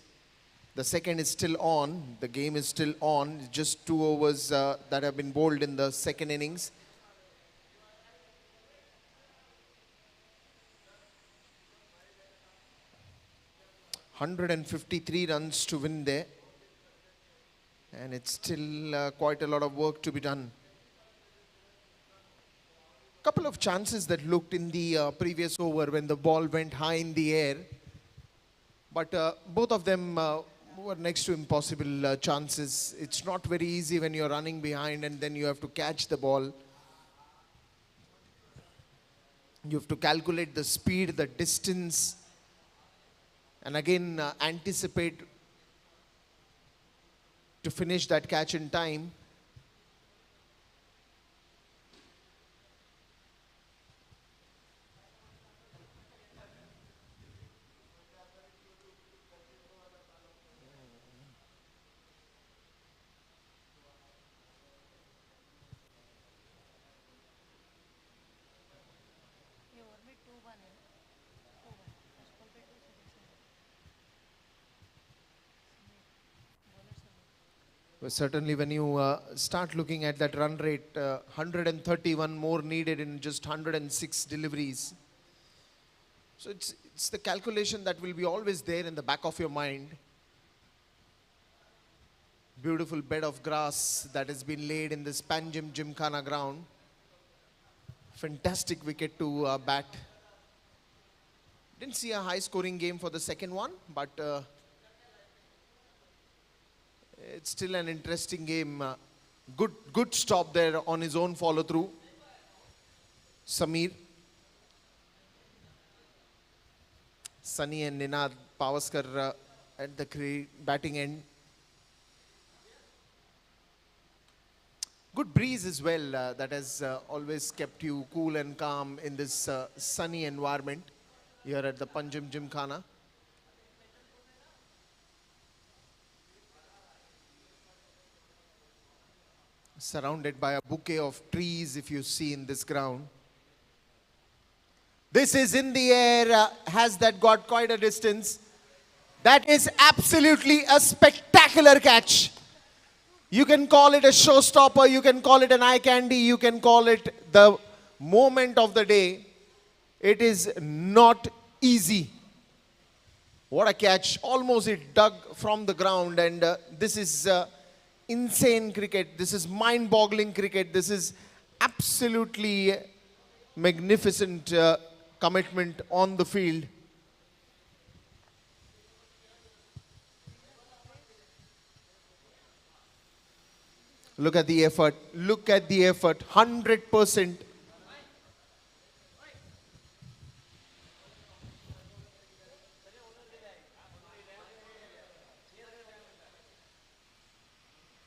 The second is still on. The game is still on. Just 2 overs that have been bowled in the second innings. $153 runs to win there. And it's still quite a lot of work to be done. couple of chances that looked in the previous over when the ball went high in the air. But both of them were next to impossible chances. It's not very easy when you're running behind and then you have to catch the ball. You have to calculate the speed, the distance, and again anticipate to finish that catch in time. Well, certainly when you start looking at that run rate, 131 more needed in just 106 deliveries. So it's the calculation that will be always there in the back of your mind. Beautiful bed of grass that has been laid in this Panjim Gymkhana ground. Fantastic wicket to bat. Didn't see a high scoring game for the second one, but it's still an interesting game. Good stop there on his own follow through. Samir. Sunny and Ninad Pavaskar at the batting end. Good breeze as well that has always kept you cool and calm in this sunny environment here at the Panjim Gymkhana. Surrounded by a bouquet of trees, if you see in this ground. This is in the air. Has that got quite a distance? That is absolutely a spectacular catch. You can call it a showstopper, you can call it an eye candy, you can call it the moment of the day. It is not easy. What a catch. Almost it dug from the ground, and this is insane cricket. This is mind-boggling cricket. This is absolutely magnificent commitment on the field. Look at the effort. Look at the effort. 100%.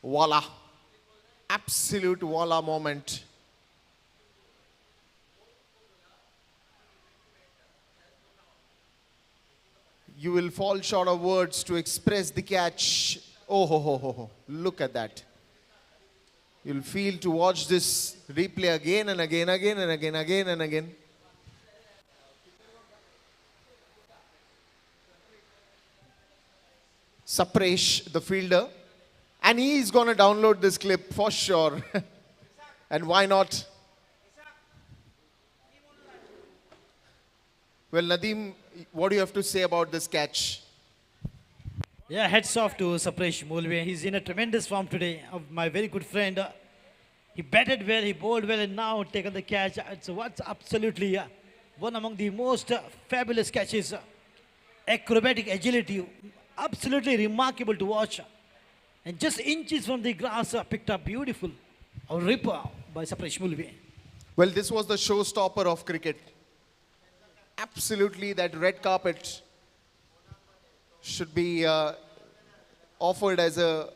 Voila. Absolute voila moment. You will fall short of words to express the catch. Oh, ho, ho, ho, ho. Look at that. You'll feel to watch this replay again and again, again and again, again and again. Sapresh, the fielder. And he is going to download this clip for sure. And why not? Well, Nadeem, what do you have to say about this catch? Yeah, hats off to Sapresh Mulve. He's in a tremendous form today. Of my very good friend. He batted well, he bowled well, and now taken the catch. It's what's absolutely one among the most fabulous catches. Acrobatic agility, absolutely remarkable to watch. And just inches from the grass, picked up beautiful. A ripper by Sapresh Mulve. Well, this was the showstopper of cricket. Absolutely, that red carpet should be offered as a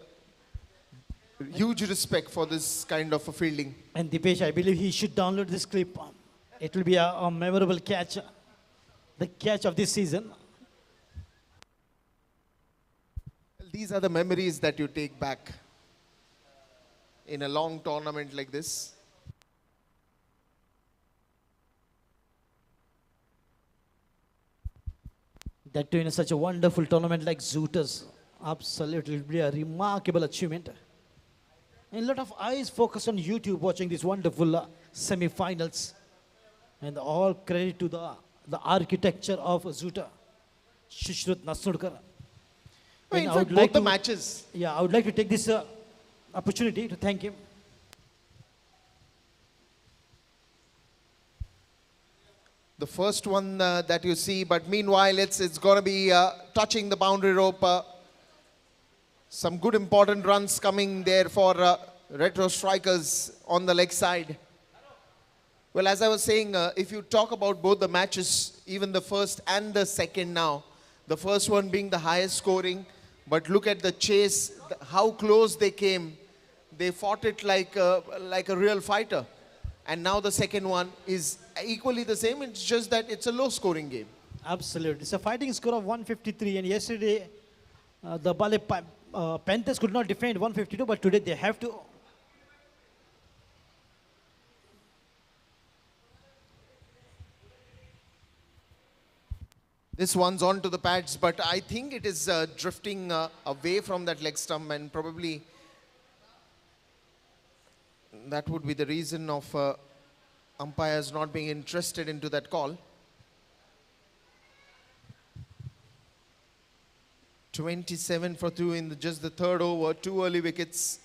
huge respect for this kind of a fielding. And Dipesh, I believe he should download this clip. It will be a memorable catch. The catch of this season. These are the memories that you take back in a long tournament like this. That too in such a wonderful tournament like Zooters. Absolutely, it will be a remarkable achievement. And a lot of eyes focus on YouTube watching these wonderful semi-finals. And all credit to the architecture of Zoota, Shishrut Nasudkar. In fact, both the matches. Yeah, I would like to take this opportunity to thank him. the first one that you see. But meanwhile, it's going to be touching the boundary rope. Some good important runs coming there for Retro Strikers on the leg side. Well, as I was saying, if you talk about both the matches, even the first and the second now, the first one being the highest scoring, but look at the chase, how close they came. They fought it like a real fighter. And now the second one is equally the same. It's just that it's a low-scoring game. Absolutely. It's a fighting score of 153. And yesterday, the Panthers could not defend 152, but today they have to. This one's on to the pads, but I think it is drifting away from that leg stump, and probably that would be the reason of umpires not being interested into that call. 27 for 2 in just the third over, 2 early wickets.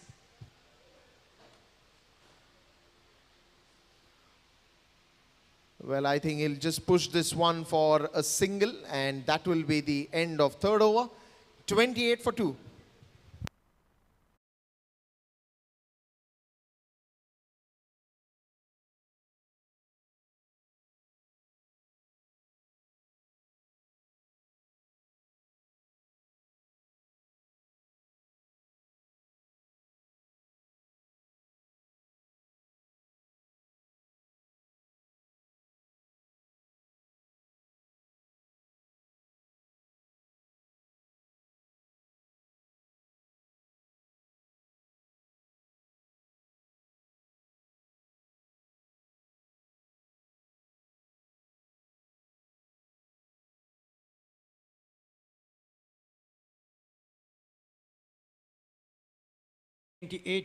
Well, I think he'll just push this one for a single, and that will be the end of third over. 28 for 2.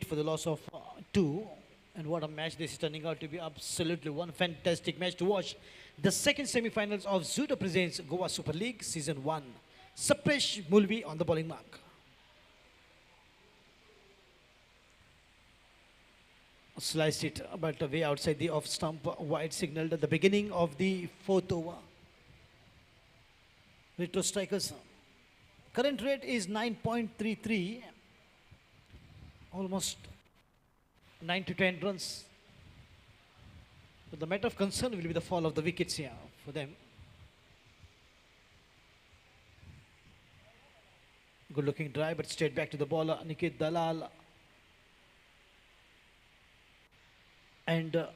For the loss of 2. And what a match this is turning out to be. Absolutely one fantastic match to watch. The second semi-finals of Zuto presents Goa Super League Season 1. Sapresh Mulvi on the bowling mark. Sliced it, but way outside the off stump. Wide signaled at the beginning of the fourth over. Retro Strikers. Current rate is 9.33. Almost 9 to 10 runs. But the matter of concern will be the fall of the wickets here for them. Good looking drive, but straight back to the bowler, Nikit Dalal. And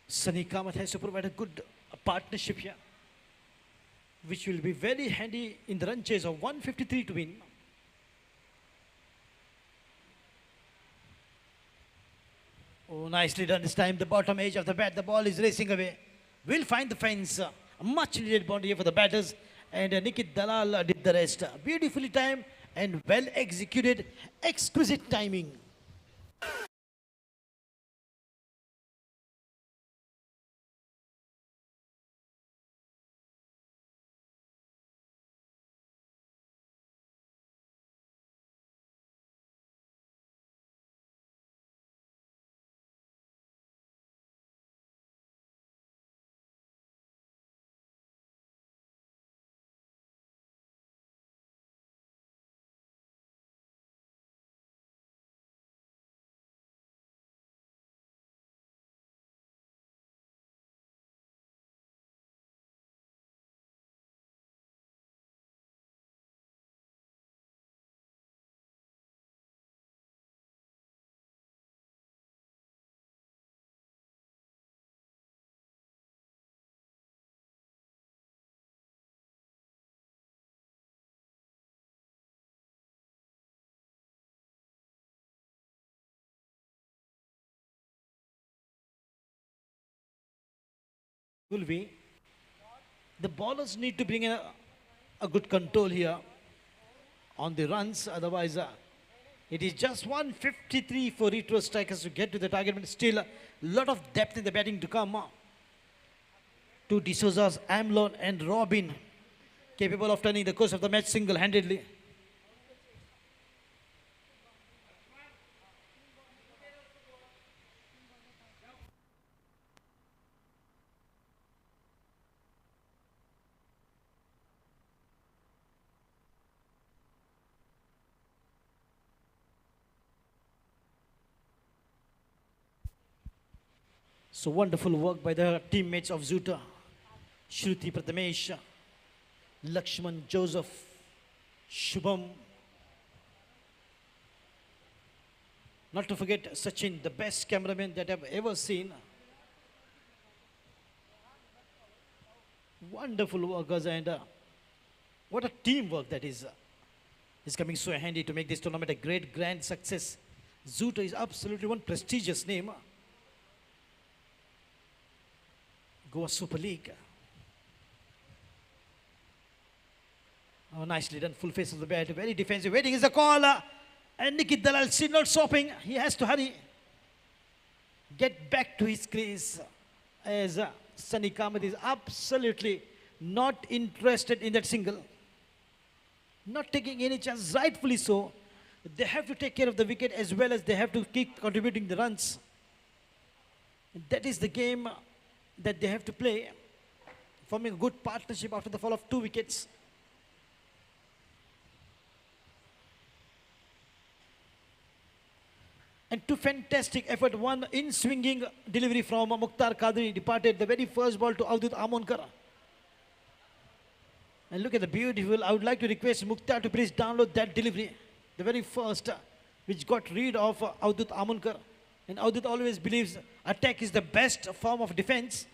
Sunny Kamath has to provide a good partnership here, which will be very handy in the run chase of 153 to win. Oh, nicely done this time. The bottom edge of the bat, the ball is racing away. Will find the fence. A much needed boundary here for the batters. And Nikit Dalal did the rest. Beautifully timed and well executed. Exquisite timing. Will be the bowlers need to bring in a good control here on the runs. Otherwise, it is just 153 for Retro Strikers to get to the target, but still a lot of depth in the batting to come. To D'Souza's Amlon and Robin capable of turning the course of the match single-handedly. So wonderful work by the teammates of Zuta. Shruti Prathamesh, Lakshman Joseph, Shubham. Not to forget Sachin, the best cameraman that I've ever seen. Wonderful workers, and what a teamwork that is. Is coming so handy to make this tournament a great grand success. Zuta is absolutely one prestigious name. Goa Super League. Oh, nicely done, full face of the bat, very defensive. Waiting is the call. And Nikit Dalal still not stopping. He has to hurry. Get back to his crease. As Sunny Kamath is absolutely not interested in that single. Not taking any chance, rightfully so. They have to take care of the wicket as well as they have to keep contributing the runs. That is the game that they have to play, forming a good partnership after the fall of 2 wickets. And 2 fantastic effort, one in swinging delivery from Mukhtar Qadri, departed the very first ball to Avdut Amonkar. And look at the beautiful, I would like to request Mukhtar to please download that delivery, the very first, which got rid of Avdut Amonkar. And Avdut always believes attack is the best form of defense.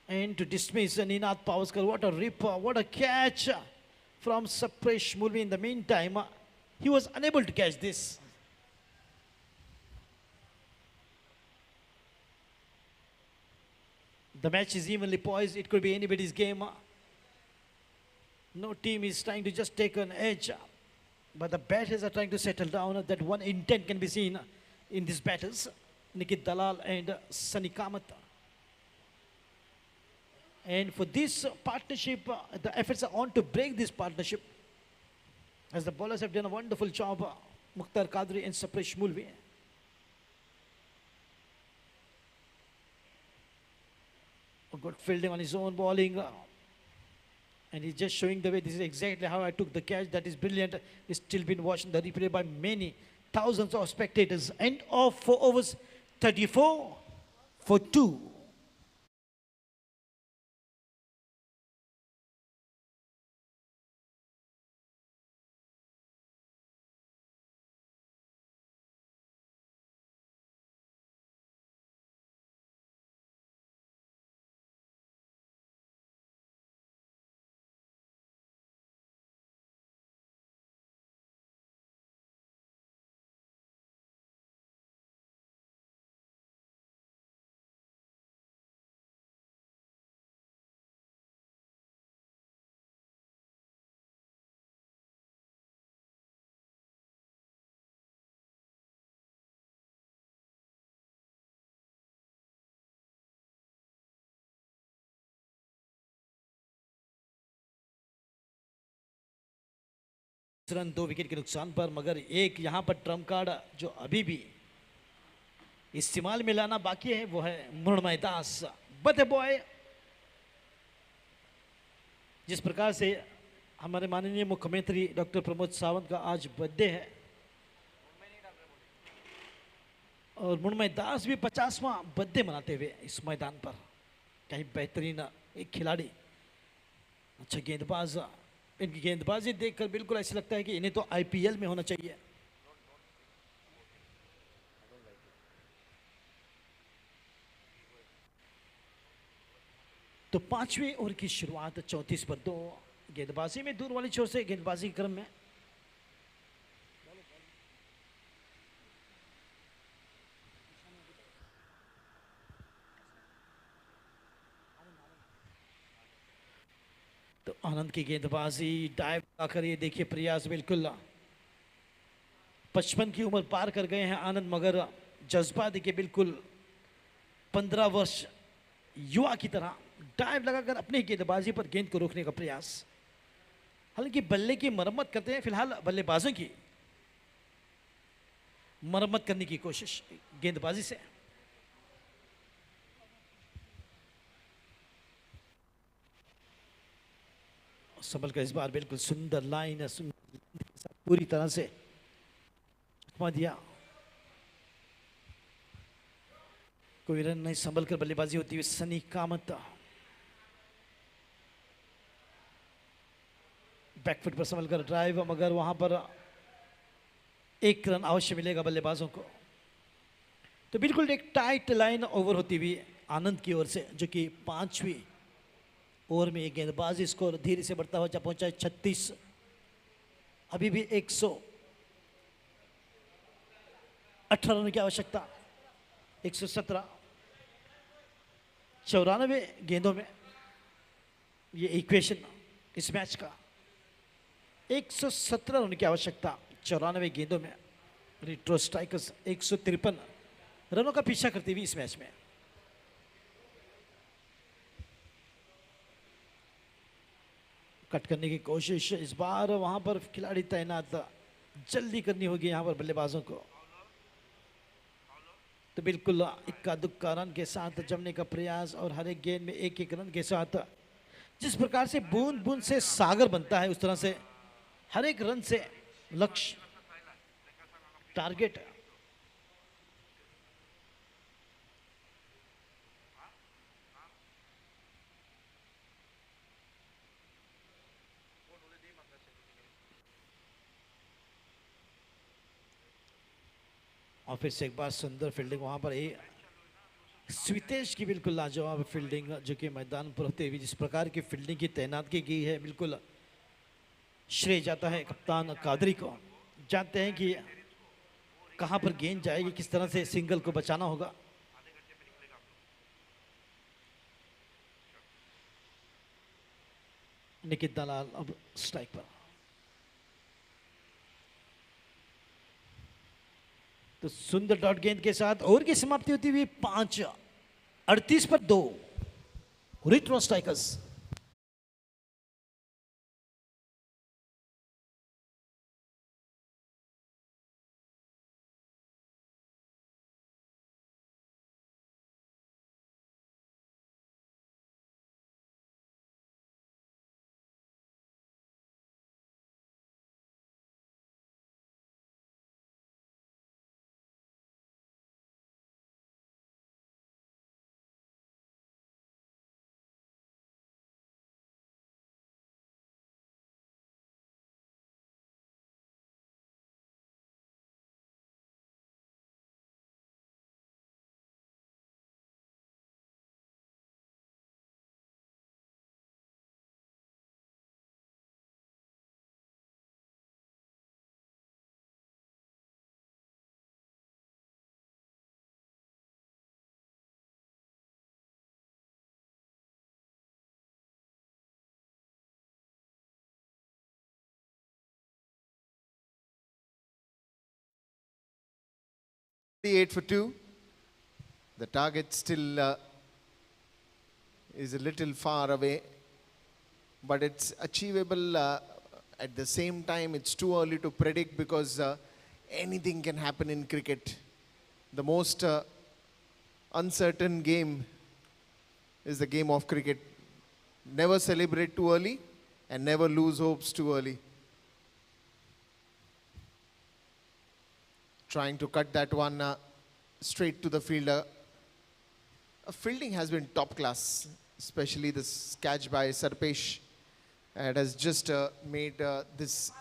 And to dismiss Ninath Pavaskar, what a rip, what a catch from Sapresh Murmi. In the meantime, he was unable to catch this. The match is evenly poised, it could be anybody's game. No team is trying to just take an edge, but the batters are trying to settle down. That one intent can be seen in these battles, Nikit Dalal and Sunny Kamath. And for this partnership, the efforts are on to break this partnership, as the bowlers have done a wonderful job, Mukhtar Qadri and Sapresh Mulvi. A good fielding on his own bowling. And he's just showing the way, this is exactly how I took the catch. That is brilliant. It's still been watched the replay by many thousands of spectators. End of 4 overs, 34 for 2. Run 2 wicket के नुकसान पर, मगर एक यहाँ पर Trump card जो अभी भी इस्तेमाल में लाना बाकी है वो है मृण्मय दास, बट बॉय। जिस प्रकार से हमारे माननीय मुख्यमंत्री डॉक्टर प्रमोद सावंत का आज बर्थडे है और मृण्मय दास भी 50वां बर्थडे मनाते हुए इस मैदान पर, कहीं बेहतरीन एक खिलाड़ी, अच्छा गेंदबाज। इनकी गेंदबाजी देखकर बिल्कुल ऐसा लगता है कि इन्हें तो आईपीएल में होना चाहिए। तो 5वें ओवर की शुरुआत 34 पर 2। गेंदबाजी में दूर वाली छोर से गेंदबाजी के क्रम में तो आनंद की गेंदबाजी, डाइव आकर ये देखिए प्रयास, बिल्कुल 55 की उम्र पार कर गए हैं आनंद, मगर जज्बा देखिए बिल्कुल 15 वर्ष युवा की तरह डाइव लगाकर अपनी गेंदबाजी पर गेंद को रोकने का प्रयास। हालांकि बल्ले की मरम्मत करते हैं, फिलहाल बल्लेबाजों की मरम्मत करने की कोशिश गेंदबाजी से। संभल का इस बार बिल्कुल सुंदर लाइन है, पूरी तरह से चकमा दिया। कोई रन नहीं, संभल कर बल्लेबाजी होती हुई सनी कामत बैकफुट पर संभल कर ड्राइव, मगर वहां पर एक रन अवश्य मिलेगा बल्लेबाजों को। तो बिल्कुल एक टाइट लाइन ओवर होती हुई आनंद की ओर से, जो कि 5वीं ओवर में ये गेंदबाजी स्कोर धीरे से बढ़ता हुआ जा पहुंचा है 36। अभी भी 118 रन की आवश्यकता। 117, 94 गेंदों में ये इक्वेशन इस मैच का। 117 रन की आवश्यकता 94 गेंदों में। रिट्रो स्ट्राइकर्स 153 रनों का पीछा करती हुई इस मैच में। कट करने की कोशिश इस बार, वहां पर खिलाड़ी तैनात, जल्दी करनी होगी यहां पर बल्लेबाजों को। तो बिल्कुल इक्का दुक्का रन के साथ जमने का प्रयास, और हर एक गेंद में एक एक रन के साथ जिस प्रकार से बूंद बूंद से सागर बनता है, उस तरह से हर एक रन से लक्ष्य, टारगेट। और फिर से एक बार सुंदर फील्डिंग वहां पर स्वीतेश की, बिल्कुल लाजवाब फील्डिंग, जो कि मैदान पर होते हुए जिस प्रकार की फील्डिंग की तैनाती की है, बिल्कुल श्रेय जाता है कप्तान कादरी को। जानते हैं कि कहां पर गेंद जाएगी, किस तरह से सिंगल को बचाना होगा। निकित दलाल अब स्ट्राइक पर। तो सुंदर डॉट गेंद के साथ ओवर की समाप्ति होती हुई 5:38 पर 2 retro strikers. Eight for 2. The target still is a little far away, but it's achievable. At the same time, it's too early to predict because anything can happen in cricket. The most uncertain game is the game of cricket. Never celebrate too early and never lose hopes too early. Trying to cut that one straight to the fielder. Fielding has been top class, especially this catch by Sarpesh. It has just made this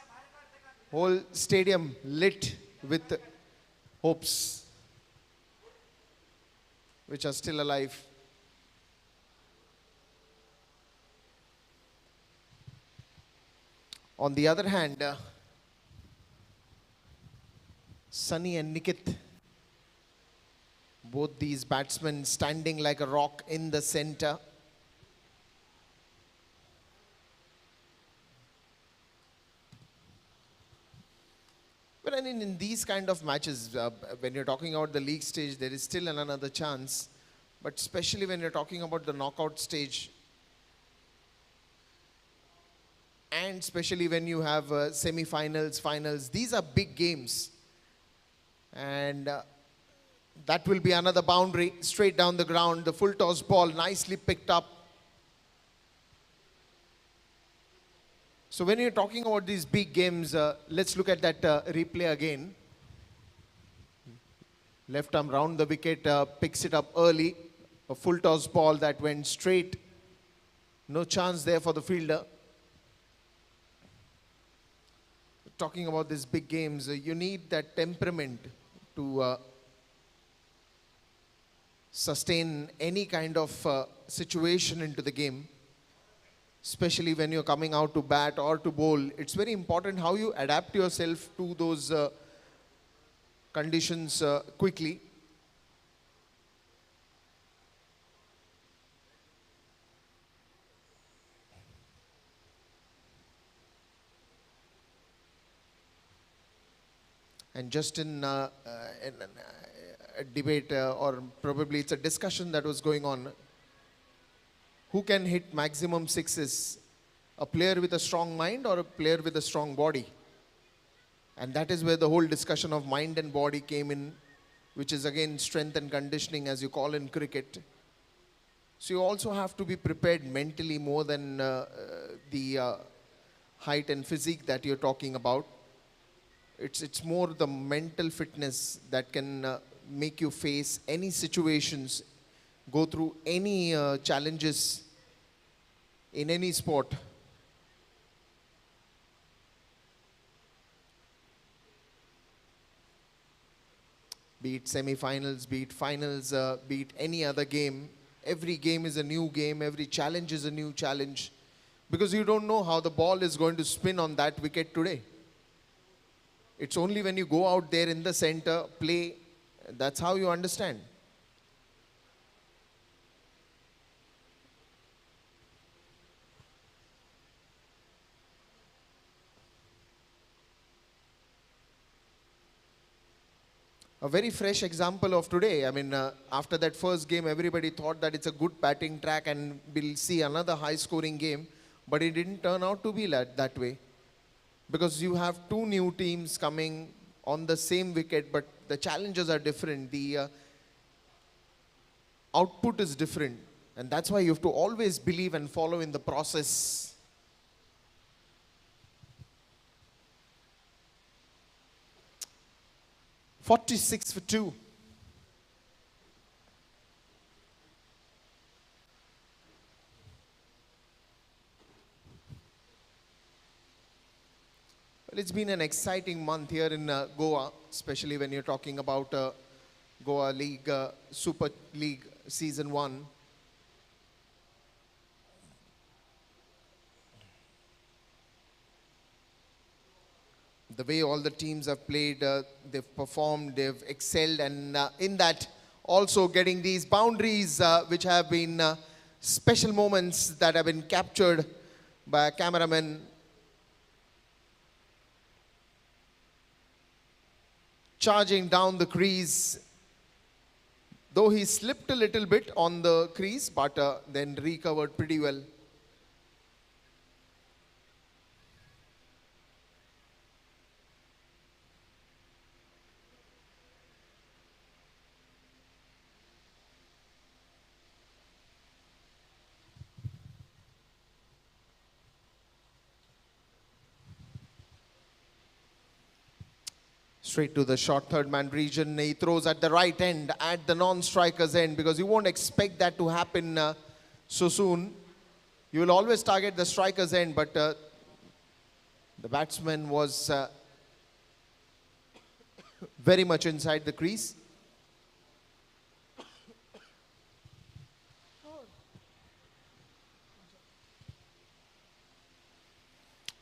whole stadium lit with hopes which are still alive. On the other hand, Sunny and Nikit, both these batsmen standing like a rock in the center. But I mean, in these kind of matches, when you're talking about the league stage, there is still another chance. But especially when you're talking about the knockout stage, and especially when you have semi-finals, finals, these are big games. And that will be another boundary straight down the ground. The full toss ball nicely picked up. So when you're talking about these big games, let's look at that replay again. Left arm round the wicket, picks it up early. A full toss ball that went straight. No chance there for the fielder. Talking about these big games, you need that temperament to sustain any kind of situation into the game. Especially when you're coming out to bat or to bowl, it's very important how you adapt yourself to those conditions quickly. And just in a debate, or probably it's a discussion that was going on, who can hit maximum sixes? A player with a strong mind or a player with a strong body? And that is where the whole discussion of mind and body came in, which is again strength and conditioning, as you call in cricket. So you also have to be prepared mentally more than the height and physique that you're talking about. It's more the mental fitness that can make you face any situations, go through any challenges in any sport. Be it semi-finals, be it finals, be it any other game. Every game is a new game, every challenge is a new challenge. Because you don't know how the ball is going to spin on that wicket today. It's only when you go out there in the center, play, that's how you understand. A very fresh example of today. I mean, after that first game, everybody thought that it's a good batting track and we'll see another high-scoring game. But it didn't turn out to be that way. Because you have two new teams coming on the same wicket, but the challenges are different. The output is different. And that's why you have to always believe and follow in the process. "46 for 2. Well, it's been an exciting month here in Goa, especially when you're talking about Goa League, Super League Season 1. The way all the teams have played, they've performed, they've excelled, and in that also getting these boundaries which have been special moments that have been captured by a cameraman. Charging down the crease, though he slipped a little bit on the crease, but then recovered pretty well. Straight to the short third man region. He throws at the right end, at the non-striker's end, because you won't expect that to happen so soon. You will always target the striker's end, but the batsman was very much inside the crease.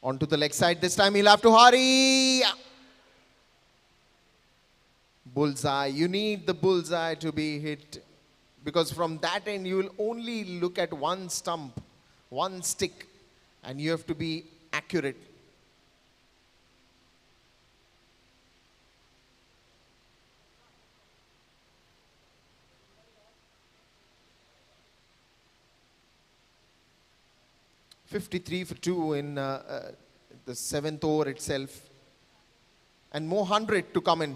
Onto the leg side. This time he'll have to hurry. Bullseye. You need the bullseye to be hit, because from that end you will only look at one stump, one stick, and you have to be accurate. 53 for 2 in the 7th over itself. And more 100 to come in.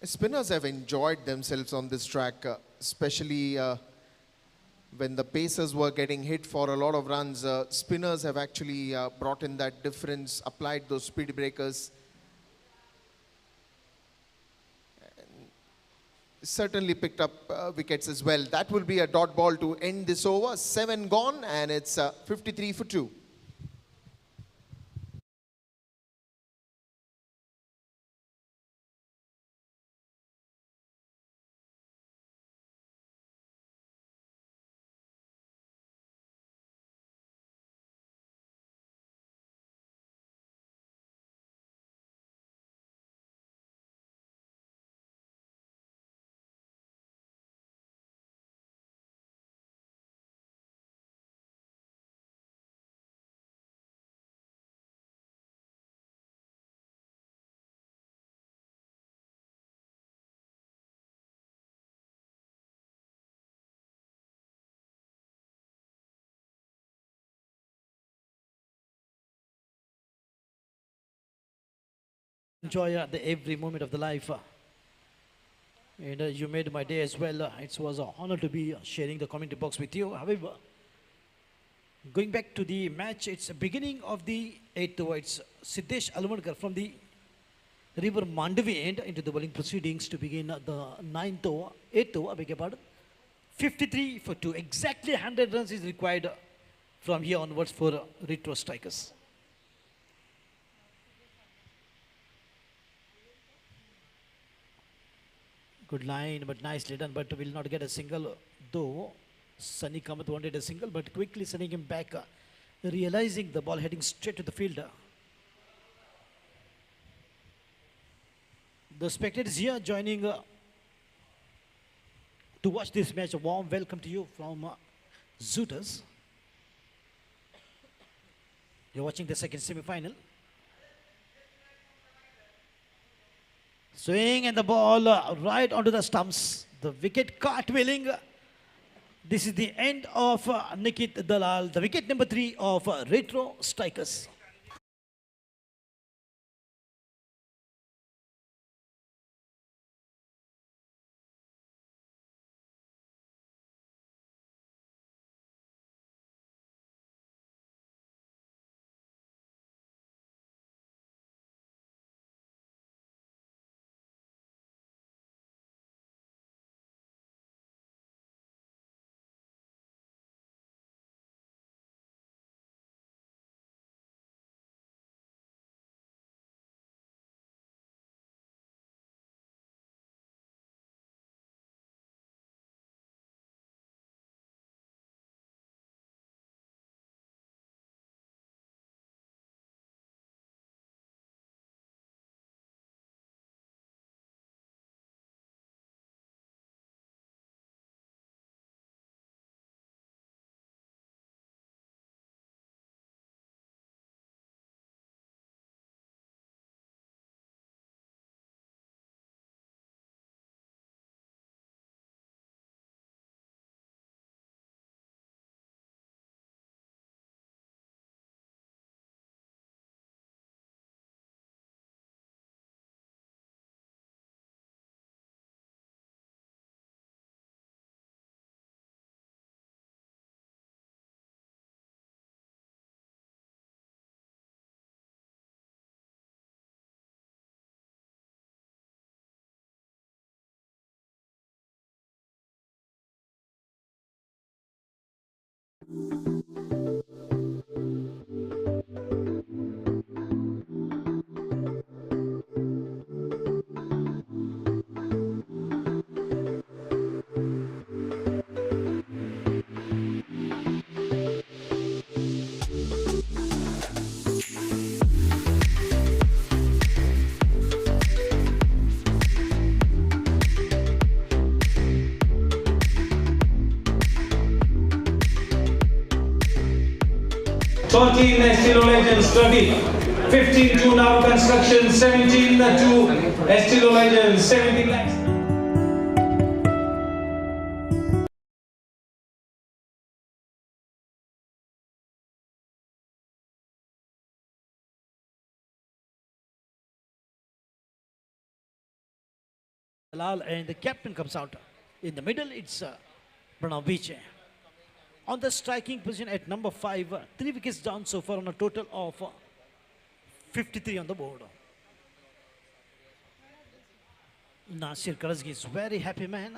Spinners have enjoyed themselves on this track, especially when the pacers were getting hit for a lot of runs. Spinners have actually brought in that difference, applied those speed breakers. Certainly picked up wickets as well. That will be a dot ball to end this over. 7 gone, and it's 53 for 2. Enjoy every moment of the life. And you made my day as well. It was an honor to be sharing the commentary box with you. However, going back to the match, it's the beginning of the 8th over. It's Siddesh Alvankar from the River Mandavi end into the bowling proceedings to begin the 9th over, 8th over, I beg your pardon. 53 for 2. Exactly 100 runs is required from here onwards for retro strikers. Good line, but nicely done, but will not get a single, though Sunny Kamath wanted a single, but quickly sending him back, realizing the ball heading straight to the fielder. The spectators here joining to watch this match. A warm welcome to you from Zooters. You're watching the second semi-final. Swing and the ball right onto the stumps. The wicket cartwheeling. This is the end of Nikit Dalal, the wicket number 3 of retro strikers. Legends 30. 15 to Naroo Construction, 17 to Estilo Legends, 17 lakhs. Lal and the captain comes out. In the middle, it's Pranav Viche. On the striking position at number 5, 3 wickets down so far on a total of 53 on the board. Nasir Karazgi is very happy man.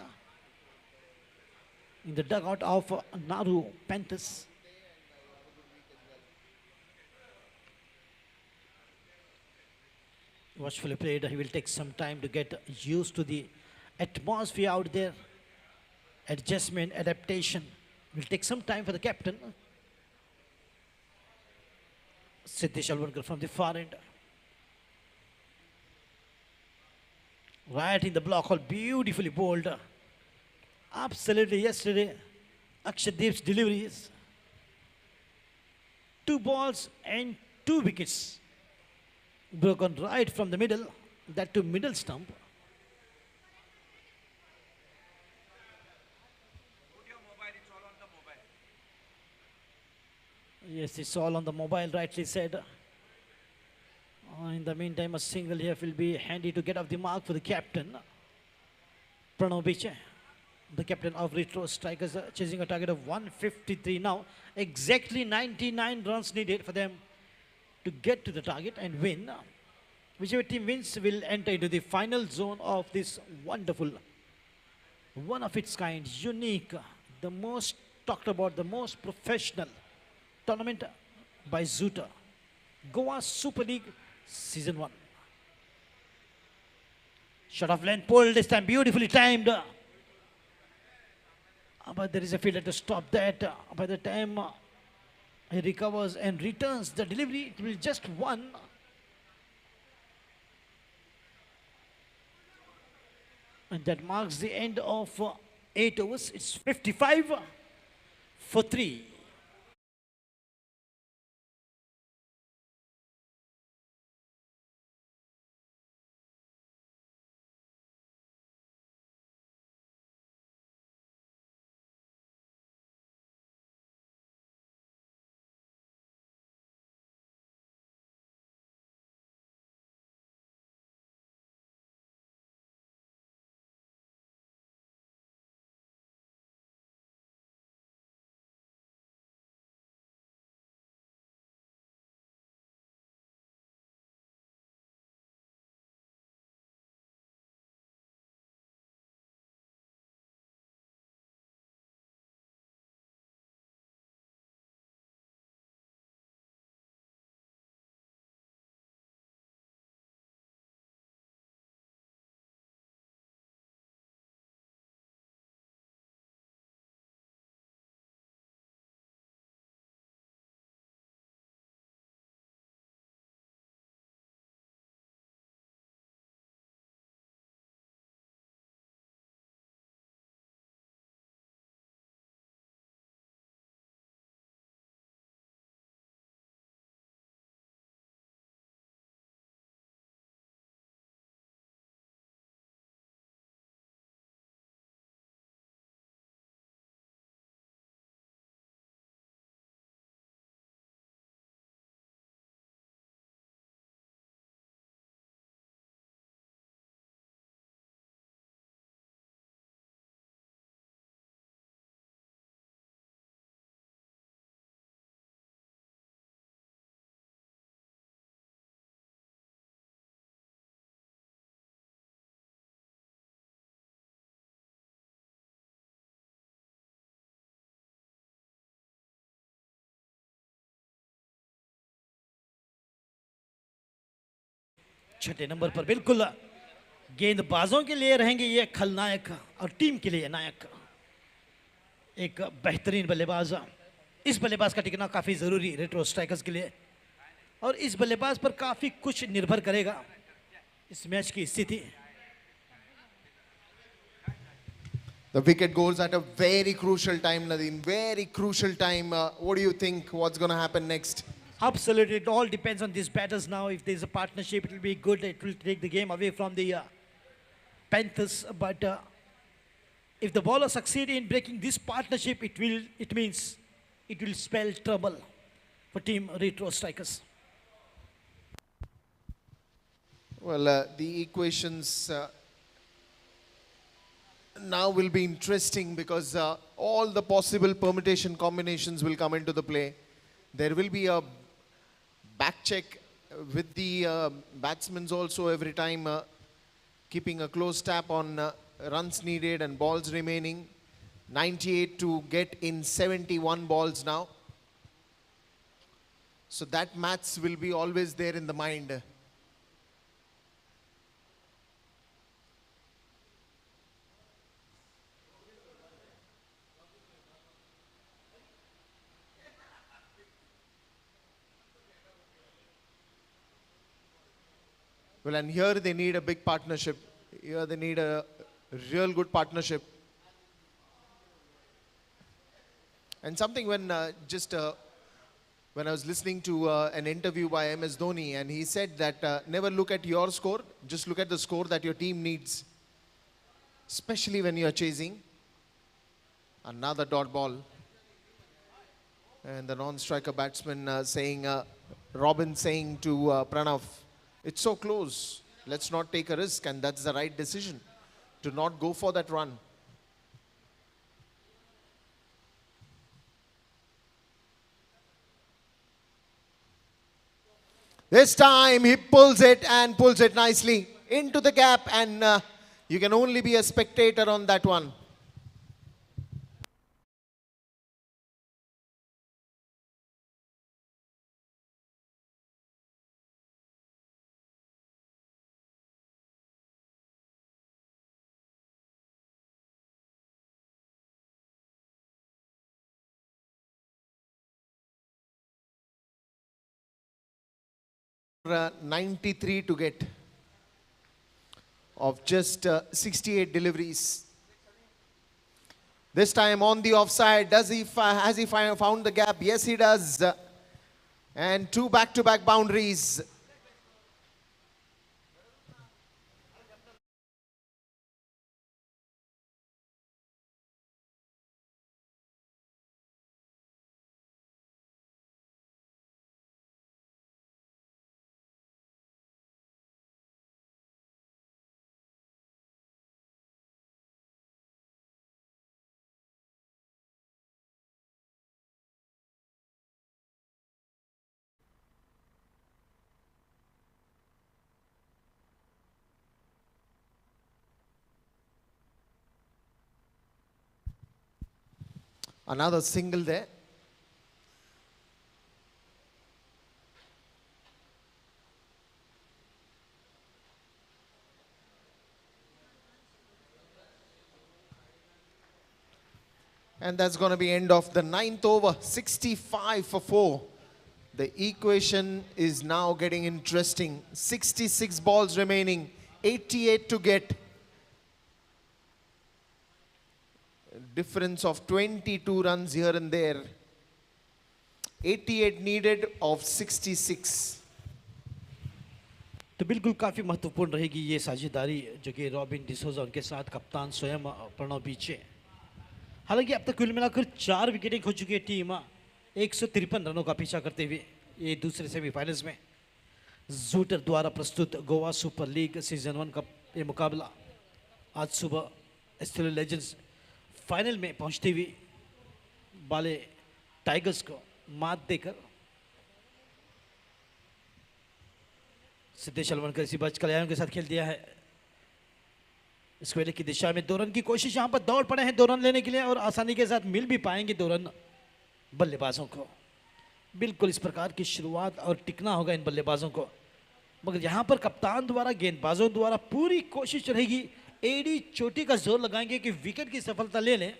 In the dugout of Naroo Panthers. Watchfully played. He will take some time to get used to the atmosphere out there. Adjustment, adaptation. Will take some time for the captain. Siddhesh Alvankar from the far end. Right in the block hole, beautifully bowled. Absolutely yesterday, Akshadev's deliveries. 2 balls and 2 wickets. Broken right from the middle, that to middle stump. Yes, it's all on the mobile, rightly said. In the meantime, a single here will be handy to get off the mark for the captain. Pranav Viche, the captain of Retro Strikers, chasing a target of 153 now. Exactly 99 runs needed for them to get to the target and win. Whichever team wins will enter into the final zone of this wonderful, one of its kind, unique, the most talked about, the most professional tournament by Zoota. Goa Super League Season 1. Shot of length pulled, this time beautifully timed. But there is a fielder to stop that. By the time he recovers and returns the delivery, it will just one. And that marks the end of 8 overs. It's 55 for 3. छठे number पर बिल्कुल गेंदबाजों के लिए रहेंगे ये खलनायक और टीम के लिए नायक। एक बेहतरीन बल्लेबाज, इस बल्लेबाज का टिकना काफ़ी ज़रूरी रेट्रो स्ट्राइकर्स के लिए और इस बल्लेबाज पर काफ़ी कुछ निर्भर करेगा इस मैच की स्थिति। The wicket goes at a very crucial time, Nadine. Very crucial time. What do you think? What's going to happen next? Absolutely, it all depends on these batters now. If there's a partnership, it will be good. It will take the game away from the Panthers. But if the bowler succeed in breaking this partnership, it means it will spell trouble for Team Retro Strikers. Well, the equations now will be interesting because all the possible permutation combinations will come into the play. There will be a back check with the batsmen also every time, keeping a close tap on runs needed and balls remaining. 98 to get in 71 balls now. So that maths will be always there in the mind. Well, and here they need a big partnership. Here they need a real good partnership. And something when when I was listening to an interview by MS Dhoni, and he said that never look at your score, just look at the score that your team needs. Especially when you are chasing. Another dot ball. And the non-striker batsman saying, Robin saying to Pranav, it's so close. Let's not take a risk, and that's the right decision to not go for that run. This time he pulls it and pulls it nicely into the gap, and you can only be a spectator on that one. For 93 to get of just 68 deliveries. This time on the offside, has he found the gap? Yes, he does. And two back-to-back boundaries. Another single there. And that's going to be end of the 9th over, 65 for 4. The equation is now getting interesting. 66 balls remaining, 88 to get. Difference of 22 runs here and there. 88 needed of 66. तो बिल्कुल काफ़ी महत्वपूर्ण रहेगी ये साझेदारी जो कि robin D'Souza उनके साथ कप्तान स्वयं प्रणव पीछे। हालांकि अब तक कुल मिलाकर 4 विकेटें खो चुकी है टीम 153 रनों का पीछा करते हुए ये दूसरे सेमीफाइनल्स में। जूटर द्वारा प्रस्तुत गोवा सुपर लीग सीजन 1 का ये मुकाबला आज सुबह एस्टेलो लेजेंड्स फाइनल में पहुंचते हुए बाले टाइगर्स को मात देकर सिद्धेश अलवनकर इसी बच कल्याण के साथ खेल दिया है। स्क्वेयर की दिशा में 2 रन की कोशिश, यहां पर दौड़ पड़े हैं 2 रन लेने के लिए और आसानी के साथ मिल भी पाएंगे 2 रन बल्लेबाजों को। बिल्कुल इस प्रकार की शुरुआत और टिकना होगा इन बल्लेबाजों को, मगर यहां पर कप्तान द्वारा गेंदबाजों द्वारा पूरी कोशिश रहेगी, एडी चोटी का जोर लगाएंगे कि विकेट की सफलता ले लें।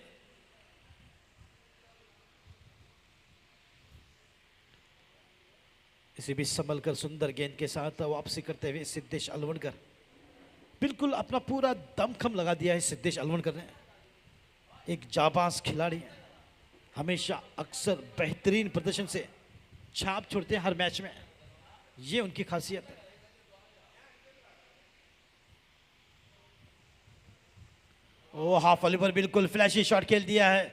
इसी बीच संभल कर सुंदर गेंद के साथ वापसी करते हुए सिद्धेश अलवनकर, बिल्कुल अपना पूरा दमखम लगा दिया है सिद्धेश अलवनकर ने। एक जाबाज खिलाड़ी, हमेशा अक्सर बेहतरीन प्रदर्शन से छाप छोड़ते हैं हर मैच में, ये उनकी खासियत है। ओ हाफ वॉली पर बिल्कुल फ्लैशी शॉट खेल दिया है,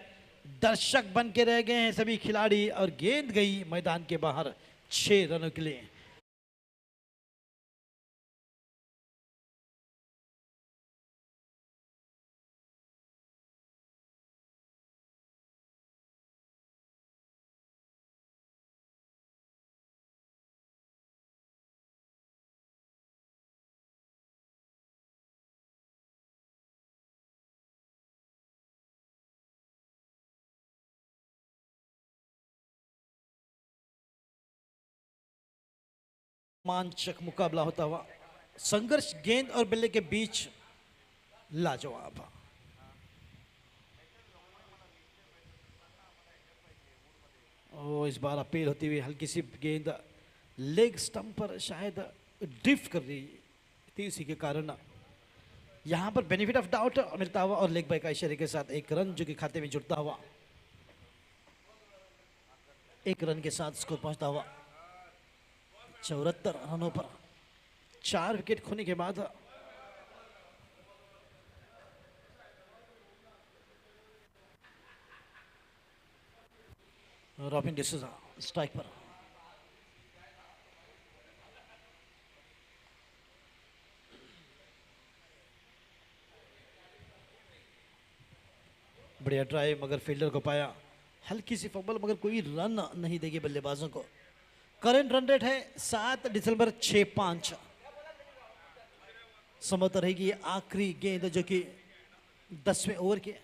दर्शक बन के रह गए हैं सभी खिलाड़ी और गेंद गई मैदान के बाहर 6 रनों के लिए। रोमांचक मुकाबला होता हुआ, संघर्ष गेंद और बल्ले के बीच लाजवाब। ओ इस बार अपील होती हुई हल्की सी गेंद लेग स्टंप पर शायद ड्रिफ्ट कर रही थी, इसी के कारण यहां पर बेनिफिट ऑफ डाउट मिलता हुआ और लेग बाय का इशारे के साथ एक रन जो कि खाते में जुड़ता हुआ, एक रन के साथ स्कोर पहुंचता हुआ 74 रनों पर 4 विकेट खोने के बाद रॉबिन डिसूजा स्ट्राइक पर। बढ़िया ड्राइव मगर फील्डर को पाया, हल्की सी फंबल मगर कोई रन नहीं देगी बल्लेबाजों को। करंट रन रेट है 7 दिसंबर 6-5। संभवत रहेगी आखिरी गेंद जो कि 10वें ओवर के।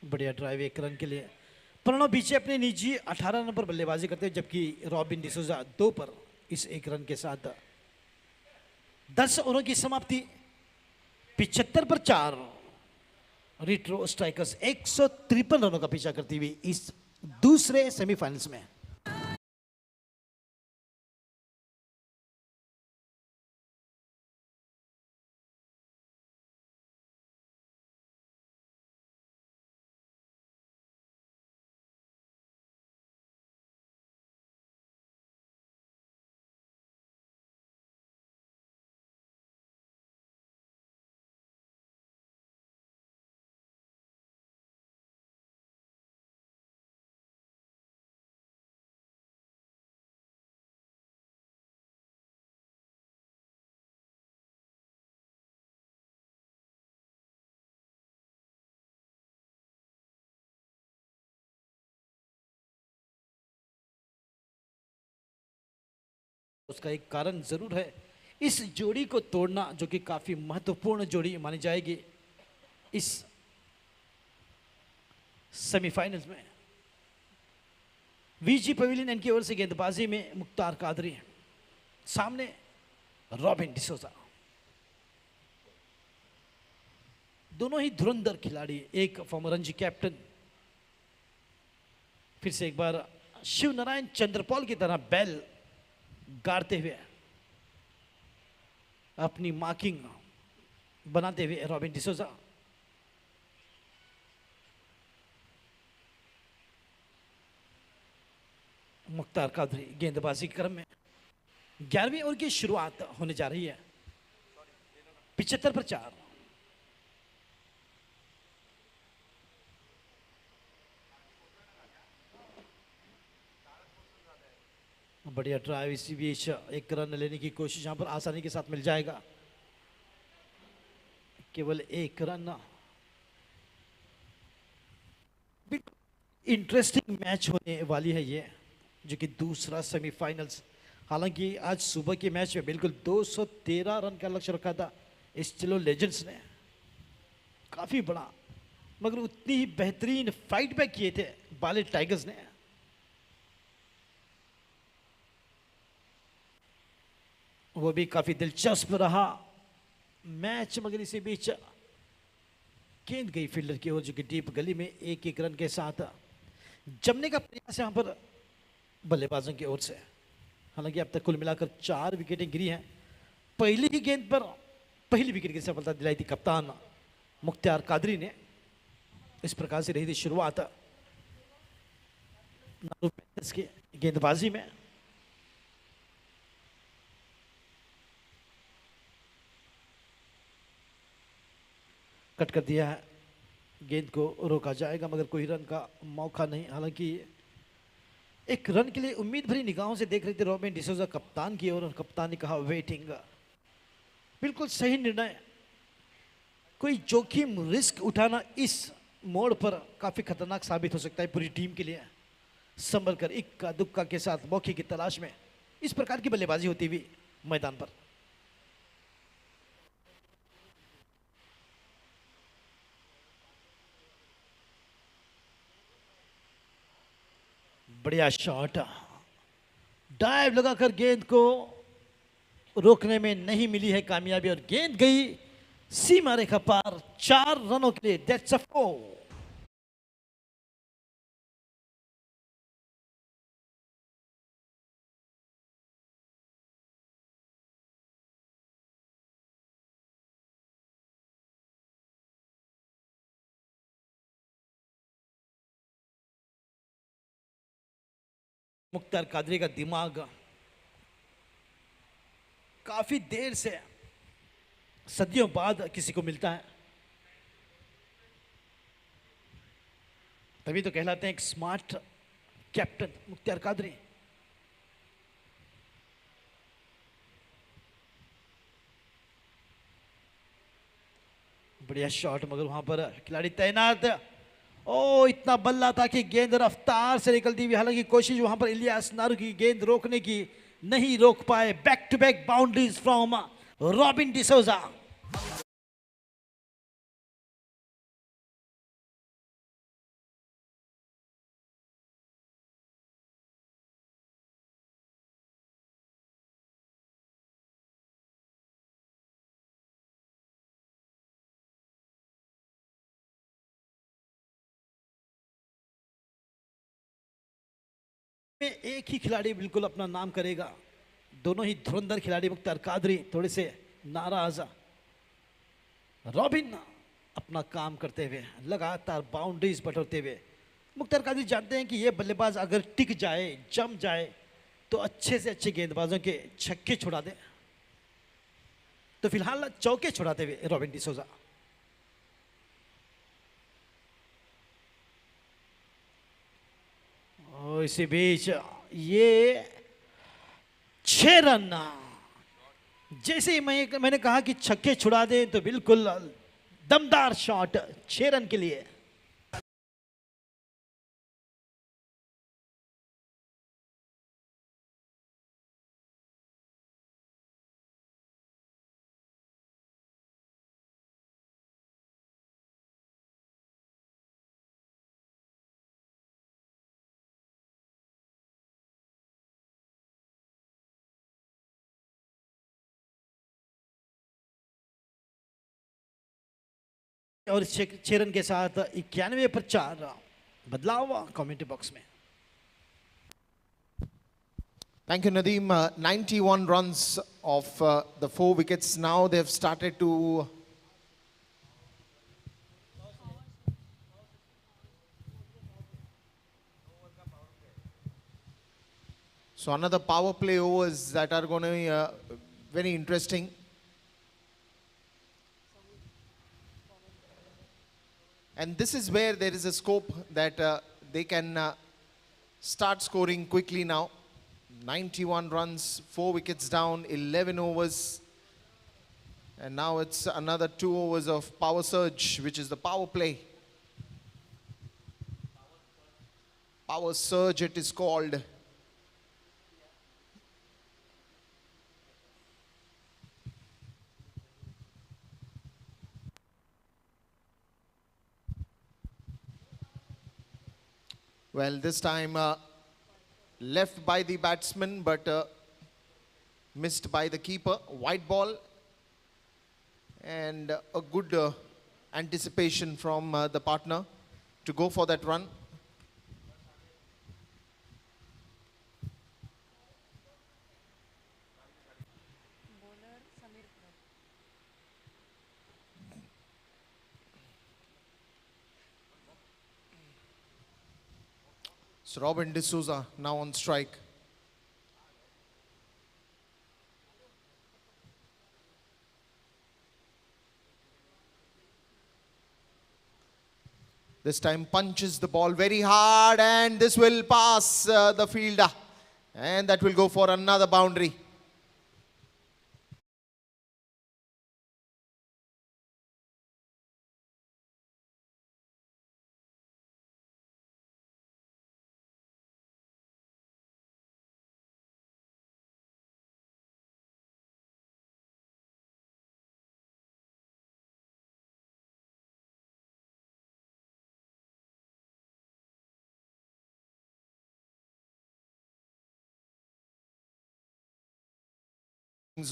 बढ़िया ड्राइव 1 रन के लिए। प्रणव पीछे अपने निजी 18 रन पर बल्लेबाजी करते हैं, जबकि रॉबिन डिसूजा 2 पर इस 1 रन के साथ 10 ओवरों की समाप्ति 75 पर 4। रिट्रो स्ट्राइकर्स 153 रनों का पीछा करती हुई इस दूसरे सेमीफाइनल्स में। उसका एक कारण जरूर है, इस जोड़ी को तोड़ना जो कि काफी महत्वपूर्ण जोड़ी मानी जाएगी इस सेमीफाइनल्स में। वीजी पवेलियन इनकी ओर से गेंदबाजी में मुख्तार कादरी, सामने रॉबिन डिसूजा। दोनों ही धुरंधर खिलाड़ी, एक फॉर्मर रणजी कैप्टन, फिर से एक बार शिव नारायण चंद्रपॉल की तरह बैल गाड़ते हुए अपनी मार्किंग बनाते हुए रॉबिन डिसूजा। मुख्तार कादरी गेंदबाजी क्रम में 11वीं ओवर की शुरुआत होने जा रही है 75 पर 4। बढ़िया ड्राइव, इसी बीच एक रन लेने की कोशिश यहां पर आसानी के साथ मिल जाएगा, केवल 1 रन। इंटरेस्टिंग मैच होने वाली है ये, जो कि दूसरा सेमीफाइनल्स। हालांकि आज सुबह के मैच में बिल्कुल 213 रन का लक्ष्य रखा था स्टिलो लेजेंड्स ने, काफी बड़ा, मगर उतनी ही बेहतरीन फाइट बैक किए थे बाले टाइगर्स ने। वो भी काफी दिलचस्प रहा मैच, मगर इसी बीच गेंद गई फील्डर की ओर, जो कि डीप गली में 1-1 रन के साथ जमने का प्रयास यहां पर बल्लेबाजों की ओर से। हालांकि अब तक कुल मिलाकर 4 विकेटें गिरी हैं, पहली ही गेंद पर पहली विकेट की सफलता दिलाई थी कप्तान मुख्तार कादरी ने। इस प्रकार से रही थी शुरुआत नारू पैंथर्स की गेंदबाजी में। कट कर दिया है, गेंद को रोका जाएगा मगर कोई रन का मौका नहीं। हालांकि एक रन के लिए उम्मीद भरी निगाहों से देख रहे थे रॉबिन डिसोजा कप्तान की ओर, और कप्तान ने कहा वेटिंग। बिल्कुल सही निर्णय। कोई जोखिम रिस्क उठाना इस मोड़ पर काफी खतरनाक साबित हो सकता है पूरी टीम के लिए। संभल कर इक्का दुक्का के साथ मौके की तलाश में इस प्रकार की बल्लेबाजी होती हुई मैदान पर। बढ़िया शॉट, डाइव लगाकर गेंद को रोकने में नहीं मिली है कामयाबी, और गेंद गई सीमा रेखा पार 4 रनों के लिए। That's a 4। मुख्तार कादरी का दिमाग काफी देर से, सदियों बाद किसी को मिलता है, तभी तो कहलाते हैं एक स्मार्ट कैप्टन मुख्तार कादरी। बढ़िया शॉट, मगर वहां पर खिलाड़ी तैनात। ओ इतना बल्ला था कि गेंद रफ्तार से निकलती हुई, हालांकि कोशिश वहां पर इलियास नारू की गेंद रोकने की, नहीं रोक पाए। Back to back boundaries from Robin D'Souza. एक ही खिलाड़ी बिल्कुल अपना नाम करेगा, दोनों ही धुरंधर खिलाड़ी। मुख्तार कादरी थोड़े से नाराज, रॉबिन अपना काम करते हुए लगातार बाउंड्रीज बटोरते हुए। मुख्तार कादरी जानते हैं कि ये बल्लेबाज अगर टिक जाए, जम जाए, तो अच्छे से अच्छे गेंदबाजों के छक्के छुड़ा दे। तो फिलहाल चौके छुड़ाते हुए रॉबिन डिसोजा। और इसी बीच ये 6 रन, जैसे ही मैंने कहा कि छक्के छुड़ा दें, तो बिल्कुल दमदार शॉट 6 रन के लिए। और 6 रन के साथ 91 पर 4 बदलाव कमेंट्री बॉक्स में। Thank you, Nadeem. 91 runs of the 4 wickets. Now they've started to so another power play overs that are going to be very interesting. And this is where there is a scope that they can start scoring quickly now. 91 runs, 4 wickets down, 11 overs. And now it's another 2 overs of power surge, which is the power play. Power surge it is called. Well, this time left by the batsman, but missed by the keeper. White ball, and a good anticipation from the partner to go for that run. It's Robin D'Souza now on strike. This time punches the ball very hard, and this will pass the fielder. And that will go for another boundary.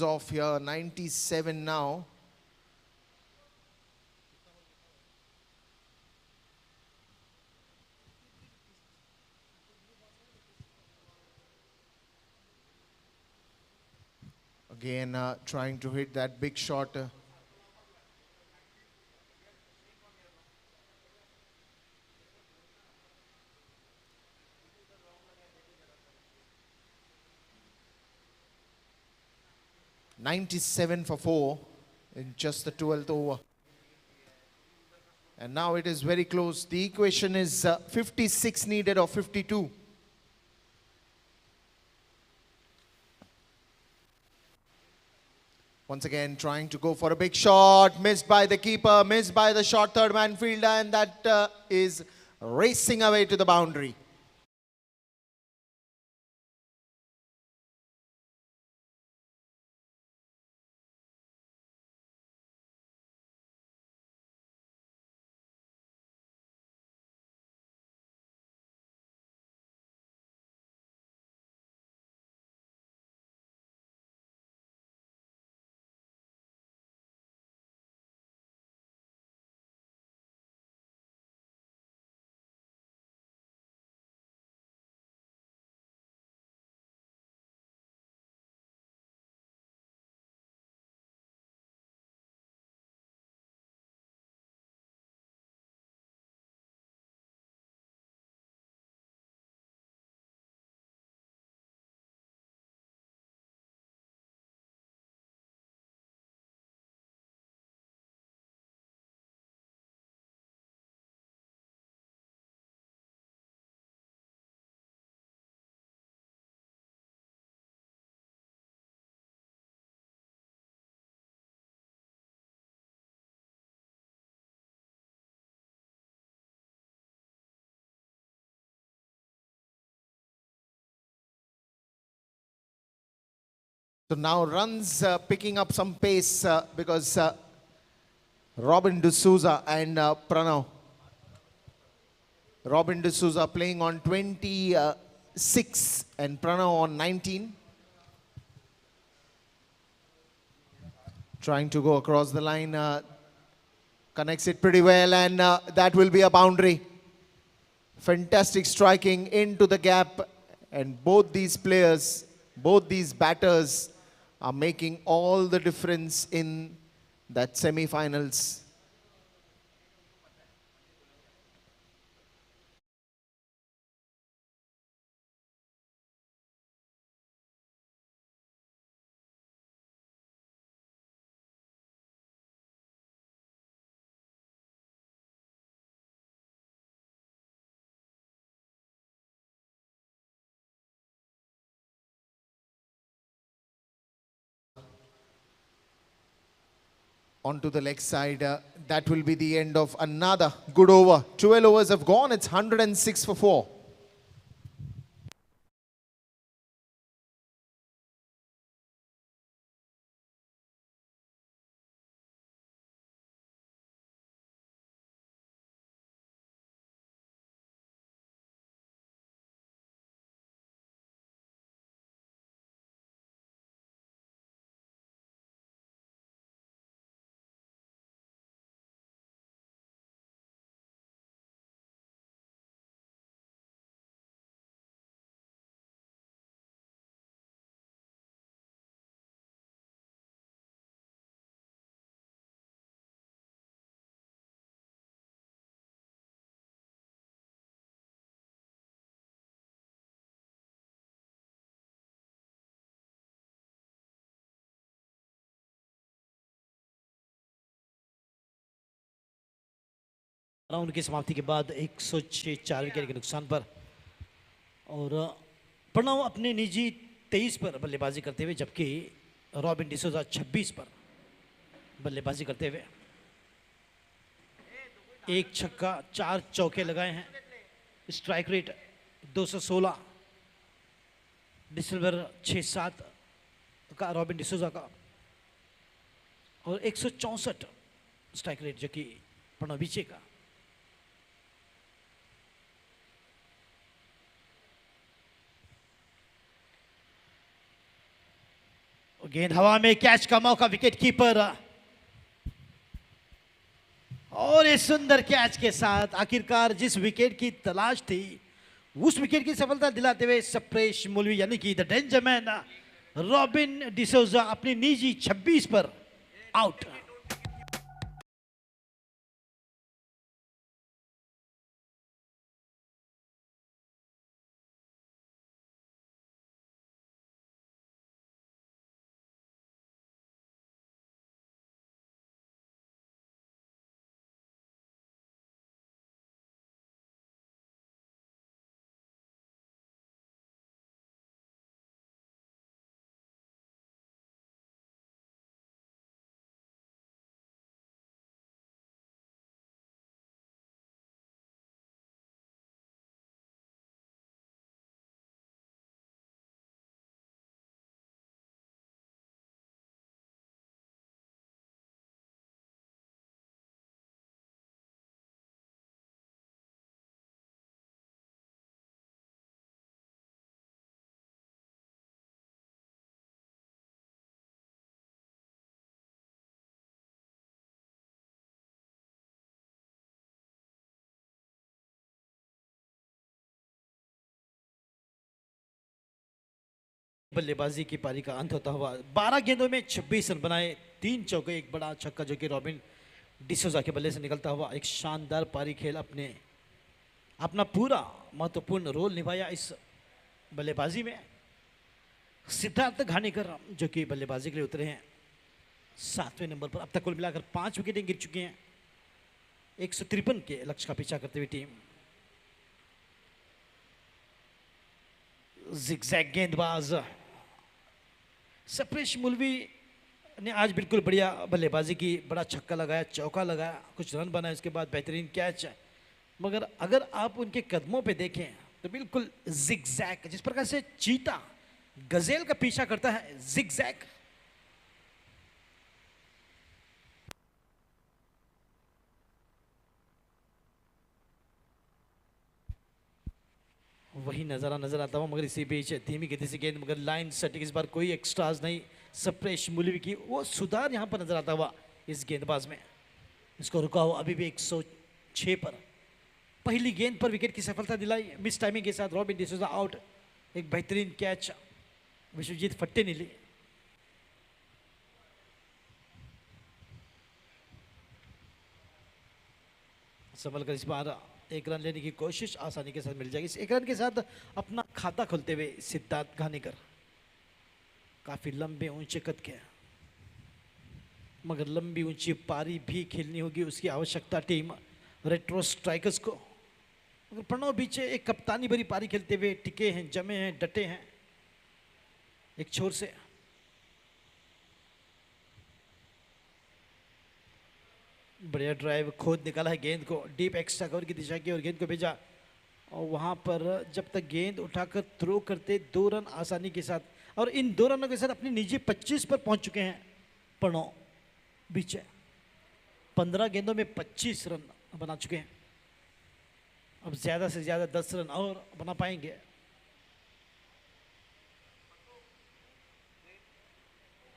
Off here, 97 now. Again, trying to hit that big shot. 97 for 4 in just the 12th over. And now it is very close. The equation is 56 needed or 52. Once again trying to go for a big shot. Missed by the keeper, missed by the short third man fielder, and that is racing away to the boundary. So now runs picking up some pace because Robin D'Souza and Pranav. Robin D'Souza playing on 26 and Pranav on 19. Trying to go across the line. Connects it pretty well, and that will be a boundary. Fantastic striking into the gap, and both these players, both these batters are making all the difference in that semi-finals. Onto the leg side. That will be the end of another good over. 12 overs have gone. It's 106 for 4. Round की समाप्ति के बाद 106 4 wicket के नुकसान पर, और प्रणव अपने निजी 23 पर बल्लेबाजी करते हुए, जबकि रॉबिन डिसोजा 26 पर बल्लेबाजी करते हुए 1 छक्का 4 चौके लगाए हैं। स्ट्राइक रेट 216, डिसल्वर 6-7 का रॉबिन डिसोजा का, और 164 स्ट्राइक रेट जो कि प्रणव बीचे का। गेंद हवा में, कैच का मौका विकेट कीपर, और इस सुंदर कैच के साथ आखिरकार जिस विकेट की तलाश थी उस विकेट की सफलता दिलाते हुए सप्रेश मुलवी यानी कि द डेंजरमैन रॉबिन डिसोजा अपनी निजी 26 पर आउट। बल्लेबाजी की पारी का अंत होता हुआ 12 गेंदों में 26 रन बनाए, 3 चौके, एक बड़ा छक्का जो कि रॉबिन डिसोजा के बल्ले से निकलता हुआ एक शानदार पारी खेल अपना पूरा महत्वपूर्ण रोल निभाया इस बल्लेबाजी में। सिद्धार्थ घानीकर जो कि बल्लेबाजी के लिए उतरे हैं 7वें नंबर पर, अब तक कुल मिलाकर 5 विकेटें गिर चुकी हैं। 153 के लक्ष्य का पीछा करते हुए टीम। जिगजैग गेंदबाज सप्रेश मुलवी ने आज बिल्कुल बढ़िया बल्लेबाजी की, बड़ा छक्का लगाया, चौका लगाया, कुछ रन बनाए, उसके बाद बेहतरीन कैच। मगर अगर आप उनके कदमों पे देखें तो बिल्कुल जिगजैग, जिस प्रकार से चीता गजेल का पीछा करता है, जिगजैग। वही नज़ारा नजर आता हुआ, मगर इसी बीच धीमी गति से गेंद, मगर लाइन सेटिंग, इस बार कोई एक्स्ट्राज नहीं सप्रेश मुलवी की, वो सुधार यहां पर नजर आता हुआ इस गेंदबाज में। इसको रुका हुआ अभी भी 106 पर, पहली गेंद पर विकेट की सफलता दिलाई, मिस टाइमिंग के साथ रॉबिन डिसोजा आउट। एक बेहतरीन कैच विश्वजीत फट्टे ने ली। संभल कर इस बार 1 रन लेने की कोशिश आसानी के साथ मिल जाएगी। इस 1 रन के साथ अपना खाता खोलते हुए सिद्धार्थ घानीकर, काफी लंबे ऊंचे कद के, मगर लंबी ऊंची पारी भी खेलनी होगी, उसकी आवश्यकता टीम रेट्रो स्ट्राइकर्स को। मगर प्रणव बीचे एक कप्तानी भरी पारी खेलते हुए टिके हैं, जमे हैं, डटे हैं। एक छोर से बढ़िया ड्राइव, खोद निकाला है गेंद को डीप एक्स्ट्रा कवर की दिशा की और गेंद को भेजा, और वहां पर जब तक गेंद उठाकर थ्रो करते 2 रन आसानी के साथ, और इन 2 रनों के साथ अपनी निजी 25 पर पहुंच चुके हैं प्रणव बीचे। 15 गेंदों में 25 रन बना चुके हैं, अब ज्यादा से ज्यादा 10 रन और बना पाएंगे।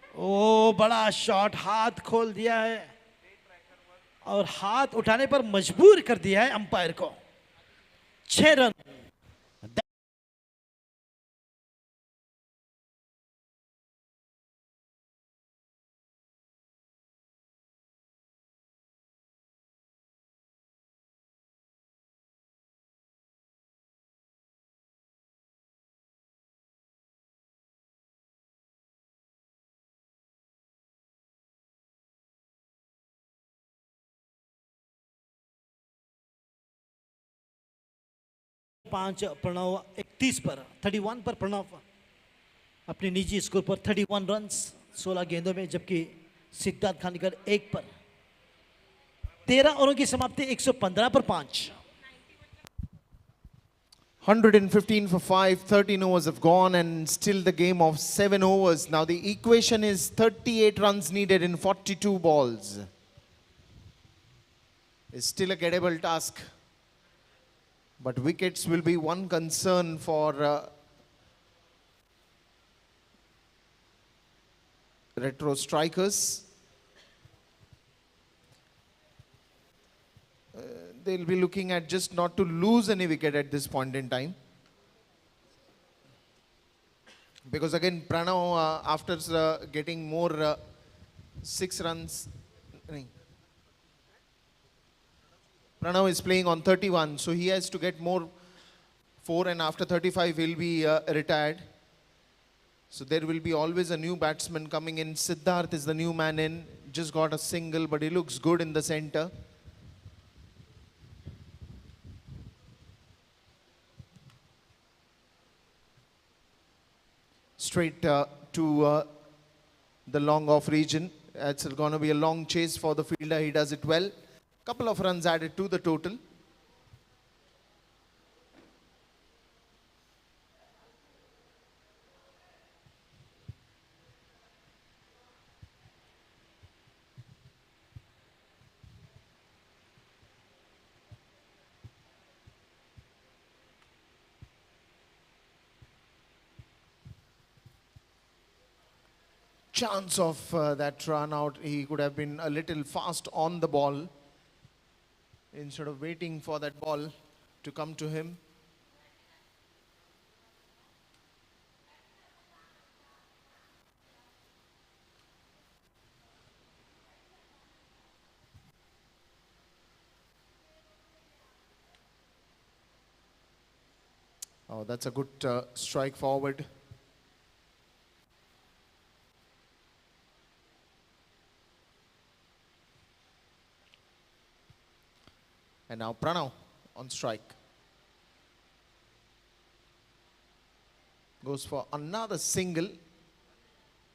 ओ बड़ा शॉट, हाथ खोल दिया है और हाथ उठाने पर मजबूर कर दिया है अंपायर को। 6 रन 5 प्रणव 31 पर 31 पर प्रणव अपने निजी स्कोर पर 31 रन्स 16 गेंदों में, जबकि सिद्धार्थ खानिकर 1 पर 13 ओवरों की समाप्ति 115 पर 5। 115 for 5, 13 overs have gone and still the game of 7 overs. Now the equation is 38 runs needed in 42 balls. It's still a gettable task. But wickets will be one concern for retro strikers. They'll be looking at just not to lose any wicket at this point in time. Because again, Pranav, after getting more 6 runs, Pranav is playing on 31, so he has to get more 4, and after 35 he'll be retired. So there will be always a new batsman coming in. Siddharth is the new man in, just got a single, but he looks good in the center. Straight to the long off region. It's going to be a long chase for the fielder. He does it well. Couple of runs added to the total. Chance of that run out. He could have been a little fast on the ball instead of waiting for that ball to come to him. Oh, that's a good strike forward. And now Pranav on strike. Goes for another single.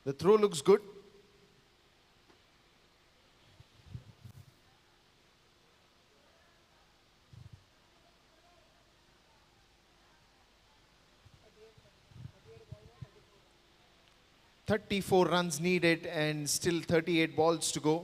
The throw looks good. "34 runs needed and still 38 balls to go."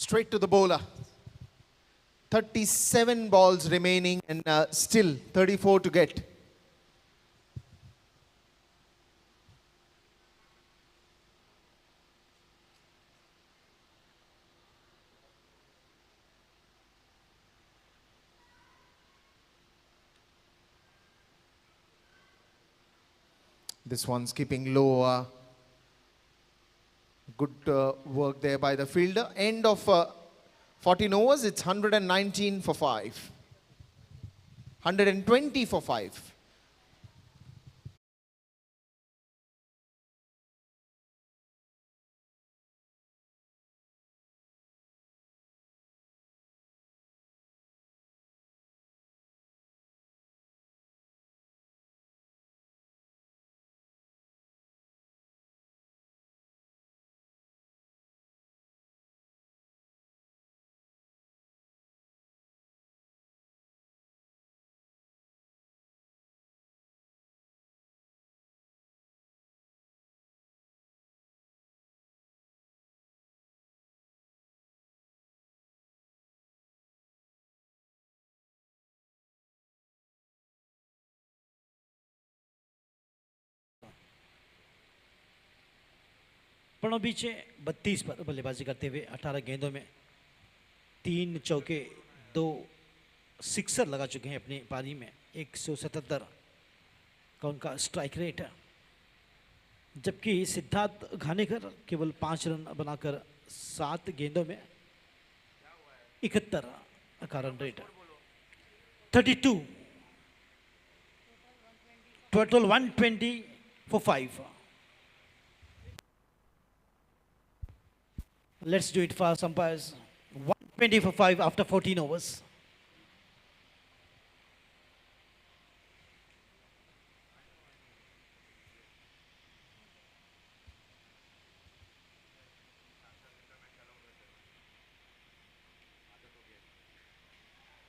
Straight to the bowler. 37 balls remaining and still 34 to get. This one's keeping low. Good work there by the fielder. End of 14 overs, it's 119 for 5. 120 for 5. Pranav पीछे 32 पर बल्लेबाजी करते हुए 18 गेंदों में 3 चौके 2 sixer लगा चुके हैं अपनी पारी में। 177 का उनका स्ट्राइक रेट है, जबकि सिद्धार्थ घानेकर केवल 5 रन बनाकर 7 गेंदों में 71 का run rate. 32 total 120 for 5. Let's do it fast, umpires. 120 for 5 after 14 overs.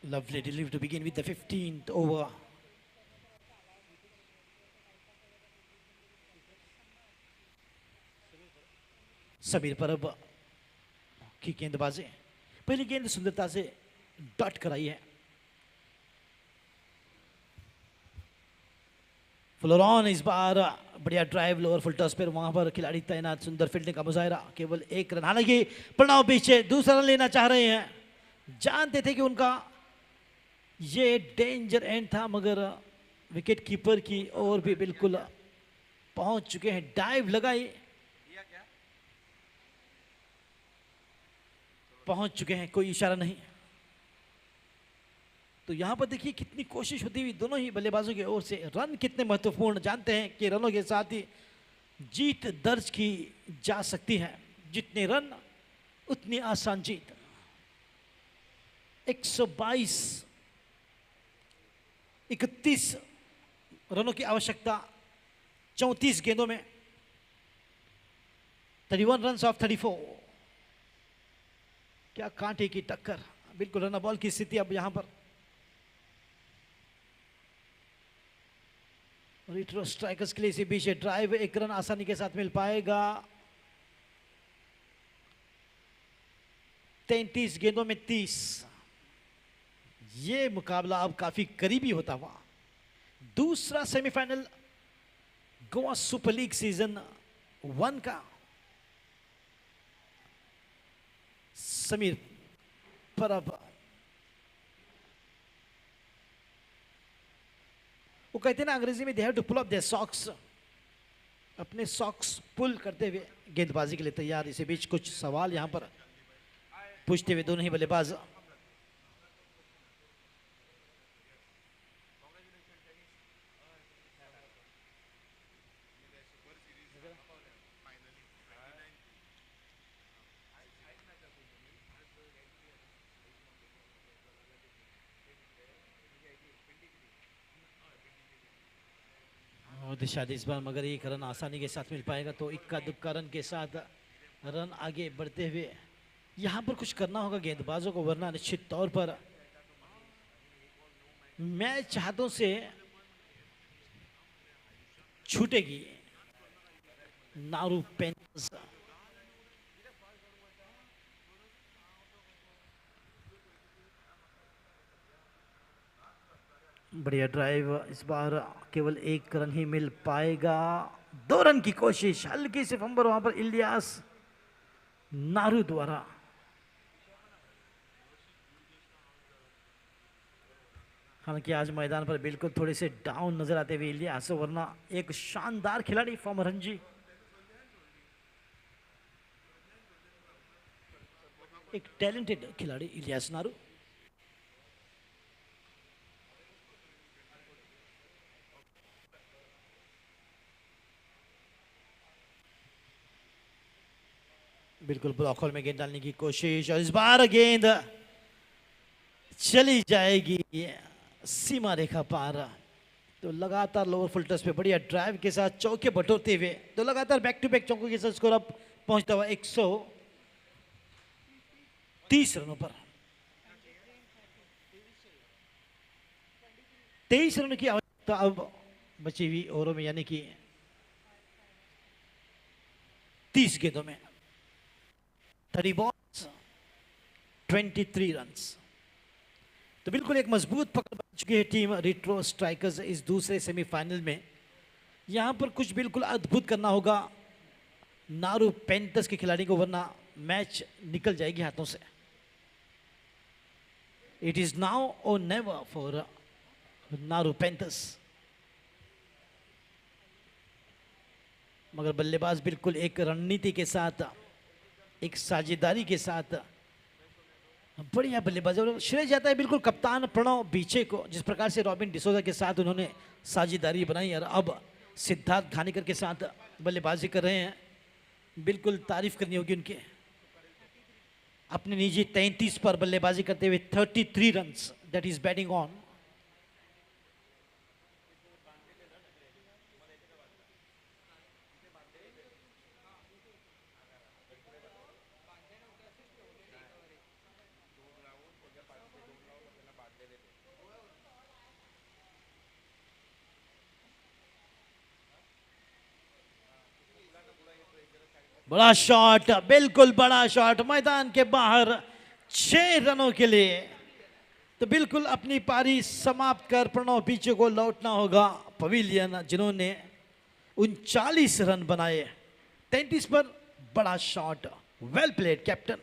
Lovely delivery to begin with the 15th over. Sameer परब की गेंदबाजी, पहली गेंद सुंदरता से डॉट कराई है। फ्लोरॉन इस बार बढ़िया ड्राइव लोअर फुल टॉस पर, वहां पर खिलाड़ी तैनात, सुंदर फील्डिंग का मुजाहरा, केवल 1 रन। हालांकि प्रणव पीछे दूसरा रन लेना चाह रहे हैं, जानते थे कि उनका ये डेंजर एंड था, मगर विकेट कीपर की ओर भी बिल्कुल पहुंच चुके हैं। डाइव लगाई, पहुंच चुके हैं, कोई इशारा नहीं। तो यहां पर देखिए कितनी कोशिश होती हुई दोनों ही बल्लेबाजों की ओर से। रन कितने महत्वपूर्ण, जानते हैं कि रनों के साथ ही जीत दर्ज की जा सकती है। जितने रन उतनी आसान जीत। 122 31 रनों की आवश्यकता 34 गेंदों में। 31 रन ऑफ 34। क्या कांटे की टक्कर, बिल्कुल रन बॉल की स्थिति अब यहां पर। रिट्रो स्ट्राइकर्स के लिए इसी बीच ड्राइव, 1 रन आसानी के साथ मिल पाएगा। 33 गेंदों में 30। ये मुकाबला अब काफी करीबी होता हुआ। दूसरा semifinal Goa super league season 1 का। समीर परब, वो कहते हैं ना अंग्रेजी में, they have to pull up their socks. अपने सॉक्स पुल करते हुए गेंदबाजी के लिए तैयार। इसी बीच कुछ सवाल यहां पर पूछते हुए दोनों ही बल्लेबाज। शायद इस बार मगर 1 रन आसानी के साथ मिल पाएगा, तो इक्का दुक्का रन के साथ रन आगे बढ़ते हुए यहां पर कुछ करना होगा गेंदबाजों को, वरना निश्चित तौर पर मैच हाथों से छूटेगी। नारू पैंथर्स बढ़िया ड्राइव, इस बार केवल 1 रन ही मिल पाएगा। 2 रन की कोशिश, हल्की से फंबर वहां पर इलियास नारू द्वारा। हालांकि आज मैदान पर बिल्कुल थोड़े से डाउन नजर आते हुए इलियास, वरना एक शानदार खिलाड़ी फॉर्म रणजी, एक टैलेंटेड खिलाड़ी इलियास नारू। बिल्कुल ब्लॉक होल में गेंद डालने की कोशिश, और इस बार गेंद चली जाएगी सीमा रेखा पार। तो लगातार लोअर फुल टॉस पे बढ़िया ड्राइव के साथ चौके बटोरते हुए, तो लगातार बैक टू बैक चौकों के साथ स्कोर अप पहुंचता हुआ 130 रनों पर। 23 रनों की आवश्यकता अब बची हुई ओवरों में, यानी कि 30 गेंदों में। 30 बॉल्स 23 रन्स। तो बिल्कुल एक मजबूत पकड़ बन चुकी है टीम रिट्रो स्ट्राइकर्स इस दूसरे सेमीफाइनल में। यहां पर कुछ बिल्कुल अद्भुत करना होगा नारू पैंथर्स के खिलाड़ी को, वरना मैच निकल जाएगी हाथों से। It is now or never for Naroo Panthers. मगर बल्लेबाज बिल्कुल एक रणनीति के साथ, एक साझेदारी के साथ बढ़िया बल्लेबाज और श्रेय जाता है बिल्कुल कप्तान प्रणव बीचे को, जिस प्रकार से रॉबिन डिसोजा के साथ उन्होंने साझेदारी बनाई और अब सिद्धार्थ घानीकर के साथ बल्लेबाजी कर रहे हैं। बिल्कुल तारीफ करनी होगी उनके, अपने निजी 33 पर बल्लेबाजी करते हुए 33 runs that is batting on. बड़ा शॉट, बिल्कुल बड़ा शॉट मैदान के बाहर 6 रनों के लिए। तो बिल्कुल अपनी पारी समाप्त कर प्रणव बीचे को लौटना होगा पवेलियन, जिन्होंने 39 रन बनाए 33 पर। बड़ा shot, well played captain.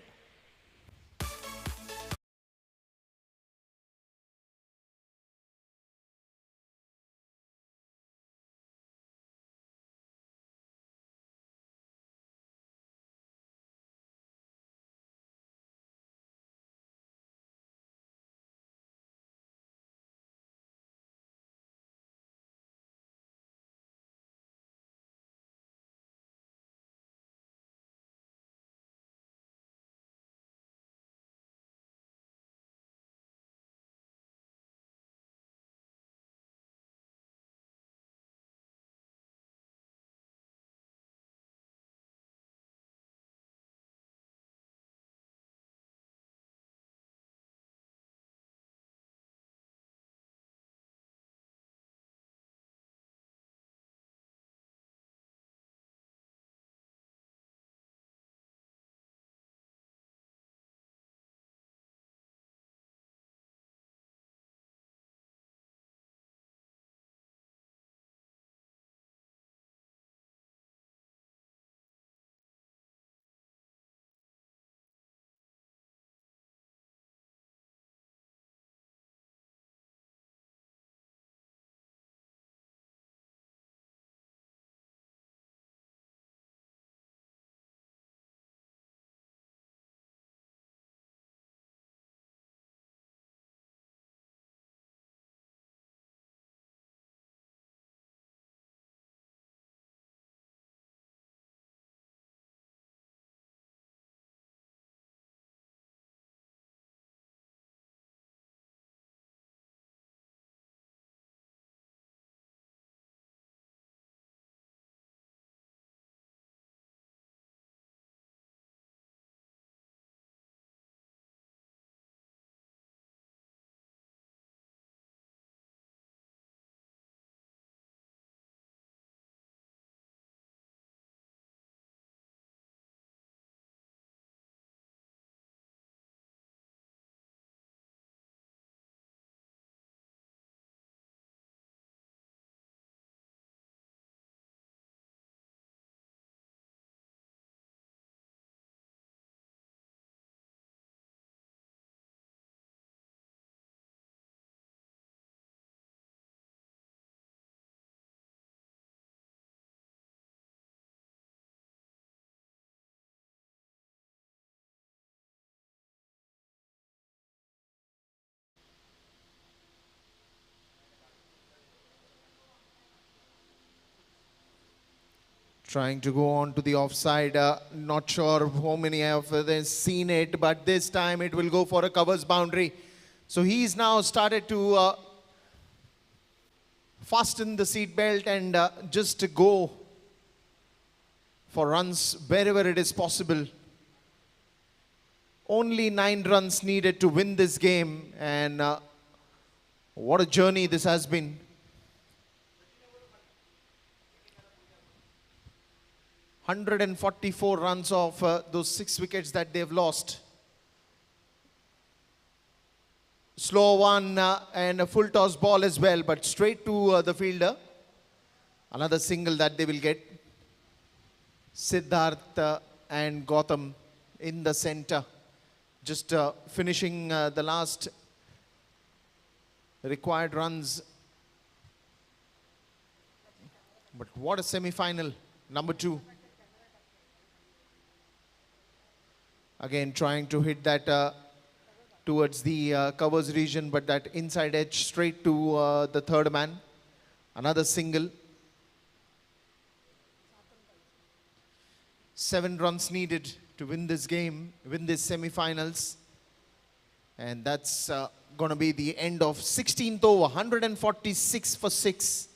Trying to go on to the offside. Not sure how many have seen it, but this time it will go for a covers boundary. So he's now started to fasten the seat belt and just go for runs wherever it is possible. Only 9 runs needed to win this game, and what a journey this has been. $144 runs off those 6 wickets that they've lost. Slow one and a full toss ball as well, but straight to the fielder. Another single that they will get. Siddharth and Gautam in the center, just finishing the last required runs. But what a semi-final, number 2. Again, trying to hit that towards the covers region, but that inside edge straight to the third man. Another single. 7 runs needed to win this game, win this semi-finals. And that's going to be the end of 16th over, 146 for 6.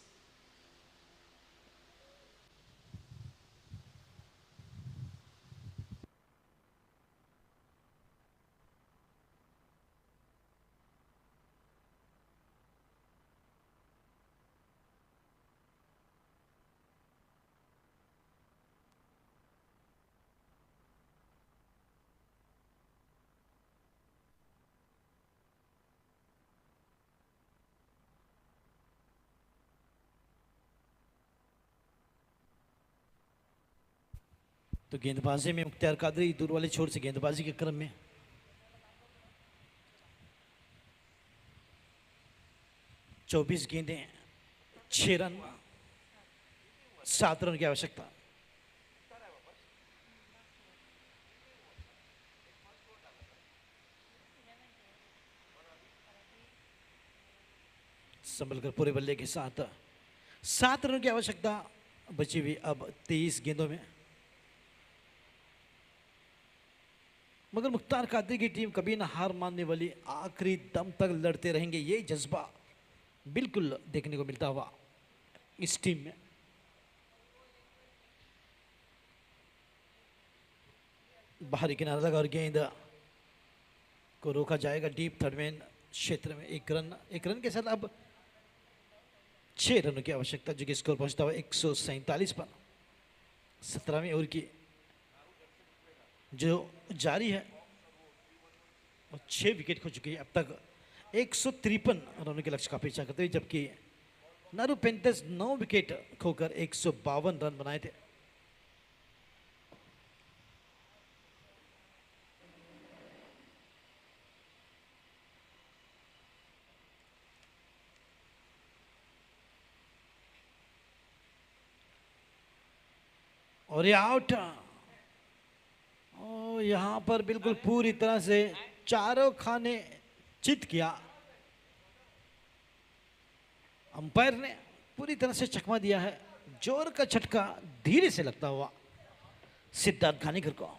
तो गेंदबाजी में मुख्तार कादरी दूर वाले छोर से गेंदबाजी के क्रम में चौबीस गेंदें 6 रन 7 रन की आवश्यकता। संभलकर पूरे बल्ले के साथ 7 रन की आवश्यकता बची हुई अब 23 गेंदों में। मगर मुख्तार कादरी की टीम कभी ना हार मानने वाली, आखिरी दम तक लड़ते रहेंगे, ये जज्बा बिल्कुल देखने को मिलता हुआ इस टीम में। बाहरी किनारा लगा और गेंद को रोका जाएगा डीप थर्ड मैन क्षेत्र में। 1 रन के साथ अब 6 रनों की आवश्यकता, जो कि स्कोर पहुंचता हुआ 147 पर। 17वीं ओवर की जो जारी है और 6 विकेट खो चुकी है अब तक। 153 रनों के लक्ष्य का पीछा करते हुए, जबकि नारू पैंथर्स 9 विकेट खोकर 152 रन बनाए थे। और ये आउट। यहां पर बिल्कुल पूरी तरह से चारों खाने चित किया। अंपायर ने पूरी तरह से चकमा दिया है। जोर का झटका धीरे से लगता हुआ सिद्धार्थ खानेकर को।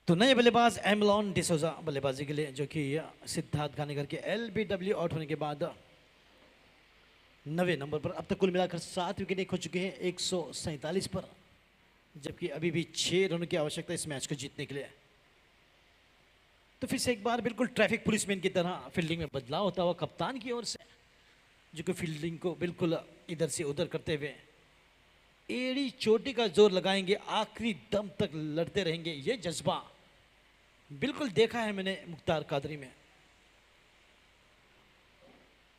तो नए बल्लेबाज एमलॉन डिसोजा बल्लेबाजी के लिए, जो कि सिद्धार्थ खानेकर के LBW आउट होने के बाद 9वें नंबर पर। अब तक कुल मिलाकर 7 विकेटें खो चुके हैं 147 पर, जबकि अभी भी 6 रनों की आवश्यकता इस मैच को जीतने के लिए। तो फिर से एक बार बिल्कुल ट्रैफिक पुलिसमैन की तरह फील्डिंग में बदलाव होता हुआ कप्तान की ओर से, जो कि फील्डिंग को बिल्कुल इधर से उधर करते हुए एड़ी चोटी का जोर लगाएंगे, आखिरी दम तक लड़ते रहेंगे। ये जज्बा बिल्कुल देखा है मैंने मुख्तार कादरी में।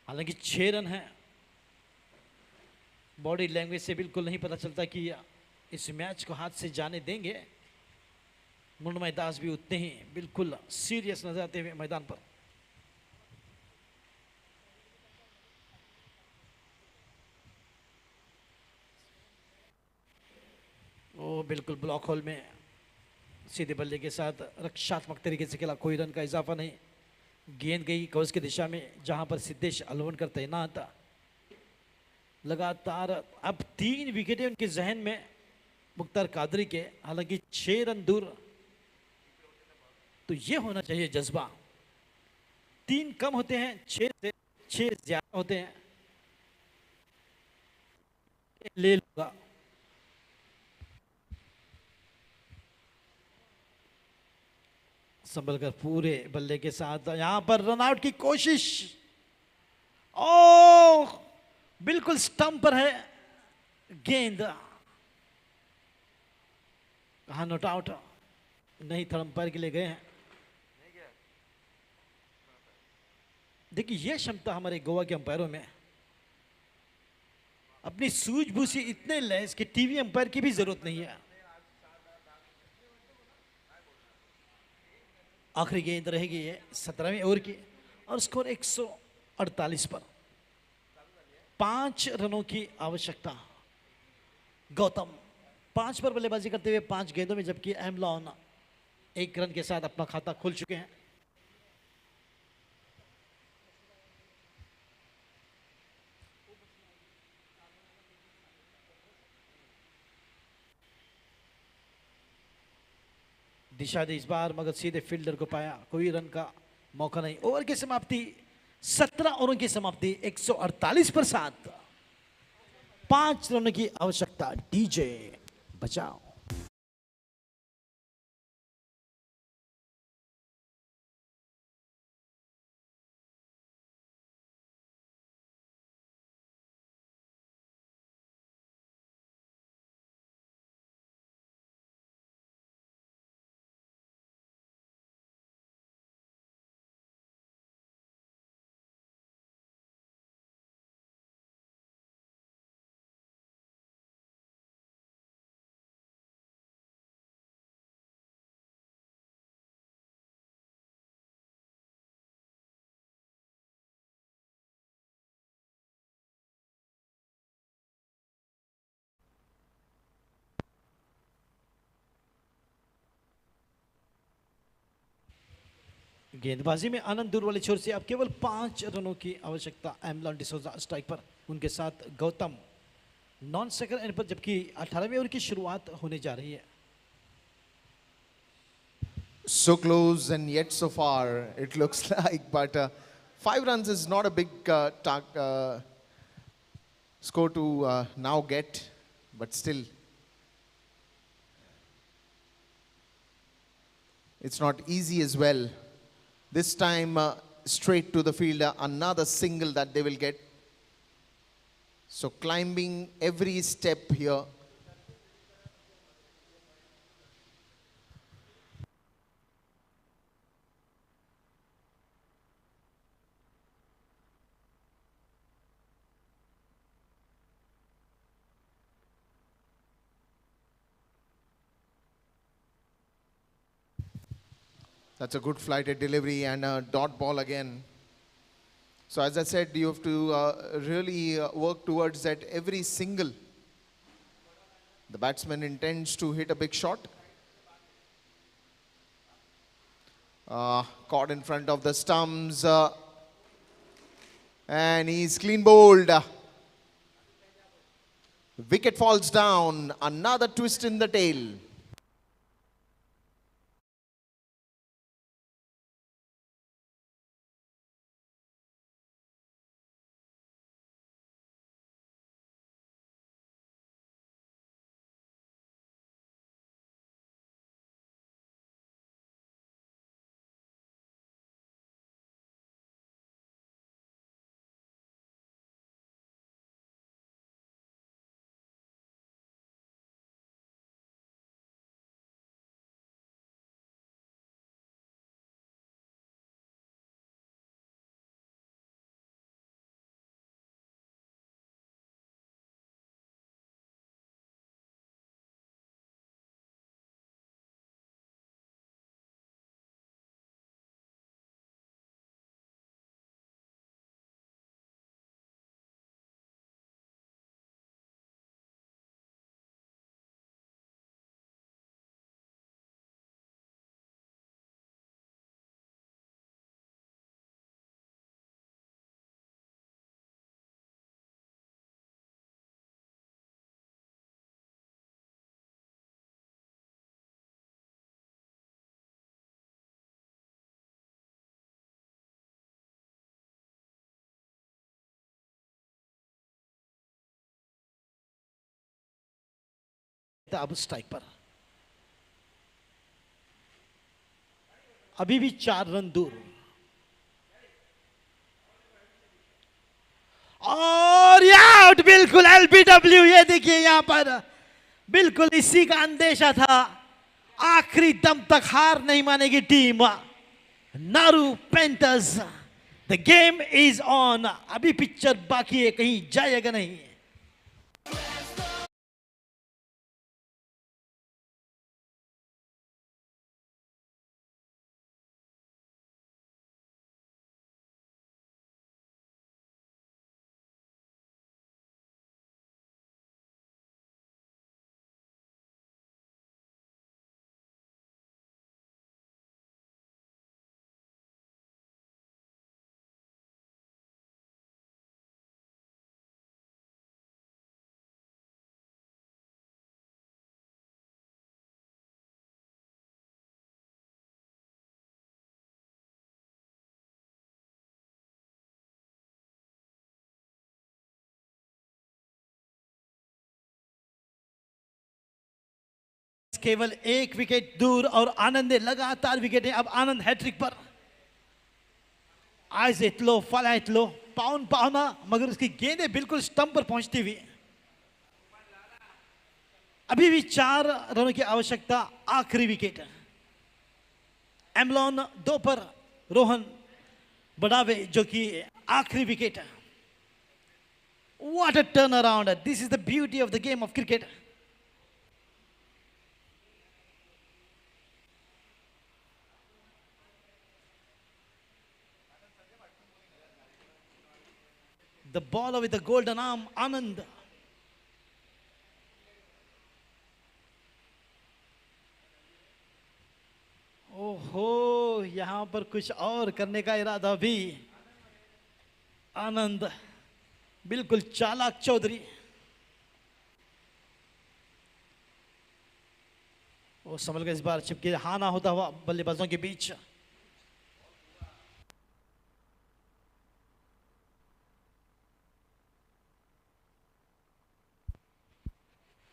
हालांकि 6 रन है, बॉडी लैंग्वेज से बिल्कुल नहीं पता चलता कि इस मैच को हाथ से जाने देंगे। मुन्नमय दास भी उतने ही बिल्कुल सीरियस नजर आते हुए मैदान पर। वो बिल्कुल ब्लॉक होल में सीधे बल्ले के साथ रक्षात्मक तरीके से खेला, कोई रन का इजाफा नहीं। गेंद गई कवच की दिशा में, जहां पर सिद्धेश अलवनकर तैनात। लगातार अब 3 विकेटें उनके जहन में मुख्तार कादरी के, हालांकि 6 रन दूर। तो ये होना चाहिए जज्बा। 3 कम होते हैं 6 से, 6 ज्यादा होते हैं। ले लूंगा। संभलकर पूरे बल्ले के साथ यहां पर रन आउट की कोशिश। ओ बिल्कुल स्टंप पर है गेंद। कहा नॉट आउट, नहीं थर्ड अंपायर के लिए गए हैं। देखिए यह क्षमता हमारे गोवा के अंपायरों में, अपनी सूझबूझ से इतने लैस कि टीवी अंपायर की भी जरूरत नहीं है। आखिरी गेंद रहेगी ये 17वें ओवर की और स्कोर 148 पर। 5 रनों की आवश्यकता। गौतम 5 पर बल्लेबाजी करते हुए 5 गेंदों में, जबकि एमलॉन 1 रन के साथ अपना खाता खोल चुके हैं। दिशा दी इस बार, मगर सीधे फील्डर को पाया, कोई रन का मौका नहीं। ओवर की समाप्ति 17 ओवरों की समाप्ति 148 पर 7। 5 रनों की आवश्यकता। डीजे बचाओ। गेंदबाजी में आनंद दूर वाले छोर से अब केवल 5 रनों की आवश्यकता। एमलॉन डिसोजा स्ट्राइक पर, उनके साथ गौतम नॉन सेकंड एंड पर, जबकि 18वें ओवर की शुरुआत होने जा रही है। So close and yet so far it looks like, but 5 runs is not a big score to now get, but still it's not easy as well. This time straight to the field, another single that they will get. So climbing every step here. That's a good flighted delivery and a dot ball again. So as I said, you have to really work towards that every single. The batsman intends to hit a big shot. Caught in front of the stumps. And he's clean bowled. Wicket falls down. Another twist in the tail. अब strike पर, अभी भी 4 run दूर। और ये out, बिल्कुल LBW. ये देखिए यहां पर बिल्कुल इसी का अंदेशा था। आखिरी दम तक हार नहीं मानेगी team Naru panthers. The game is on. अभी पिक्चर बाकी है, कहीं जाएगा नहीं। केवल 1 विकेट दूर और आनंद ने लगातार विकेटें। अब आनंद हैट्रिक पर। आज इतलो फला इतलो पाउन पाउना, मगर उसकी गेंदें बिल्कुल स्टंप पर पहुंचती हुई। अभी भी 4 रनों की आवश्यकता। आखिरी विकेट। एमलॉन 2 पर, रोहन बड़ावे जो कि आखिरी wicket. What a turn around. This is the beauty of the game of cricket. The bowler with the golden arm, Anand. ओहो, यहां पर कुछ और करने का इरादा भी। आनंद बिल्कुल चालाक चौधरी। वो संभल कर इस बार चिपके हाना होता हुआ बल्लेबाजों के बीच।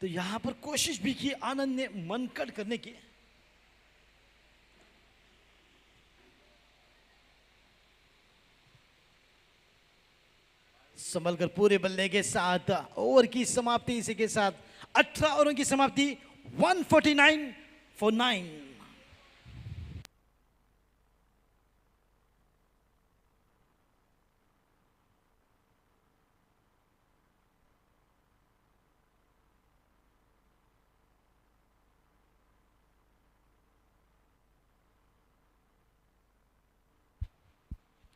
तो यहां पर कोशिश भी की आनंद ने मनकट करने की। संभलकर पूरे बल्ले के साथ ओवर की समाप्ति। इसी के साथ 18 ओवरों की समाप्ति। 149 for 9।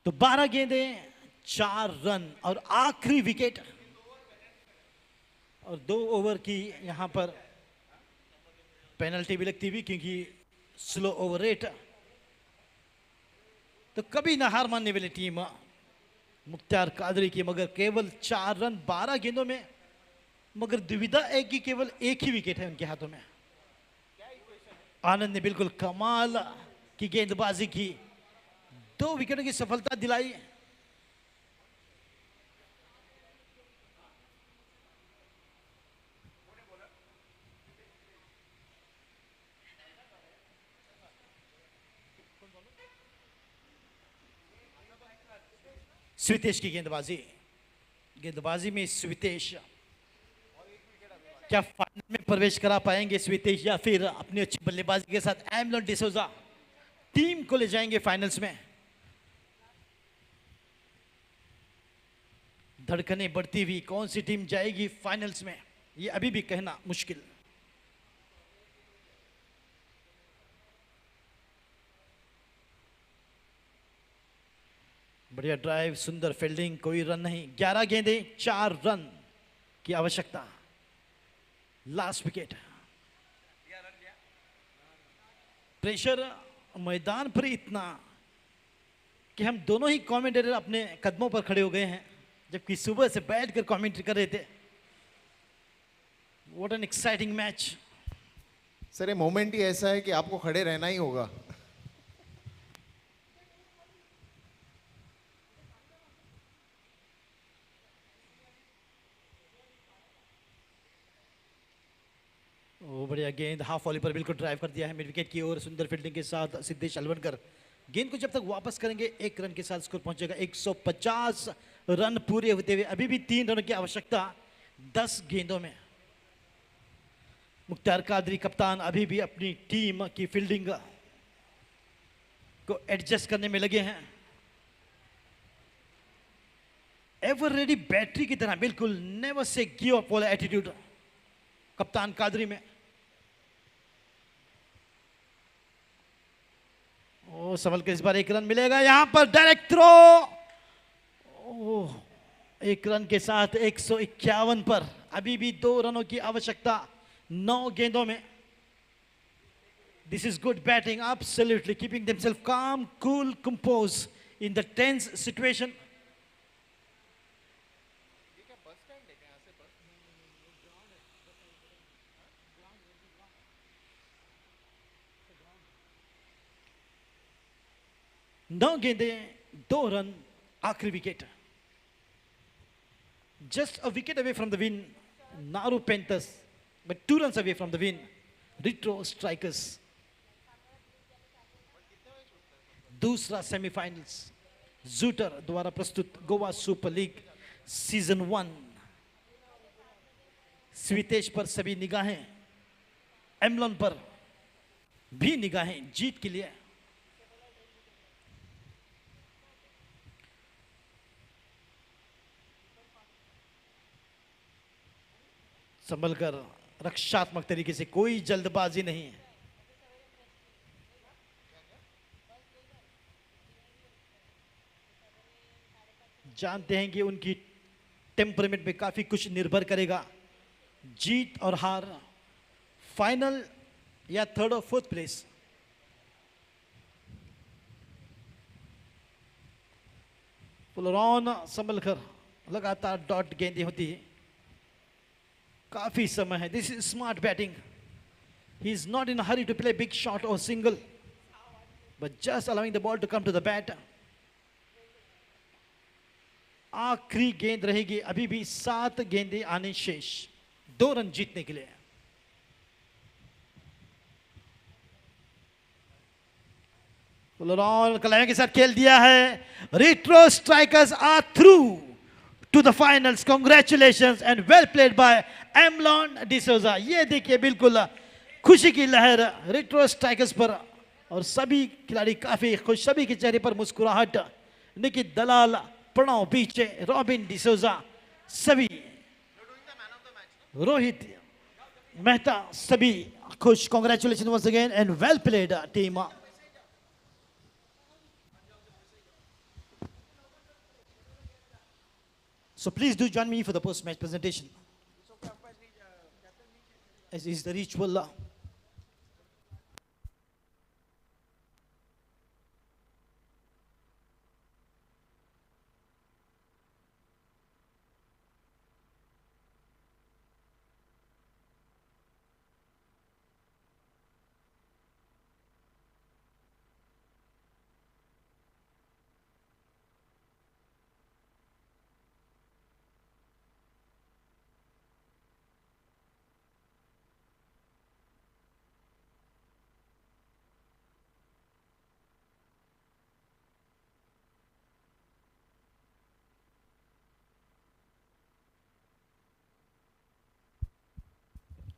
तो 12 गेंदें, 4 रन और आखिरी विकेट। और 2 ओवर की यहां पर पेनल्टी भी लगती हुई, क्योंकि स्लो ओवर रेट। तो कभी ना हार मानने वाली टीम मुख्तार कादरी की, मगर केवल 4 रन 12 गेंदों में। मगर दुविधा है कि केवल एक ही विकेट है उनके हाथों में। आनंद ने बिल्कुल कमाल की गेंदबाजी की, 2 विकेटों की सफलता दिलाई। स्वितेश की गेंदबाजी में स्वितेश क्या फाइनल में प्रवेश करा पाएंगे स्वितेश, या फिर अपनी अच्छी बल्लेबाजी के साथ एमलन डिसोजा टीम को ले जाएंगे फाइनल्स में। धड़कनें बढ़ती हुई, कौन सी टीम जाएगी फाइनल्स में, ये अभी भी कहना मुश्किल। बढ़िया ड्राइव, सुंदर फील्डिंग, कोई रन नहीं। 11 गेंदें, 4 रन की आवश्यकता। Last wicket. प्रेशर मैदान पर इतना कि हम दोनों ही कमेंटेटर अपने कदमों पर खड़े हो गए हैं, जबकि सुबह से बैठकर कमेंट्री कर रहे थे। What an exciting match. Sir ये मोमेंट ही ऐसा है कि आपको खड़े रहना ही होगा। वो बढ़िया गेंद हाफ वॉली पर बिल्कुल ड्राइव कर दिया है मिड विकेट की ओर। सुंदर फील्डिंग के साथ सिद्धेश अलवनकर गेंद को जब तक वापस करेंगे 1 रन के साथ स्कोर पहुंचेगा 150 रन पूरे होते हुए। अभी भी 3 रनों की आवश्यकता 10 गेंदों में। मुख्तार कादरी कप्तान अभी भी अपनी टीम की फील्डिंग को एडजस्ट करने में लगे हैं। एवर रेडी बैटरी की तरह बिल्कुल नेवर से गिव अप वाला एटीट्यूड कप्तान कादरी में। ओ संभल के इस बार 1 रन मिलेगा यहां पर डायरेक्ट थ्रो। ओह 1 रन के साथ 151 पर अभी भी 2 रनों की आवश्यकता 9 गेंदों में। This is good batting, absolutely keeping themselves calm, cool, composed in the tense situation. नौ गेंदे 2 रन आखिरी wicket. Just a wicket away from the win, Naroo Panthers, but 2 runs away from the win, Retro Strikers. दूसरा semifinals जूटर द्वारा प्रस्तुत Goa super league season 1। स्वीतेश पर सभी निगाहें, एमलॉन पर भी निगाहें जीत के लिए। संभल कर रक्षात्मक तरीके से, कोई जल्दबाजी नहीं है। जानते हैं कि उनकी टेम्परामेंट में काफी कुछ निर्भर करेगा। जीत और हार, फाइनल या 3rd और 4th प्लेस। पुलरॉन संभल कर लगातार डॉट गेंदें होती है। काफी समय है। This is smart batting. He is not in a hurry to play big shot और single, but just allowing the ball to come to the bat. आखिरी गेंद रहेगी, अभी भी 7 गेंदें आने शेष 2 रन जीतने के लिए। पुलरॉन कलाइयों के साथ खेल दिया है। Retro strikers are through to the finals. Congratulations and well played by Emlon D'Souza. ये देखिए बिल्कुल खुशी की लहर रेट्रो स्ट्राइकर्स पर और सभी खिलाड़ी काफी खुश, सभी के चेहरे पर मुस्कुराहट। निकित दलाल, प्रणव पीछे, रॉबिन डिसोजा, सभी, रोहित मेहता, सभी खुश। Congratulation once again and well played team. So please do join me for the post-match presentation. As is the ritual.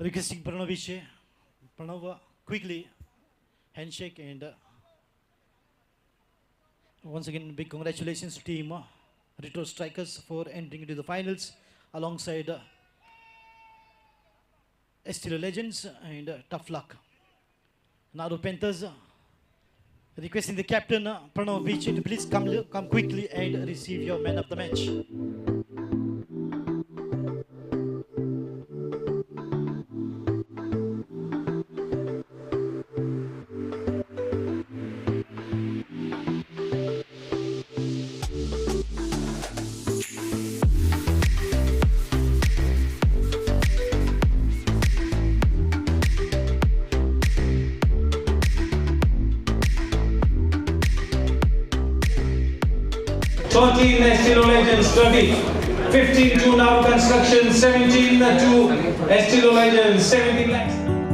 Requesting Pranav quickly handshake and once again big congratulations to team Retro Strikers for entering into the finals alongside Estilo Legends and tough luck. Naroo Panthers requesting the captain Pranav Vichit to please come quickly and receive your man of the match. Estilo Legends 30, 15 to Naroo Construction, 17 to Estilo Legends, 17 lakhs.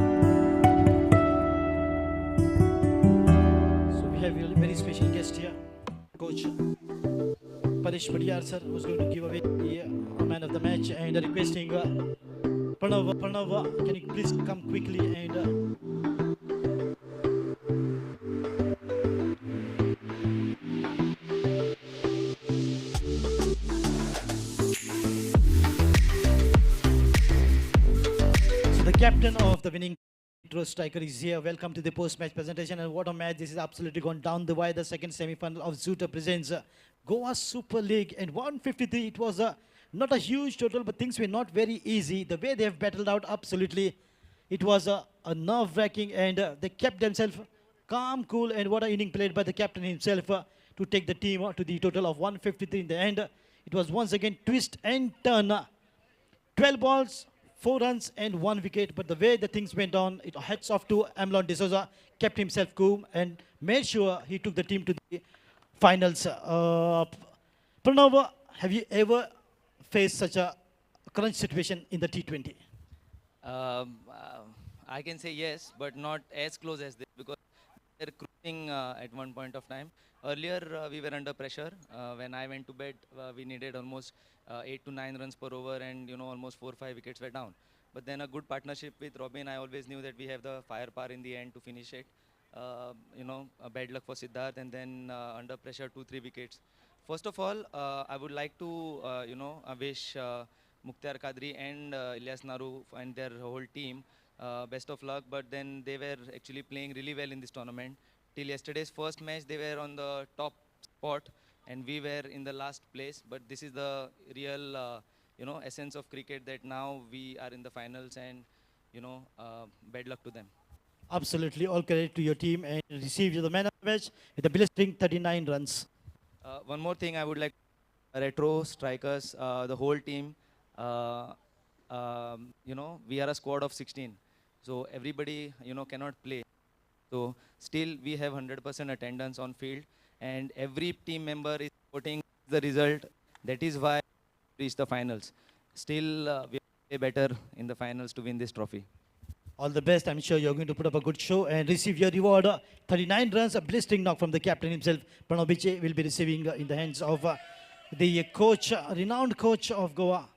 Paresh Padiyar sir was going to give away the man of the match and requesting Pranav, can you please come quickly and so the captain of the winning striker is here. Welcome to the post-match presentation, and what a match this is. Absolutely gone down the wire. The second semi-final of Zoota presents Goa Super League, and 153. It was not a huge total, but things were not very easy. The way they have battled out, absolutely, it was a nerve-wracking, and they kept themselves calm, cool, and what an inning played by the captain himself to take the team to the total of 153 in the end. It was once again twist and turn. 12 balls, 4 runs and 1 wicket, but the way the things went on, it hats off to Amlon D'Souza, kept himself cool and made sure he took the team to the finals. Pranav, have you ever faced such a crunch situation in the T20? I can say yes, but not as close as this because they're cruising at one point of time. Earlier, we were under pressure. When I went to bed, we needed almost 8 to 9 runs per over, and almost 4 or 5 wickets were down. But then a good partnership with Robin, I always knew that we have the firepower in the end to finish it. A bad luck for Siddharth, and then under pressure 2-3 wickets. First of all, I would like to wish Mukhtar Kadri and Ilyas Naroo and their whole team best of luck. But then they were actually playing really well in this tournament. Till yesterday's first match, they were on the top spot, and we were in the last place. But this is the real, essence of cricket, that now we are in the finals, and bad luck to them. Absolutely, all credit to your team, and receive the man of the match with a blistering 39 runs. One more thing I would like, retro strikers, the whole team, we are a squad of 16. So everybody, cannot play. So still we have 100% attendance on field, and every team member is supporting the result. That is why we reach the finals. Still, we play better in the finals to win this trophy. All the best. I'm sure you're going to put up a good show and receive your reward. 39 runs, a blistering knock from the captain himself. Pranav Biche will be receiving in the hands of the coach, renowned coach of Goa.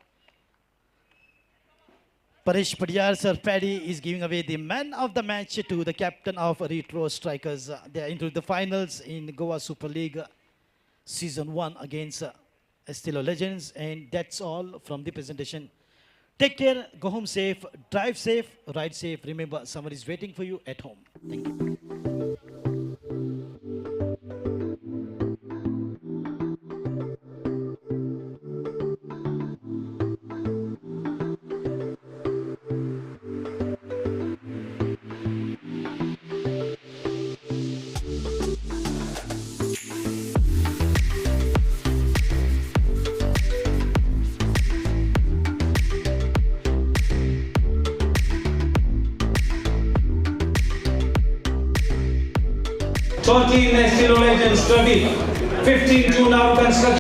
Paresh Padiyar, Sir Paddy, is giving away the man of the match to the captain of Retro Strikers. They are into the finals in Goa Super League Season 1 against Estilo Legends. And that's all from the presentation. Take care, go home safe, drive safe, ride safe. Remember, someone is waiting for you at home. Thank you. Estilo Legends 30, 15 to Naroo Construction.